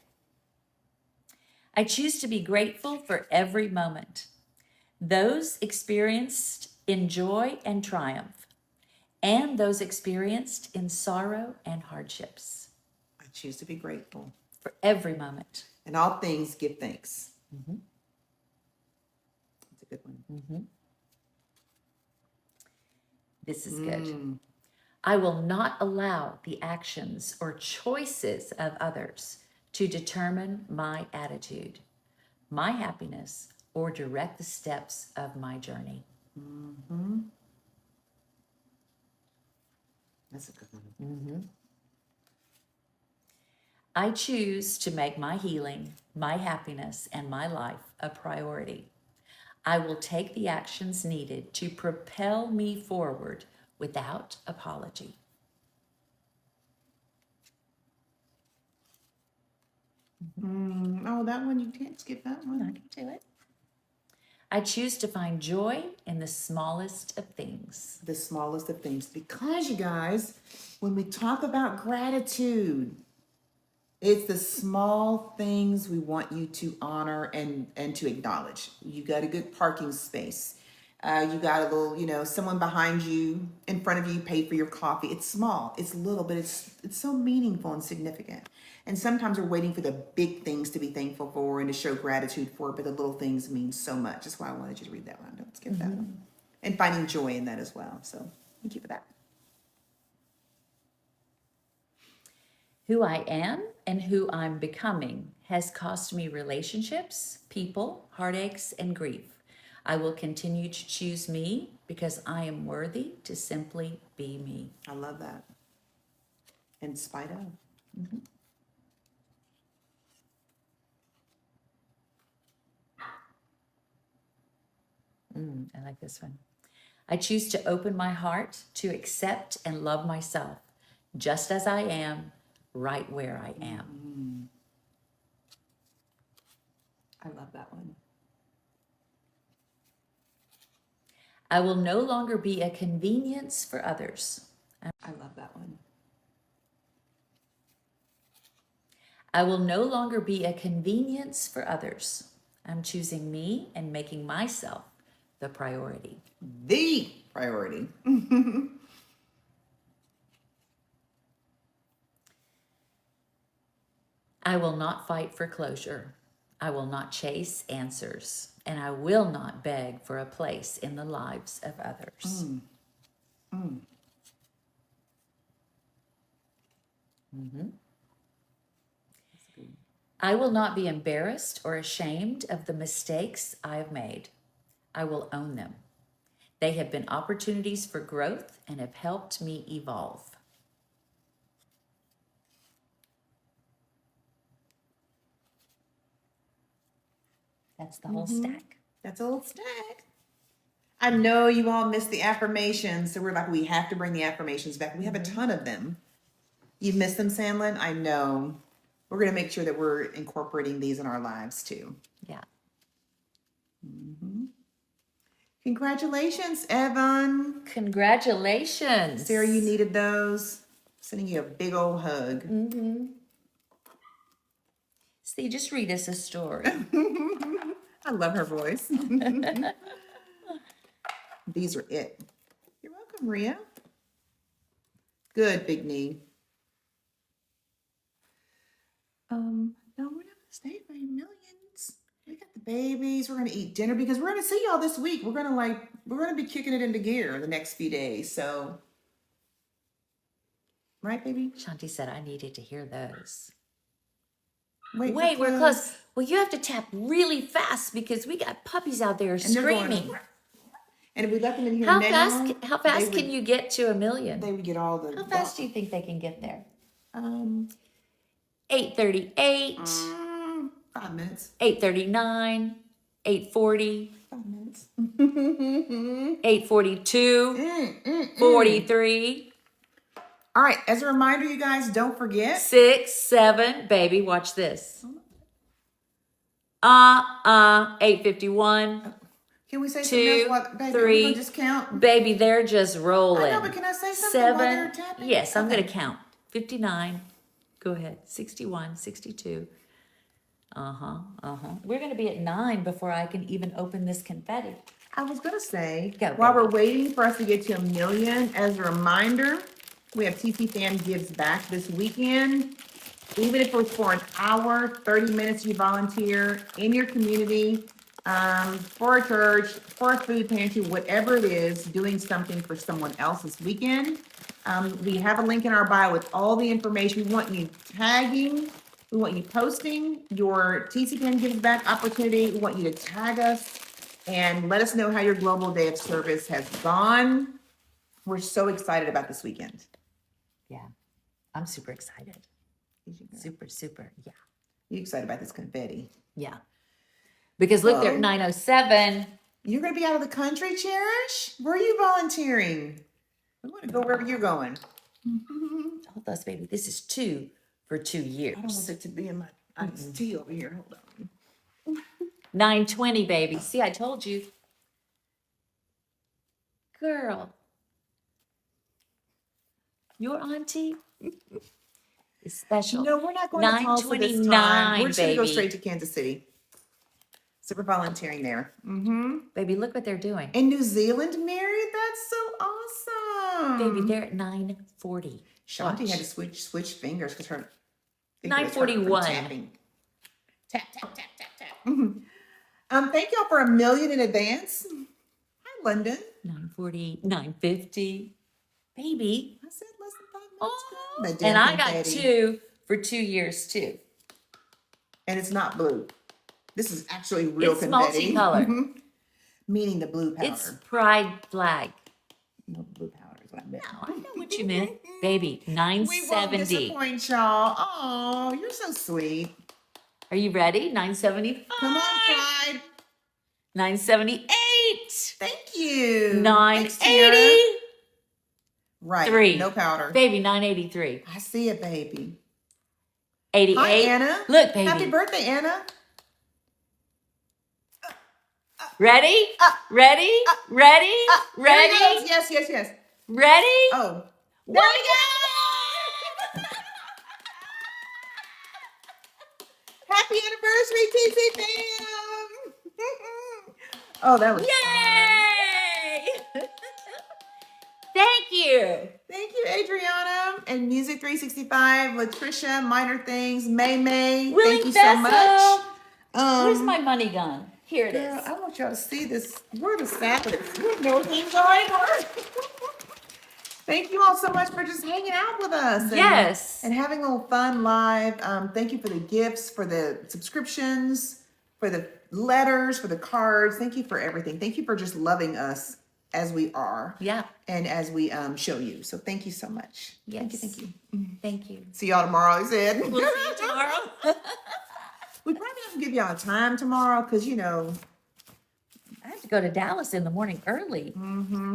I choose to be grateful for every moment, those experienced in joy and triumph, and those experienced in sorrow and hardships. I choose to be grateful. For every moment. In all things, give thanks. Mm-hmm. That's a good one. Mm-hmm. This is good. I will not allow the actions or choices of others to determine my attitude, my happiness, or direct the steps of my journey. That's a good one. I choose to make my healing, my happiness, and my life a priority. I will take the actions needed to propel me forward without apology. Oh, that one, you can't skip that I one. can do it. I choose to find joy in the smallest of things. The smallest of things. Because, you guys, when we talk about gratitude, it's the small things we want you to honor and to acknowledge. You got a good parking space. You got a little, someone behind you, in front of you, paid for your coffee. It's small, it's little, but it's so meaningful and significant. And sometimes we're waiting for the big things to be thankful for and to show gratitude for, but the little things mean so much. That's why I wanted you to read that one. Don't skip that one. And finding joy in that as well. So thank you for that. Who I am and who I'm becoming has cost me relationships, people, heartaches, and grief. I will continue to choose me because I am worthy to simply be me. I love that. In spite of. I like this one. I choose to open my heart to accept and love myself just as I am, right where I am. I love that one. I will no longer be a convenience for others. I love that one. I will no longer be a convenience for others. I'm choosing me and making myself the priority. The priority. I will not fight for closure. I will not chase answers. And I will not beg for a place in the lives of others. I will not be embarrassed or ashamed of the mistakes I have made. I will own them. They have been opportunities for growth and have helped me evolve. That's the whole stack. That's a little stack. I know you all missed the affirmations, so we're like, we have to bring the affirmations back. We have a ton of them. You missed them, Sandlin? I know. We're going to make sure that we're incorporating these in our lives too. Yeah. Congratulations, Evan. Congratulations. Sarah, you needed those. Sending you a big old hug. See, just read us a story. I love her voice. These are it. You're welcome, Rhea. Good, Big Knee. No, we're not gonna stay for millions. We got the babies. We're gonna eat dinner because we're gonna see y'all this week. We're gonna be kicking it into gear the next few days. So, right, baby? Shanti said I needed to hear those. Wait, We're close. Well, you have to tap really fast because we got puppies out there And they're going, screaming. and if we let them in here How now, fast can you get to 1,000,000? They would get all the. How fast do you think they can get there? 8:38, 5 minutes. 8:39, 8:40, 5 minutes. 8:42, 43, All right. As a reminder, you guys, don't forget. 6, 7. Baby, watch this. 8:51. Can we say 2, something else? While, baby, 3. we're gonna just count. Baby, they're just rolling. I know, but can I say something while 7. they're tapping? Yes, I'm Okay. going to count. 59. Go ahead. 61, 62. We're going to be at 9 before I can even open this confetti. I was gonna say, Go, while baby. we're waiting for us to get to 1,000,000, as a reminder, we have TCFAM Gives Back this weekend. Even if it was for an hour, 30 minutes, you volunteer in your community. for a church, for a food pantry, whatever it is, doing something for someone else this weekend. We have a link in our bio with all the information. We want you tagging. We want you posting your TCFAM Gives Back opportunity. We want you to tag us and let us know how your Global Day of Service has gone. We're so excited about this weekend. Yeah, I'm super excited. Super. Yeah. You excited about this confetti? Yeah. Because look, they're at 9:07. You're going to be out of the country, Cherish? Where are you volunteering? We want to go wherever you're going. Hold us, baby. This is 2 for 2 years. I don't want it to be in my iced tea over here. Hold on. 9:20, baby. See, I told you. Girl. Your auntie is special. No, we're not going to Tulsa this time. We're just going to go straight to Kansas City. So we're volunteering there. Baby, look what they're doing. In New Zealand, Mary? That's so awesome. Baby, they're at 9:40. Shanti had to switch fingers because her 9:41. Tapping. Tap. Thank y'all for $1 million in advance. Hi, London. 9:40, 9:50. Baby. I said less than 5 minutes. And I got 2 for 2 years too. And it's not blue. This is actually real It's confetti. multicolored. Meaning the blue powder. It's pride flag. No, blue powder is what I meant. No, I know what you meant. Baby, We won't 970. disappoint y'all. Oh, you're so sweet. Are you ready? 975. Come on, Pride. 978. Thank you. 980. Right. 3. No powder. Baby, 983. I see it, baby. 88. Hi, Anna. Look, baby. Happy birthday, Anna. Ready? Ready? Ready? Ready? There it goes. Yes. Ready? Oh. There we go! Happy anniversary, TCFAM. Oh, that was Yay! Thank you. Thank you, Adriana. And Music 365, Latricia, Minor Things, May. Willing Thank you so much. Vessel. Where's my money gone? Here it Girl, is. I want y'all to see this. We're the Sabbath. We know things are. Thank you all so much for just hanging out with us. Yes. And having a little fun live. Thank you for the gifts, for the subscriptions, for the letters, for the cards. Thank you for everything. Thank you for just loving us as we are. Yeah. And as we show you. So thank you so much. Yes. Thank you. Thank you. See y'all tomorrow, he said. We'll see you tomorrow. We probably not gonna give y'all a time tomorrow because I have to go to Dallas in the morning early.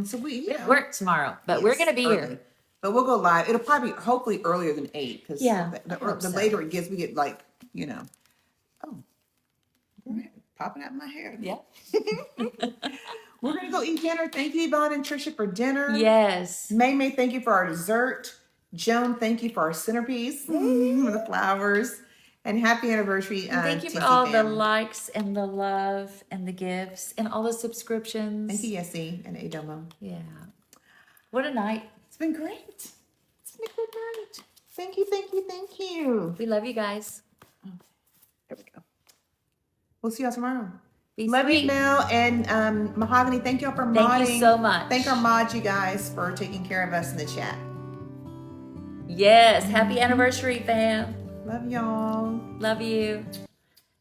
so we We work tomorrow, but we're going to be early. here. But we'll go live. It'll probably hopefully earlier than 8 because Yeah, the I hope so. later it gets, we get oh, popping out my hair. Yeah. We're gonna go eat dinner. Thank you, Yvonne and Trisha, for dinner. Yes. May, thank you for our dessert. Joan, thank you for our centerpiece for the flowers. And happy anniversary. And thank you for TC all the fam. likes and the love and the gifts and all the subscriptions. Thank you, Yessie and Adomo. Yeah. What a night. It's been great. It's been a good night. Thank you. We love you guys. There we go. We'll see y'all tomorrow. Be Love sweet. you, Mel and Mahogany. Thank y'all for modding. Thank you so much. Thank our mods, you guys, for taking care of us in the chat. Yes. Happy anniversary, fam. Love y'all. Love you.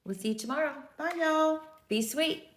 We'll see you tomorrow. Bye, y'all. Be sweet.